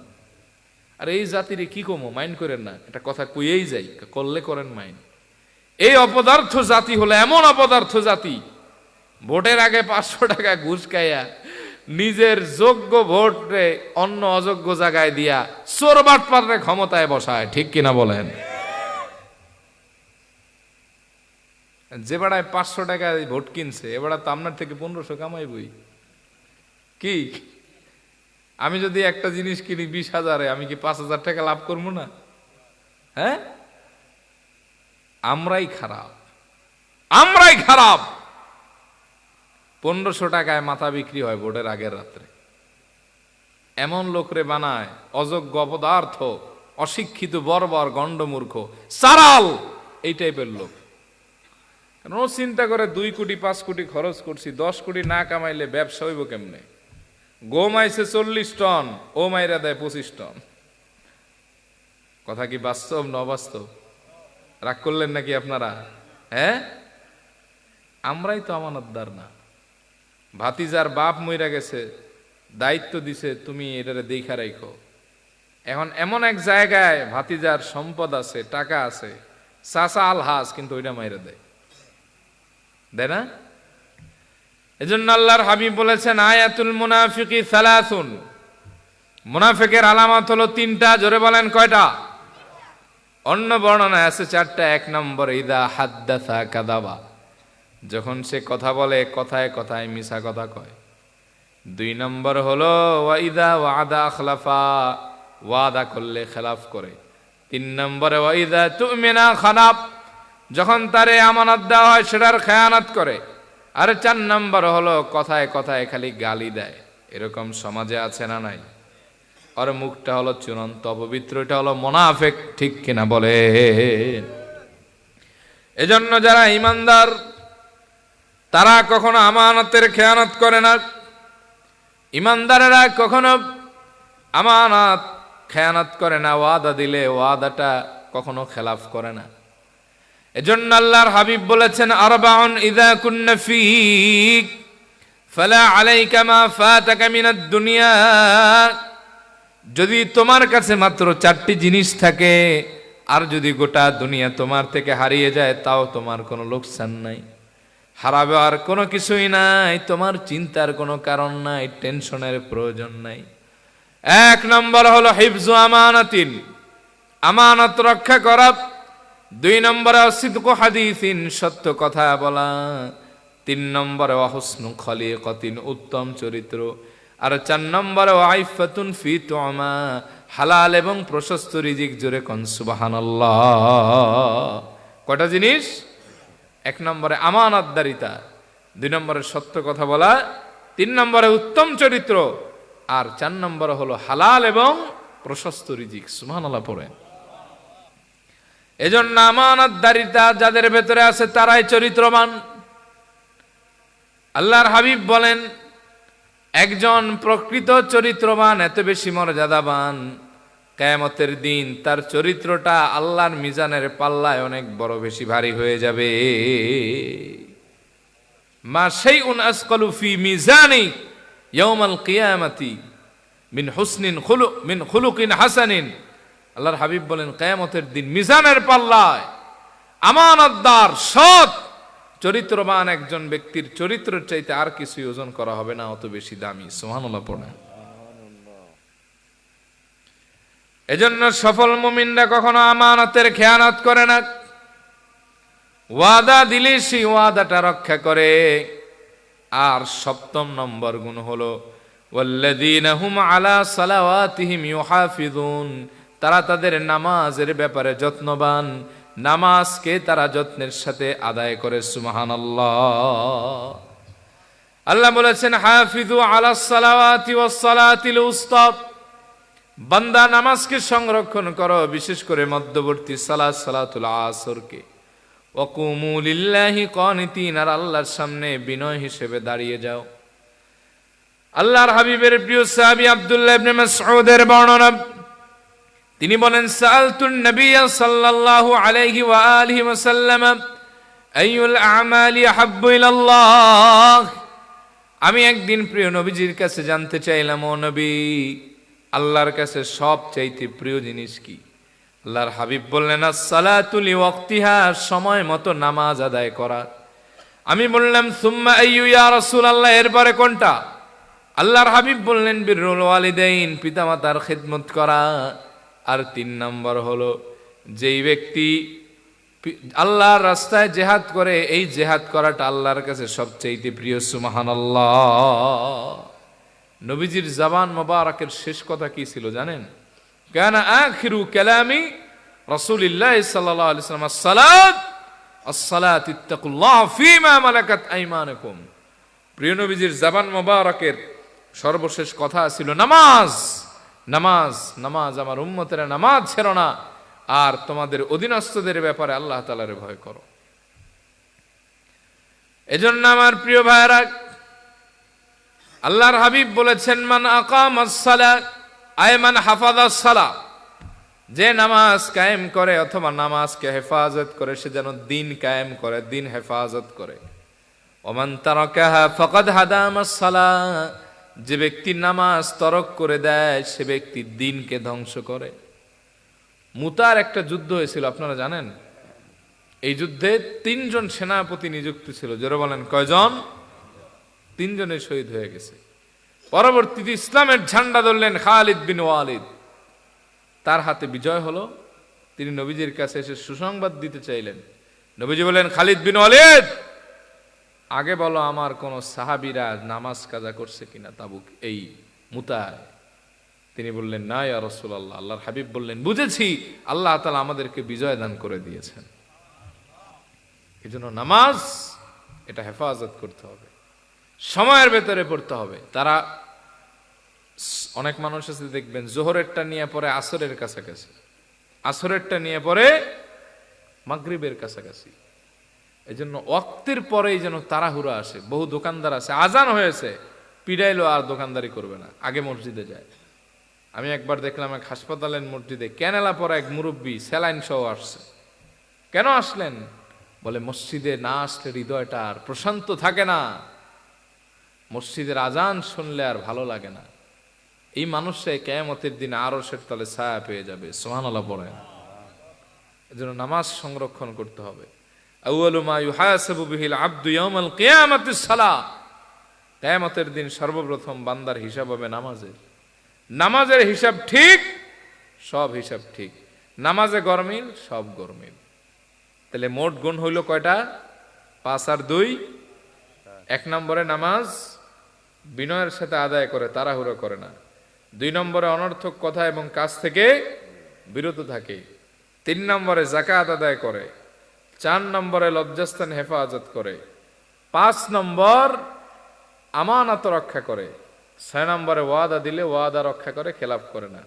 আর এই জাতির কি কমো, মাইন্ড করেন না, এটা কথা কইয়েই যাই, করলে করেন মাইন্ড। এই অপদার্থ জাতি হলো এমন অপদার্থ জাতি, ভোটের আগে 500 টাকা ঘুষ খাইয়া নিজের যোগ্য ভোটে অন্য অযোগ্য জায়গায় দিয়া চোরবাট পারে ক্ষমতায় বসায়। ঠিক কিনা বলেন? যে বেড়ায় 500 টাকায় ভোট কিনছে, এবার তো আপনার থেকে 1500 কামাইবই। কি আমি যদি একটা জিনিস কিনি 20,000-এ, আমি কি 5,000 টাকা লাভ করবো না? হ্যাঁ, আমরাই খারাপ, আমরাই খারাপ। 1500 টাকায় মাথা বিক্রি হয় ভোটের আগের রাত্রে। এমন লোকরে বানায় অযোগ্য, অপদার্থ, অশিক্ষিত, বর্বর, গণ্ডমূর্খ, সারাল, এই টাইপের লোক। কারণ ও চিন্তা করে 2 কোটি 5 কোটি খরচ করছি, 10 কোটি না কামাইলে ব্যবসা হইব কেমনে? গম আইছে 40 টন, ও মাইরা দেয় 25 টন। কথা কি বাস্তব না অবাস্তব? রাগ করলেন নাকি আপনারা? হ্যাঁ, আমরাই তো আমানতদার না। ভাতিজার বাপ মইরা গেছে, দায়িত্ব দিছে তুমি এটারে দেখা রাখো। এখন এমন এক জায়গায় ভাতিজার সম্পদ আছে, টাকা আছে, চাচা আলহাজ, কিন্তু ওইটা মাইরা দেয় না। এজন্য আল্লাহর হাবিব বলেছেন, আয়াতুল মুনাফিকি সালাসুন, মুনাফিকের আলামত হলো 3টা। জোরে বলেন কয়টা? অন্য বর্ণনায় আছে 4টা। 1 নম্বর, ইদা হাদ্দাসা কাযাবা, যখন সে কথা বলে কথায় কথায় মিছা কথা কয়। 2 নম্বর হলো ওয়াইদা ওয়াদা আখলাফা, ওয়াদা করলে খেলাফ করে। 3 নম্বরে ওয়াইদা তুমিনা খানাব, যখন তারে আমানত দেওয়া হয় সেটার খেয়ানত করে। আর 4 নম্বর হলো কথায় কথায় খালি গালি দেয়। এরকম সমাজে আছে না নাই? আর মুখটা হলো চূড়ান্ত অপবিত্র, এটা হলো মুনাফিক। ঠিক কিনা বলে? এজন্য যারা ইমানদার তারা কখনো আমানতের খেয়ানত করে না। ইমানদারেরা কখনো আমানত খেয়ানত করে না, ওয়াদা দিলে ওয়াদাটা কখনো খেলাফ করে না। এজন্য আল্লাহর হাবিব বলেছেন, আরবাউন ইযা কুন্না ফীক ফালা আলাইকা মা ফাতাকা মিনাদ দুনিয়া, যদি তোমার কাছে মাত্র 4টি জিনিস থাকে, আর যদি গোটা দুনিয়া তোমার থেকে হারিয়ে যায়, তাও তোমার কোনো লোকসান নাই, হারাবে আর কোনো কিছুই নাই, তোমার চিন্তার কোনো কারণ নাই, টেনশনের প্রয়োজন নাই। 1 নম্বর হলো হিফজু আমানাতিন, আমানত রক্ষা করা। 2 নম্বরে সিদকু হাদিসিন, সত্য কথা বলা। 3 নম্বরে হুসনু খলিকাতিন, উত্তম চরিত্র। আর 4 নম্বরে আইফাতুন ফি তুমা, হালাল এবং প্রশস্ত রিজিক। জোরে কোন সুবহানাল্লাহ। কয়টা জিনিস? 1 নম্বরে আমানতদারিতা, 2 নম্বরে সত্য কথা বলা, 3 নম্বরে উত্তম চরিত্র, আর 4 নম্বরে হলো হালাল এবং প্রশস্ত রিজিক। সুবহানাল্লাহ পড়ে। এজন্য আমানতদারিতা যাদের ভেতরে আছে তারাই চরিত্রবান। আল্লাহর হাবিব বলেন, একজন প্রকৃত চরিত্রবান এত বেশি মর্যাদাবান, কিয়ামতের দিন তার চরিত্রটা আল্লাহর মিজানের পাল্লায় অনেক বড় বেশি ভারী হয়ে যাবে। মা শাইউন আসকালু ফি মিজানি ইয়াউমাল কিয়ামাতি মিন খুলুকিন হাসানিন। আল্লাহর হাবিব বলেন, কিয়ামতের দিন মিজানের পাল্লায় আমানতদার সৎ চরিত্রবান একজন ব্যক্তির চরিত্রের চাইতে আর কিছুই ওজন করা হবে না, অত বেশি দামি। সুবহানাল্লাহ পড়েন। এজন্য সফল মুমিনরা কখনো আমানতের খেয়ানত করে না, ওয়াদা দিলে সেই ওয়াদাটা রক্ষা করে। আর সপ্তম নম্বর গুণ হলো ওয়াল্লাযীনা হুম আলা সালাওয়াতিহিম ইউহাফিজুন, তারা তাদের নামাজের ব্যাপারে যত্নবান, নামাজকে তারা যত্নের সাথে আদায় করে। সুবহানাল্লাহ। আল্লাহ বলেছেন, হাফিজু আলাস সালাওয়াতি ওয়াস সালাতিল উসতা, বান্দা নামাজকে সংরক্ষণ করো, বিশেষ করে মধ্যবর্তী সালাত সালাতুল আসরকে। ওয়াকুমু লিল্লাহি কানিতিন, আর আল্লাহর সামনে বিনয় হিসেবে দাঁড়িয়ে যাও। আল্লাহর হাবিবের প্রিয় সাহাবী আব্দুল্লাহ ইবনে মাসউদের বর্ণনা, তিনি বলেন, সাআলতুন নবিয়্য সাল্লাল্লাহু আলাইহি ওয়া আলিহি ওয়াসাল্লাম আইয়ুল আমালি আহাব্বু ইলাল্লাহ, আমি একদিন প্রিয় নবীজির কাছে জানতে চাইলাম, ও নবী, আল্লাহর কাছে সবচাইতে প্রিয় জিনিস কি? আল্লাহর হাবিব বললেন, আস-সালাতু লিওয়াক্তিহা, সময় মতো নামাজ আদায় করা। আমি বললাম, সুম্মা আইয়ু ইয়া রাসূলুল্লাহ, এরপরে কোনটা? আল্লাহর হাবিব বললেন, বিররুল ওয়ালিদাইন, পিতামাতার খিদমত করা। আর 3 নম্বর হলো, যেই ব্যক্তি আল্লাহর রাস্তায় জিহাদ করে, এই জিহাদ করাটা আল্লাহর কাছে সবচাইতে প্রিয়। সুবহানাল্লাহ। নবীজির জবান মোবারকের শেষ কথা কি ছিল জানেন? কানা আখিরু কালামি রাসূলিল্লাহ সাল্লাল্লাহু আলাইহি ওয়াসাল্লাম as-সালাত as-সালাত ইত্তাকুল্লাহ ফীমা মালাকাত আইমানুকুম। প্রিয় নবীজির জবান মোবারকের সর্বশেষ কথা ছিল নামাজ, নামাজ, নামাজ। আমার উম্মতেরা নামাজ ছেড়ো না, আর তোমাদের অধীনস্থদের ব্যাপারে আল্লাহ তাআলার ভয় করো। এজন্য আমার প্রিয় ভাইরা, আল্লাহর হাবিব বলেছেন, মান আকামাস সালাত আয় মান হাফাযাস সালাত, যে নামাজ কায়েম করে অথবা নামাজকে হেফাজত করে, সে যেন দিন কায়েম করে, দিন হেফাজত করে। ওমান তারাকাহা ফাকাদ হাদামাস সালাত, যে ব্যক্তি নামাজ তরক করে দেয়, সে ব্যক্তি দিনকে ধ্বংস করে। মুতার একটা যুদ্ধ হয়েছিল, আপনারা জানেন? এই যুদ্ধে 3 জন সেনাপতি নিযুক্ত ছিল। জোরে বলেন, কয়জন? 3 জনে শহীদ হয়ে গেছে। পরবর্তীতে ইসলামের ঝান্ডা ধরলেন খালিদ বিন ওয়ালিদ, তার হাতে বিজয় হলো। তিনি নবীজির কাছে এসে সুসংবাদ দিতে চাইলেন। নবীজি বলেন, খালিদ বিন ওয়ালিদ, আগে বলো আমার কোন সাহাবীরা নামাজ কাজা করছে কিনা তাবুক এই মুতায়? তিনি বললেন, না ইয়া রাসূলুল্লাহ। আল্লাহর হাবিব বললেন, বুঝেছি, আল্লাহ তাআলা আমাদেরকে বিজয় দান করে দিয়েছেন। এজন্য নামাজ এটা হেফাজত করতে হবে, সময়ের ভেতরে পড়তে হবে। তারা অনেক মানুষ আছে দেখবেন, জোহরেরটা নিয়ে পরে আসরের কাছাকাছি, আসরেরটা নিয়ে পরে মাগরিবের কাছাকাছি। এজন্য ওয়াক্তের পরেই যেন তাড়াহুড়া আসে। বহু দোকানদার আছে, আজান হয়েছে, পিড়াইলো আর দোকানদারি করবে না, আগে মসজিদে যায়। আমি একবার দেখলাম এক হাসপাতালের মসজিদে ক্যানেলা পরা এক মুরব্বী স্যালাইন সহ আসছে। কেন আসলেন? বলে, মসজিদে না আসলে হৃদয়টা আর প্রশান্ত থাকে না, মসজিদের আজান শুনলে আর ভালো লাগে না। এই মানুষটাই কিয়ামতের দিন আরশের তলে ছায়া পেয়ে যাবে। সুবহানাল্লাহ পড়েন। এজন্য নামাজ সংরক্ষণ করতে হবে। আউয়ালু মা ইউহাসাবু বিহিল আবদু ইয়াউমাল কিয়ামাতিস সালাহ, কিয়ামতের দিন সর্বপ্রথম বান্দার হিসাব হবে নামাজের। নামাজের হিসাব ঠিক, সব হিসাব ঠিক। নামাজে গরমিল, সব গরমিল। তাহলে মোট গুণ হইল কয়টা? 5 আর 2। 1 নম্বরে নামাজ বিনয়ের সাথে আদায় করে, তাড়াহুড়ো করে না। 2 নম্বরে অনর্থক কথা এবং কাজ থেকে বিরত থাকে। 3 নম্বরে যাকাত আদায় করে। 4 নম্বরে লজ্জাস্থান হেফাজত করে। 5 নম্বর আমানত রক্ষা করে। 6 নম্বরে ওয়াদা দিলে ওয়াদা রক্ষা করে, খেলাফ করে না।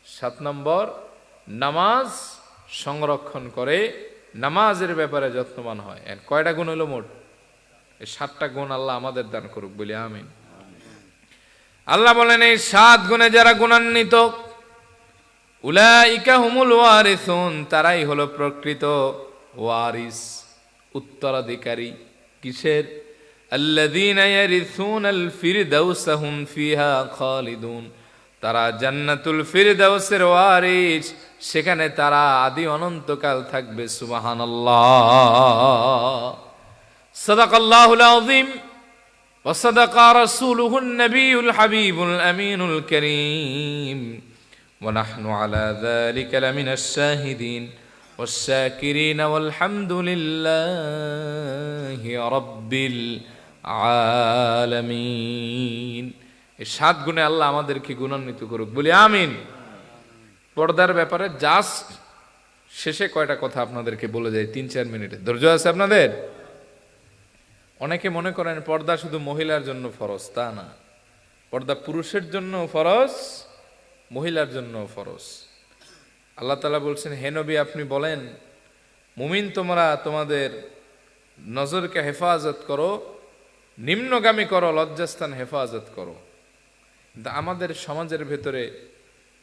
7 নম্বর নামাজ সংরক্ষণ করে, নামাজের ব্যাপারে যত্নবান হয়। এর কয়টা গুণ হলো মোট? এই 7টা গুণ আল্লাহ আমাদের দান করুক, বলি আমিন। আল্লাহ বলেন, এই 7 গুণে যারা গুণান্বিত, উলাইকা হুমুল ওয়ারিসুন, তারাই হলো প্রকৃত ওয়ারিস, উত্তরাধিকারী। কিসের? আল্লাযীনা ইয়ারিসুনাল ফিরদাউসা হুম ফিহা খালিদুন, তারা জান্নাতুল ফিরদাউসের ওয়ারিস, সেখানে তারা আদি অনন্তকাল থাকবে। সুবহানাল্লাহ। সাদাকাল্লাহুল আযীম ওয়া সাদাকা রাসূলুহুন নবিয়ুল হাবিবুল আমিনুল কারীম ওয়া নাহনু আলা যালিকা লামিনাশ শাহিদিন ওয়াশ শাকিরিন ওয়াল হামদুলিল্লাহি রাব্বিল আলামিন। এই 7 গুণে আল্লাহ আমাদেরকে গুণান্বিত করুক, বলি আমিন। পর্দার ব্যাপারে জাস্ট শেষে কয়টা কথা আপনাদেরকে বলে যাই, 3-4 মিনিটে। ধৈর্য আছে আপনাদের? অনেকে মনে করেন পর্দা শুধু মহিলার জন্য ফরজ, তা না। পর্দা পুরুষের জন্য ফরজ, মহিলার জন্য ফরজ। আল্লাহ তাআলা বলছেন, হে নবী আপনি বলেন, মুমিন তোমরা তোমাদের নজরকে হেফাজত করো, নিম্নগামী করো, লজ্জাস্থান হেফাজত করো। কিন্তু আমাদের সমাজের ভেতরে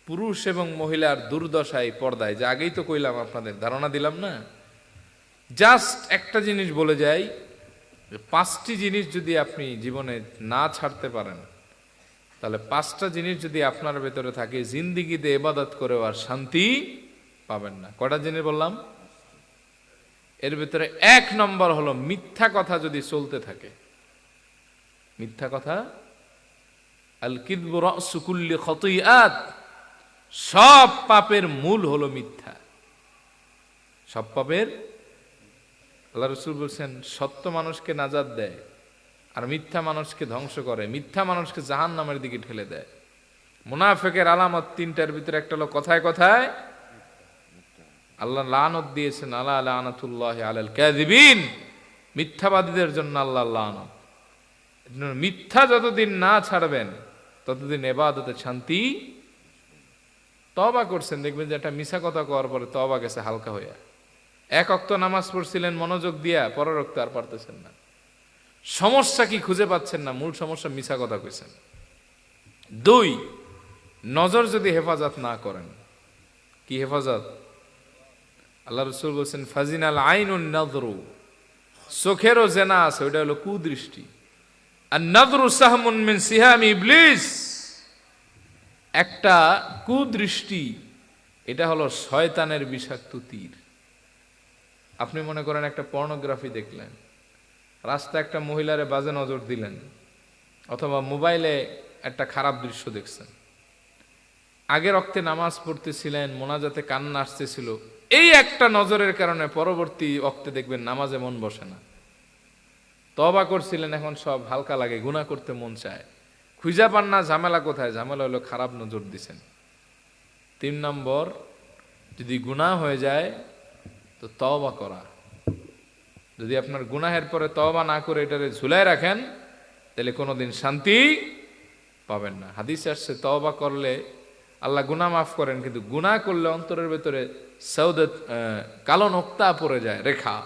পুরুষ এবং মহিলার দুর্দশায় পর্দায়, যে আগেই তো কইলাম, আপনাদের ধারণা দিলাম না। জাস্ট একটা জিনিস বলে যাই, 5টি জিনিস যদি আপনি জীবনে না ছাড়তে পারেন, তাহলে 5টা জিনিস যদি আপনার ভেতরে থাকে, জিন্দিগিতে ইবাদত করেও আর শান্তি পাবেন না। কয়টা জিনিস বললাম? এর ভিতরে 1 নম্বর হলো মিথ্যা কথা যদি চলতে থাকে। মিথ্যা কথা, আল কিযবু রাসু কুল্লি খাতিআত, সব পাপের মূল হলো মিথ্যা। সব পাপের, আল্লাহ রাসূল বলছেন, সত্য মানুষকে নাজাত দেয় আর মিথ্যা মানুষকে ধ্বংস করে, মিথ্যা মানুষকে জাহান্নামের দিকে ঠেলে দেয়। মুনাফিকের আলামত 3টার ভিতরে একটা হলো কথায় কথায় আল্লাহ লানত দিয়েছেন, আলা লানাতুল্লাহি আলাল কাযিবিন, মিথ্যাবাদীদের জন্য আল্লাহ লানত। মিথ্যা যতদিন না ছাড়বেন ততদিন ইবাদতে শান্তি। তওবা করছেন, দেখবেন যে একটা মিছা কথা কওয়ার পরে তওবা গেছে হালকা হইয়া। 1 ওয়াক্ত নামাজ পড়ছিলেন মনোযোগ দিয়া, পরের ওয়াক্ত আর পারতেছেন না। সমস্যা কি খুঁজে পাচ্ছেন না, মূল সমস্যা মিছা কথা কইছেন। 2, নজর যদি হেফাজত না করেন। কি হেফাজত? আল্লাহ রাসূল বলেছেন, ফাজিনাল আইনুন নাযরু, চোখেরও জেনা আছে, ওটা হলো কুদৃষ্টি। আর নাযরু সাহমুন মিন সিহামি ইবলিস, একটা কুদৃষ্টি, এটা হলো শয়তানের বিষাক্ত তীর। আপনি মনে করেন একটা পর্নোগ্রাফি দেখলেন, রাস্তায় একটা মহিলারে বাজে নজর দিলেন, অথবা মোবাইলে একটা খারাপ দৃশ্য দেখছেন, আগের ওয়াক্তে নামাজ পড়তেছিলেন, মোনাজাতে কান্না আসতেছিল, এই একটা নজরের কারণে পরবর্তী ওয়াক্তে দেখবেন নামাজে মন বসে না। তওবা করছিলেন, এখন সব হালকা লাগে, গুনাহ করতে মন চায়, খুঁজা পান না ঝামেলা কোথায়। ঝামেলা হলো খারাপ নজর দিছেন। 3 নম্বর, যদি গুনাহ হয়ে যায় তো তওবা করা। যদি আপনার গুনাহের পরে তওবা না করে এটারে ঝুলায় রাখেন, তাহলে কোনোদিন শান্তি পাবেন না। হাদিসে আসছে, তওবা করলে আল্লাহ গুনাহ মাফ করেন, কিন্তু গুনাহ করলে অন্তরের ভেতরে সৌদত, কালো নোক্তা পড়ে যায়, রেখা,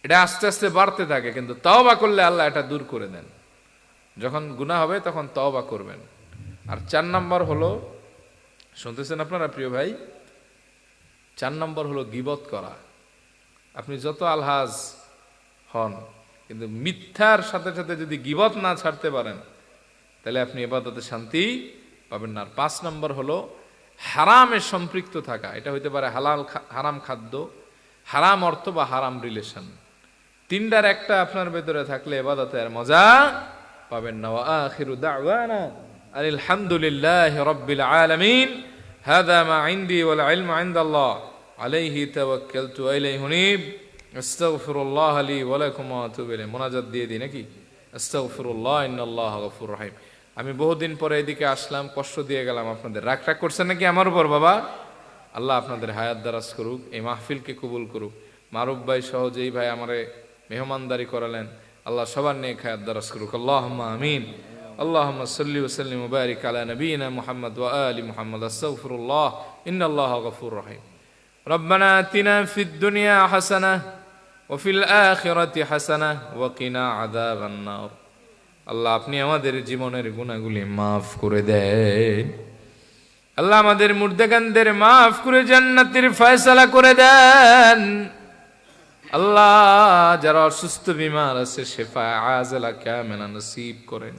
এটা আস্তে আস্তে বাড়তে থাকে। কিন্তু তওবা করলে আল্লাহ এটা দূর করে দেন। যখন গুনাহ হবে তখন তওবা করবেন। আর 4 নম্বর হলো, শুনতেছেন আপনারা প্রিয় ভাই, 4 নম্বর হলো গীবত করা। আপনি যত আলহাজ হন, কিন্তু মিথ্যার সাথে সাথে যদি গীবত না ছাড়তে পারেন, তাহলে আপনি ইবাদতে শান্তি পাবেন না। আর 5 নম্বর হলো হারামে সম্পৃক্ত থাকা। এটা হইতে পারে হালাল হারাম খাদ্য, হারাম অর্থ বা হারাম রিলেশন। 3টার একটা আপনার ভেতরে থাকলে ইবাদতে আর মজা পাবেন না। ওয়া আখিরু দাওয়ানা আলহামদুলিল্লাহি রাব্বিল আলামিন। হাযা মা ইনদি ওয়াল ইলমু ইনদাল্লাহ আলাইহি তাওয়াক্কালতু ওয়া ইলাইহি উনীব। আস্তাগফিরুল্লাহ লি ওয়া লাকুম ওয়া আতুবু ইলাইহি। মুনাজাত দিয়ে দিই নাকি? আস্তাগফিরুল্লাহ ইন্নাল্লাহা গফুরুর রহিম। আমি বহুদিন পরে এদিকে আসলাম, কষ্ট দিয়ে গেলাম আপনাদের। রাগ করছেন নাকি আমার উপর বাবা? আল্লাহ আপনাদের হায়াত দারাজ করুক, এই মাহফিলকে কবুল করুক। মারুফ ভাই সহ যেই ভাই আমারে মেহমানদারি করালেন, আল্লাহ সবার নেক হায়াত দারাজ করুক। আল্লাহুম্মা আমিন। আল্লাহুম্মা সাল্লি ওয়া সাল্লিম ওয়া বারিক আলা নবিয়িনা মুহাম্মদ ওয়া আলি মুহাম্মদ। আস্তাগফিরুল্লাহ ইন্নাল্লাহা গফুরুর রহিম। রব্বানা আতিনা ফিদ দুনিয়া হাসানাহ ওয়া ফিল আখিরাতি হাসানাহ ওয়া কিনা আযাবান নার। আল্লাহ আপনি আমাদের জীবনের গুনাহগুলি মাফ করে দেন। আল্লাহ আমাদের মুর্দাগানদের মাফ করে জান্নাতের ফয়সালা করে দেন। আল্লাহ যারা অসুস্থ বিমার আছে শেফা আজলা কামেলা নসিব করেন,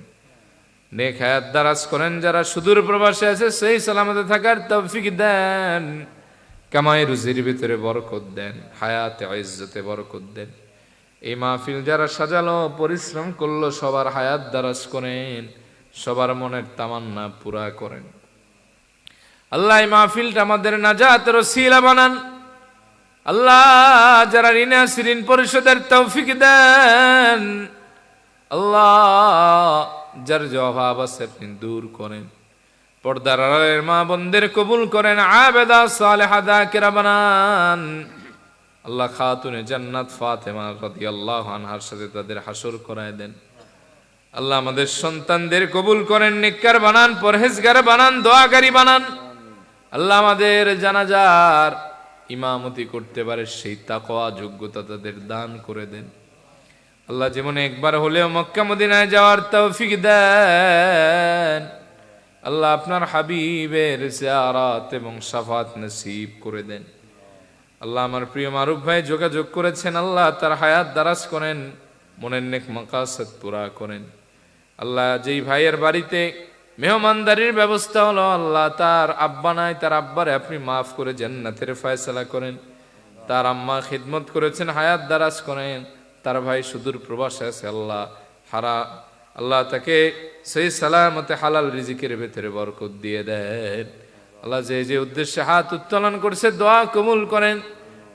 নেক হায়াত দারাজ করেন। যারা সুদূর প্রবাসে আছে সেই সালামতে থাকার তৌফিক দেন, কামাই রুজির ভিতরে বরকত দেন, হায়াতে ইজ্জতে বরকত দেন। এই মাহফিল যারা সাজালো পরিশ্রম করলো সবার হায়াত দারাজ করেন, সবার মনের তামান্না পুরা করেন। আল্লাহ এই মাহফিলটা আমাদের নাজাতের ওসিলা বানান। আল্লাহ যারা ঋণে আছে ঋণ পরিশোধের তৌফিক দেন। আল্লাহ যার যে অভাব আছে আপনি দূর করেন। পর্দার আড়ালের মা বোনদের কবুল করেন, আবেদা সালেহাদা কেরা বানান। আল্লাহ খাতুনে জান্নাত ফাতেমা রাদিয়াল্লাহু আনহার সাথে তাদের হাসর করায় দেন। আল্লাহ আমাদের সন্তানদের কবুল করেন, নেককার বানান, পরহেজগার বানান, দোয়াকারী বানান। আল্লাহ আমাদের জানাজার ইমামতি করতে পারে সেই তাকওয়া যোগ্যতা তাদের দান করে দেন। আল্লাহ জীবনে একবার হলেও মক্কা মদিনায় যাওয়ার তৌফিক দেন। আল্লাহ আপনার হাবিবের জিয়ারত এবং শাফাত নসিব করে দেন। আল্লাহ আমার প্রিয় মারুফ ভাই যোগাযোগ করেছেন, আল্লাহ তার হায়াত দারাজ করেন, মনের নেক মাকাসাদ পুরা করেন। আল্লাহ যেই ভাইয়ের বাড়িতে মেহমানদারির ব্যবস্থা হলো, আল্লাহ তার আব্বা নাই, তার আব্বারে আপনি মাফ করে জান্নাতের ফয়সালা করেন। তার আম্মা খিদমত করেছেন, হায়াত দারাজ করেন। তার ভাই সুদূর প্রবাসে আছে, আল্লাহ তাকে সেই সালামতে হালাল রিজিকের ভেতরে বরকত দিয়ে দেন। আল্লাহ যে যে উদ্দেশ্যে হাত উত্তোলন করছে দোয়া কবুল করেন।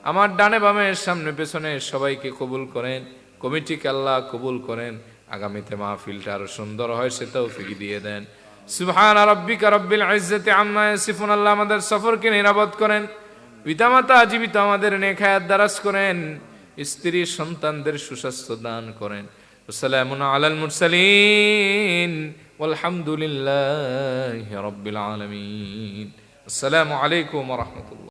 আমার ডানে বামে সামনে পেছনে সবাইকে কবুল করেন। কমিটিকে আল্লাহ কবুল করেন। আগামীতে মাহফিলটা আরো সুন্দর হয় সে তৌফিক দিয়ে দেন। সুবহান রাব্বিকা রাব্বিল ইজ্জাতি আম্মা ইয়াসিফুন। আল্লাহ আমাদের সফরকে নিরাপদ করেন। পিতামাতা জীবিত আমাদের নেক হায়াত দারাজ করেন। স্ত্রী সন্তানদের সুস্বাস্থ্য দান করেন। ওয়াসসালামু আলাল মুরসালিন ওয়ালহামদুলিল্লাহি রাব্বিল আলামিন। আসসালামু আলাইকুম ওয়া রাহমাতুল্লাহ।